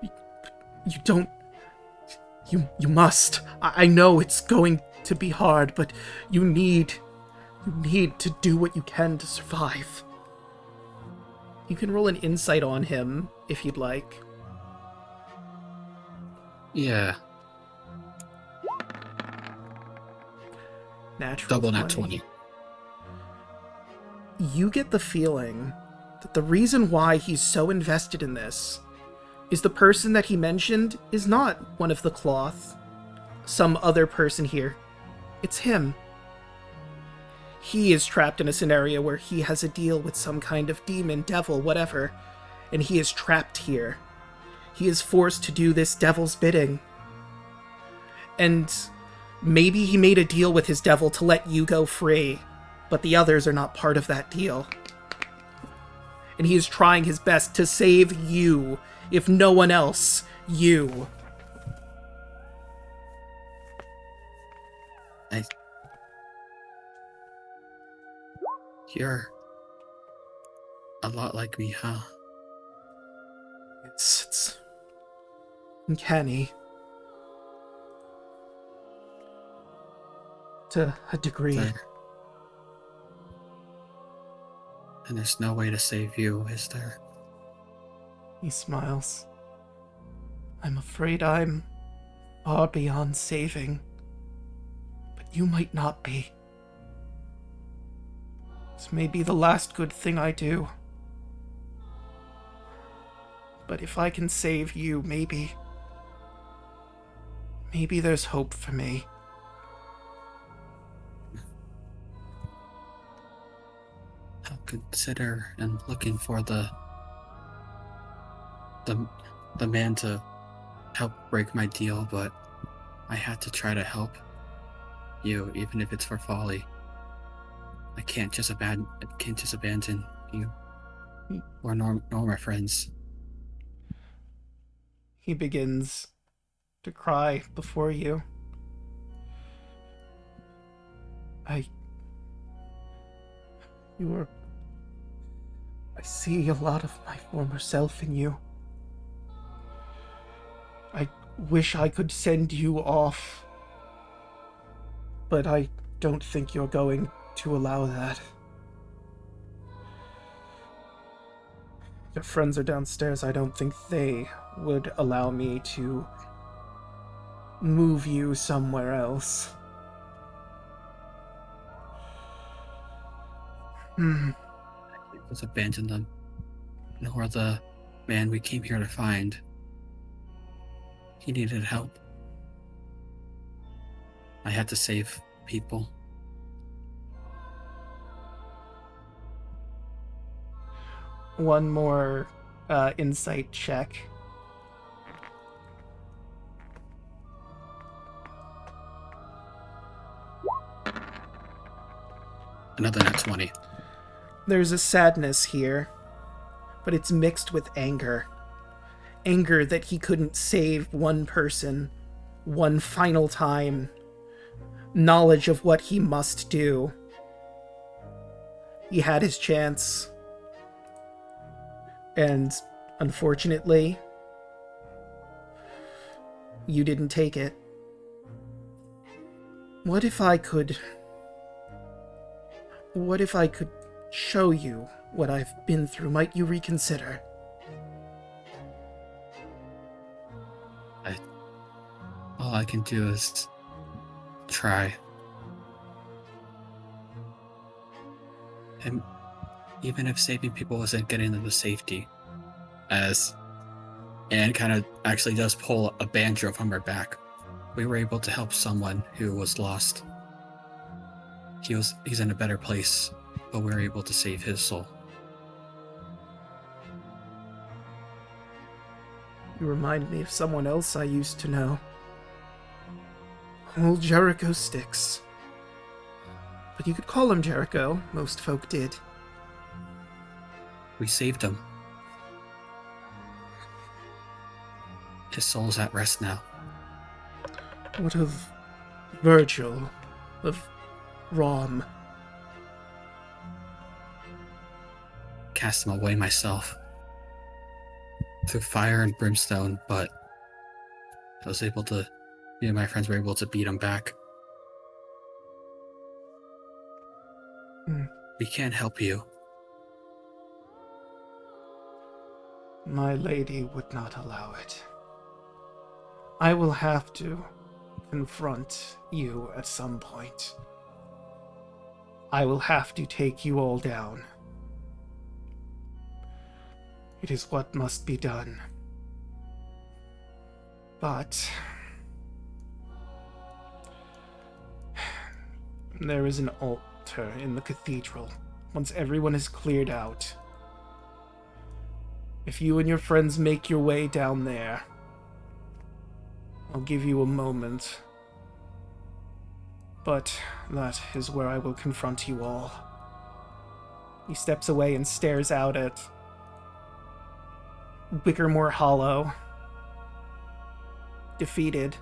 You don't... You must. I know it's going to be hard, but you need to do what you can to survive. You can roll an insight on him, if you'd like. Yeah. Natural Double nat 20. You get the feeling that the reason why he's so invested in this is the person that he mentioned is not one of the cloth, some other person here. It's him. He is trapped in a scenario where he has a deal with some kind of demon, devil, whatever, and he is trapped here. He is forced to do this devil's bidding. And maybe he made a deal with his devil to let you go free, but the others are not part of that deal. And he is trying his best to save you, if no one else, you. You're a lot like me, huh? It's uncanny. To a degree. There. And there's no way to save you, is there? He smiles. I'm afraid I'm far beyond saving. But you might not be. This may be the last good thing I do. But if I can save you, maybe there's hope for me. I'll consider and looking for the man to help break my deal, but I had to try to help you, even if it's for folly. I can't just abandon you or nor my friends. He begins to cry before you. I see a lot of my former self in you. I wish I could send you off, but I don't think you're going to allow that. Your friends are downstairs. I don't think they would allow me to move you somewhere else. I can't just abandon them, nor the man we came here to find. He needed help. I had to save people. One more insight check. Another nat 20. There's a sadness here, but it's mixed with anger. Anger that he couldn't save one person one final time. Knowledge of what he must do. He had his chance. And unfortunately, you didn't take it. What if I could show you what I've been through? Might you reconsider? All I can do is try. And even if saving people wasn't getting them to safety, as Anne kind of actually does pull a banjo from her back, we were able to help someone who was lost. He's in a better place, but we were able to save his soul. You remind me of someone else I used to know. Old Jericho Styx. But you could call him Jericho, most folk did. We saved him. His soul's at rest now. What of Virgil? Of Rom? Cast him away myself. Through fire and brimstone, but I was able to, me and my friends were able to beat him back. We can't help you. My lady would not allow it. I will have to confront you at some point. I will have to take you all down. It is what must be done. But there is an altar in the cathedral. Once everyone is cleared out, if you and your friends make your way down there, I'll give you a moment. But that is where I will confront you all. He steps away and stares out at Wickermore Hollow. Defeated.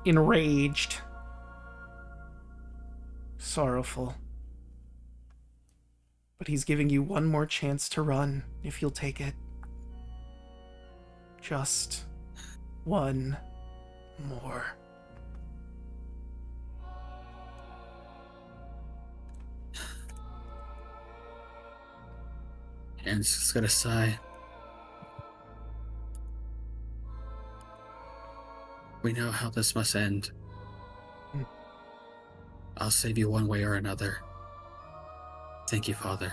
Enraged. Sorrowful. But he's giving you one more chance to run, if you'll take it. Just one more. And just gonna sigh. We know how this must end. I'll save you one way or another. Thank you, Father.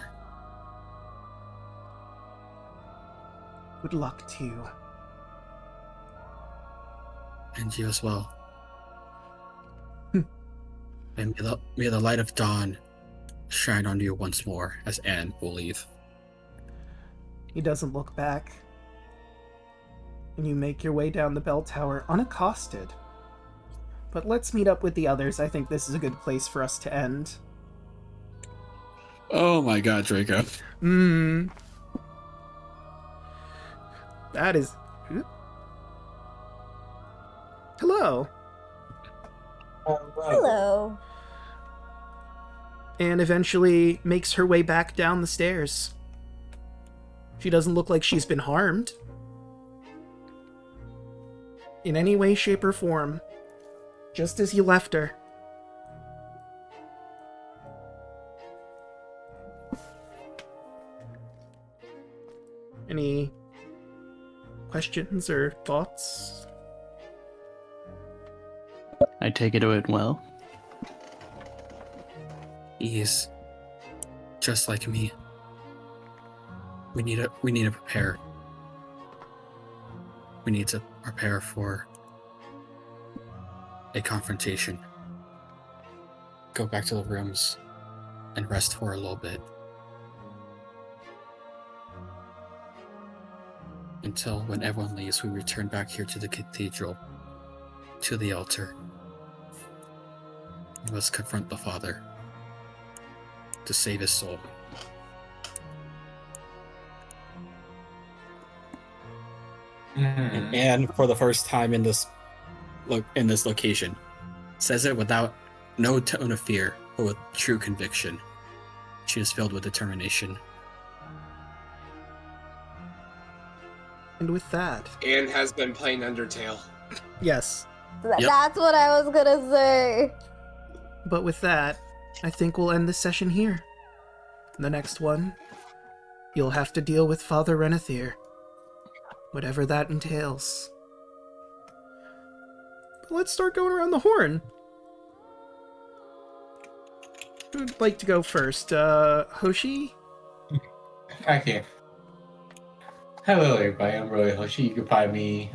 Good luck to you. And you as well. And may the light of dawn shine on you once more as Anne will leave. He doesn't look back. And you make your way down the bell tower unaccosted. But let's meet up with the others. I think this is a good place for us to end. Oh my god, Draco. That is... Hello. Hello. And eventually makes her way back down the stairs. She doesn't look like she's been harmed. In any way, shape, or form. Just as you left her. Any questions or thoughts? I take it went well. He's just like me. We need to prepare. We need to prepare for a confrontation. Go back to the rooms and rest for a little bit. Until when everyone leaves, we return back here to the cathedral, to the altar. We must confront the Father to save his soul. And for the first time in this location, says it without no tone of fear, but with true conviction. She is filled with determination. And with that, Anne has been playing Undertale. yes. Yep. That's what I was gonna say. But with that, I think we'll end this session here. The next one, you'll have to deal with Father Renathyr, whatever that entails. But let's start going around the horn. Who'd like to go first? Hoshi? Okay. Hello, everybody. I'm Roy Hoshi. You can find me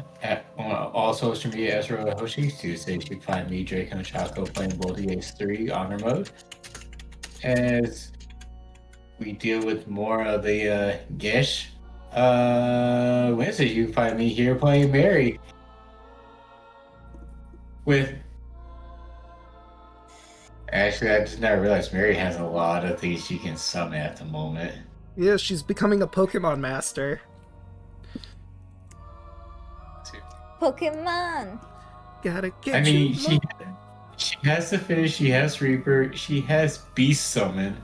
on all social media as Roy Hoshi. Tuesdays, you can find me, Draco and Chaco, playing Boldy Ace 3 Honor Mode. As we deal with more of the Gesh, Wednesdays, you can find me here playing Mary. Actually, I just never realized Mary has a lot of things she can summon at the moment. Yeah, she's becoming a Pokemon master. Pokemon. Gotta get I mean, you. she has the finish, she has Reaper, she has Beast Summon,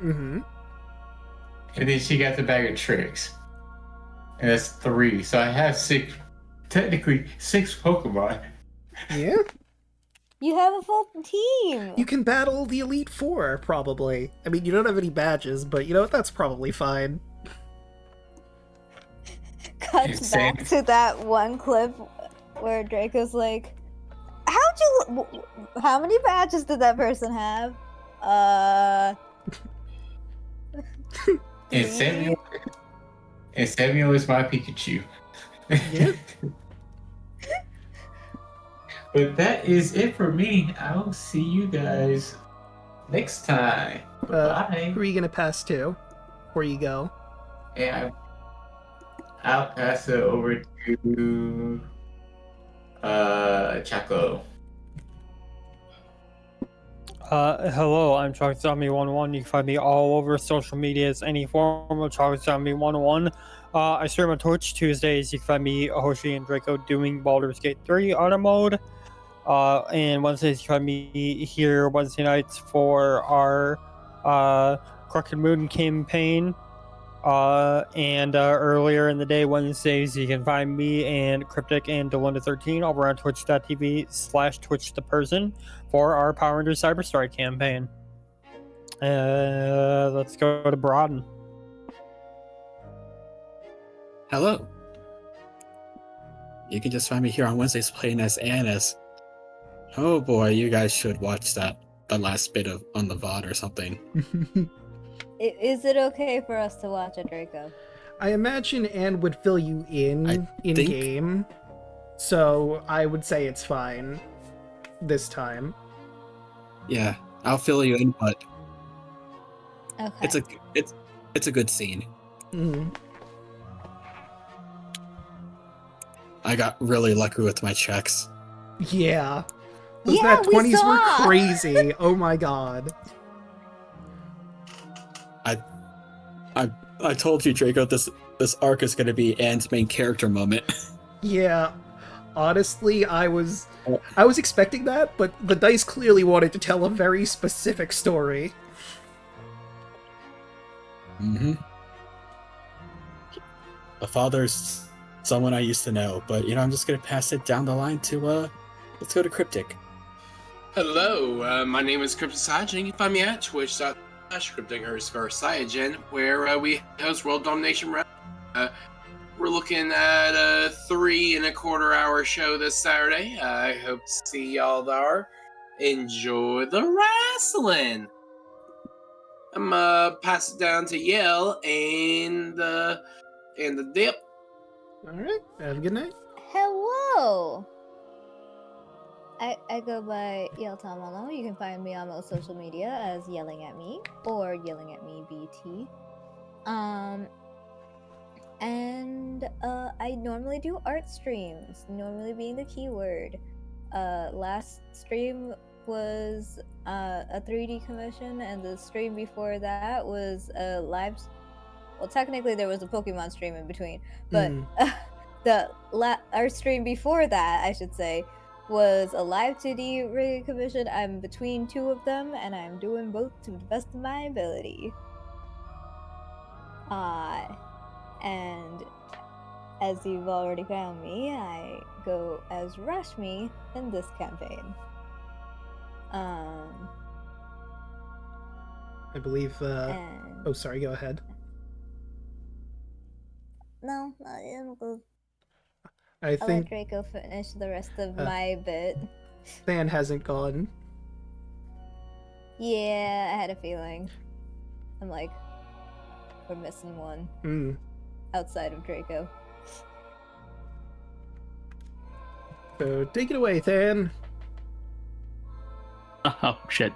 Mm-hmm. and then she got the bag of tricks. And that's 3. So I have 6, technically 6 Pokemon. Yeah? You have a full team. You can battle the Elite Four, probably. I mean, you don't have any badges, but you know what? That's probably fine. Cuts Insane. back to that one clip where Draco's like, how many badges did that person have? And Samuel is my Pikachu. Yeah. But that is it for me. I'll see you guys next time. Bye. Who are you gonna pass to? Before you go? And I'll pass it over to Chaco. Hello, I'm ChalkZombie101. You can find me all over social media as any form of ChalkZombie101. I stream on Twitch Tuesdays. You can find me, Hoshi, and Draco doing Baldur's Gate 3 auto mode. And Wednesdays you can find me here Wednesday nights for our Crooked Moon campaign. And earlier in the day, Wednesdays, you can find me and Cryptic and Delinda13 over on twitch.tv/TwitchThePerson for our Power Rangers Cyberstrike campaign. Let's go to Broaden. Hello. You can just find me here on Wednesdays playing as Annis. Oh boy, you guys should watch the last bit of on the VOD or something. Is it okay for us to watch a Draco? I imagine Anne would fill you in think- game, so I would say it's fine this time. Yeah, I'll fill you in, but Okay. it's a good scene. Mhm. I got really lucky with my checks. Yeah. Those Yeah, nat we 20s were saw. crazy. Oh my god. I told you, Draco, this arc is going to be Anne's main character moment. Yeah. Honestly, I was expecting that, but the dice clearly wanted to tell a very specific story. Mm-hmm. The father's someone I used to know, but I'm just gonna pass it down the line to let's go to Cryptic. Hello, my name is Cryptosage, and you can find me at twitch.tv/cryptic_Cyogen, where we host World Domination Round. We're looking at a 3.25 hour show this Saturday. I hope to see y'all there. Enjoy the wrestling. I'm pass it down to Yell and the dip. Alright, have a good night. Hello. I go by YellTomalo. You can find me on most social media as Yellingatme or Yellingatme and I normally do art streams, normally being the keyword. Last stream was a 3D commission, and the stream before that was a live. Well, technically there was a Pokemon stream in between, but our stream before that, I should say, was alive to the rigging commission. I'm between two of them, and I'm doing both to the best of my ability. And as you've already found me, I go as Rashmi in this campaign. I believe. And Oh, sorry. Go ahead. no, it'll go. I I'll let think Draco finish the rest of my bit. Than hasn't gone. Yeah, I had a feeling. I'm like, we're missing one outside of Draco. So take it away, Than. Oh, shit.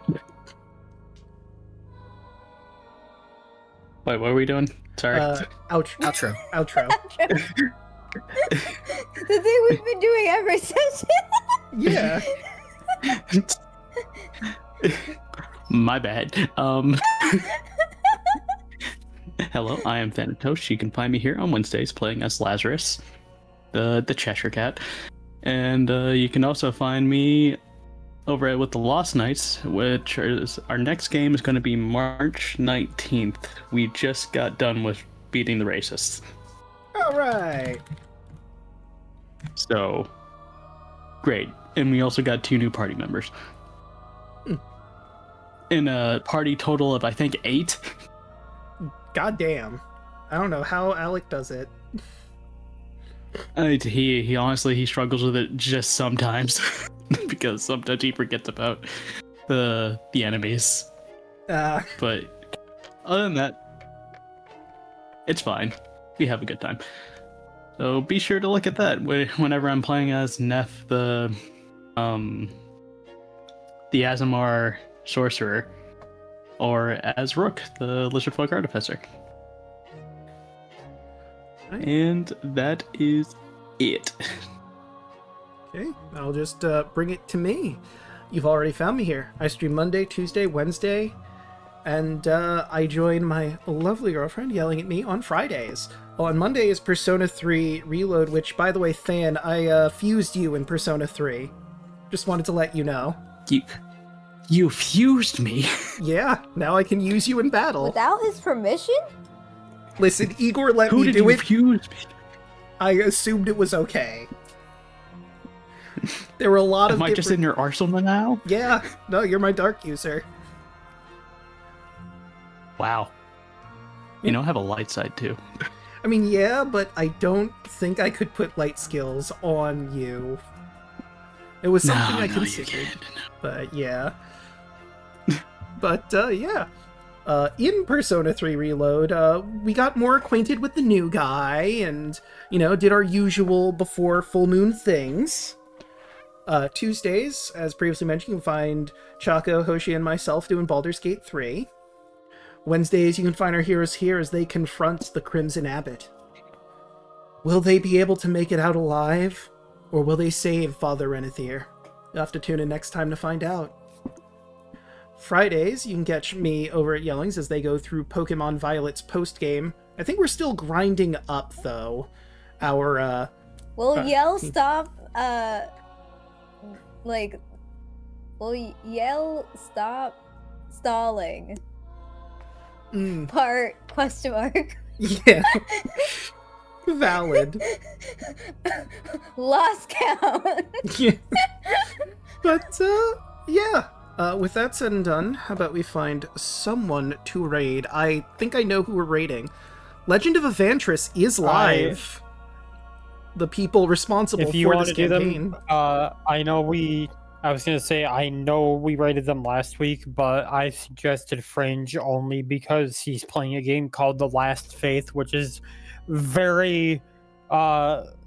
Wait, what are we doing? Sorry. Outro. Outro. The thing we've been doing every session. Yeah. My bad. Hello, I am Thanatos. You can find me here on Wednesdays playing as Lazarus, the Cheshire Cat. And you can also find me over at With the Lost Knights, which is our next game is going to be March 19th. We just got done with beating the racists. All right. So, great. And we also got 2 new party members. In a party total of, I think, 8. God damn. I don't know how Alec does it. He honestly, he struggles with it just sometimes. Because sometimes he forgets about the enemies. But other than that, it's fine. We have a good time. So be sure to look at that whenever I'm playing as Neff, the Azamar sorcerer, or as Rook, the Lizardfolk artificer. And that is it. Okay, I'll just bring it to me. You've already found me here. I stream Monday, Tuesday, Wednesday, and I join my lovely girlfriend Yellingatme on Fridays. On Monday is Persona 3 Reload, which, by the way, Than, I fused you in Persona 3. Just wanted to let you know. You fused me? Yeah, now I can use you in battle. Without his permission? Listen, Igor let Who me did do you it. fuse me? I assumed it was okay. There were a lot of Am I just in your arsenal now? Yeah, no, you're my dark user. Wow. You know, I have a light side too. I mean, yeah, but I don't think I could put light skills on you. It was something I considered, but yeah. But, yeah. In Persona 3 Reload, we got more acquainted with the new guy and, you know, did our usual before full moon things. Tuesdays, as previously mentioned, you can find Chaco, Hoshi, and myself doing Baldur's Gate 3. Wednesdays, you can find our heroes here as they confront the Crimson Abbot. Will they be able to make it out alive? Or will they save Father Renathyr? You'll have to tune in next time to find out. Fridays, you can catch me over at Yellings as they go through Pokemon Violet's post-game. I think we're still grinding up, though. Our, Will Yell stop, will Yell stop stalling? Part, question mark. Yeah. Valid. Lost count. Yeah. But, yeah. With that said and done, how about we find someone to raid? I think I know who we're raiding. Legend of Evantris is live. The people responsible If you for want this to do campaign. them, I was going to say, I know we rated them last week, but I suggested Fringe only because he's playing a game called The Last Faith, which is very